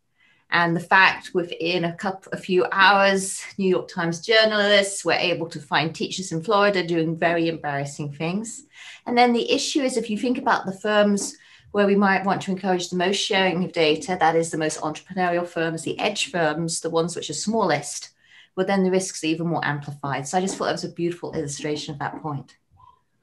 And the fact within a few hours, New York Times journalists were able to find teachers in Florida doing very embarrassing things. And then the issue is, if you think about the firms where we might want to encourage the most sharing of data, that is the most entrepreneurial firms, the edge firms, the ones which are smallest, well, then the risks are even more amplified. So I just thought that was a beautiful illustration of that point.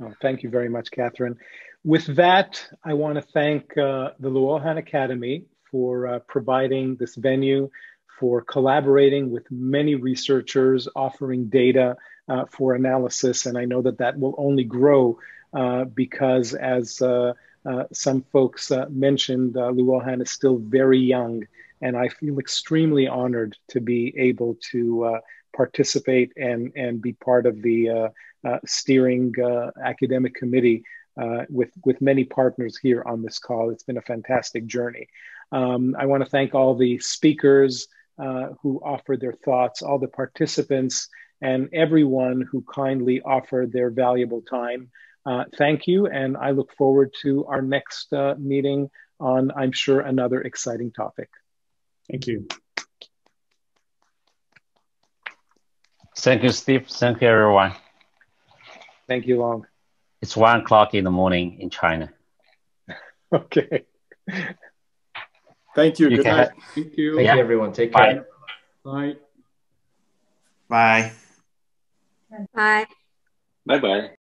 Oh, thank you very much, Catherine. With that, I want to thank the Luohan Academy for providing this venue, for collaborating with many researchers, offering data for analysis. And I know that that will only grow because, as some folks mentioned, Luohan is still very young. And I feel extremely honored to be able to participate and be part of the steering academic committee with many partners here on this call. It's been a fantastic journey. I want to thank all the speakers who offered their thoughts, all the participants, and everyone who kindly offered their valuable time. Thank you, and I look forward to our next meeting on, I'm sure, another exciting topic. Thank you. Thank you, Steve. Thank you, everyone. Thank you, Long. It's 1 o'clock in the morning in China. Okay. Thank you. Good night. Thank you. Thank you, everyone. Take care. Bye. Bye. Bye. Bye-bye.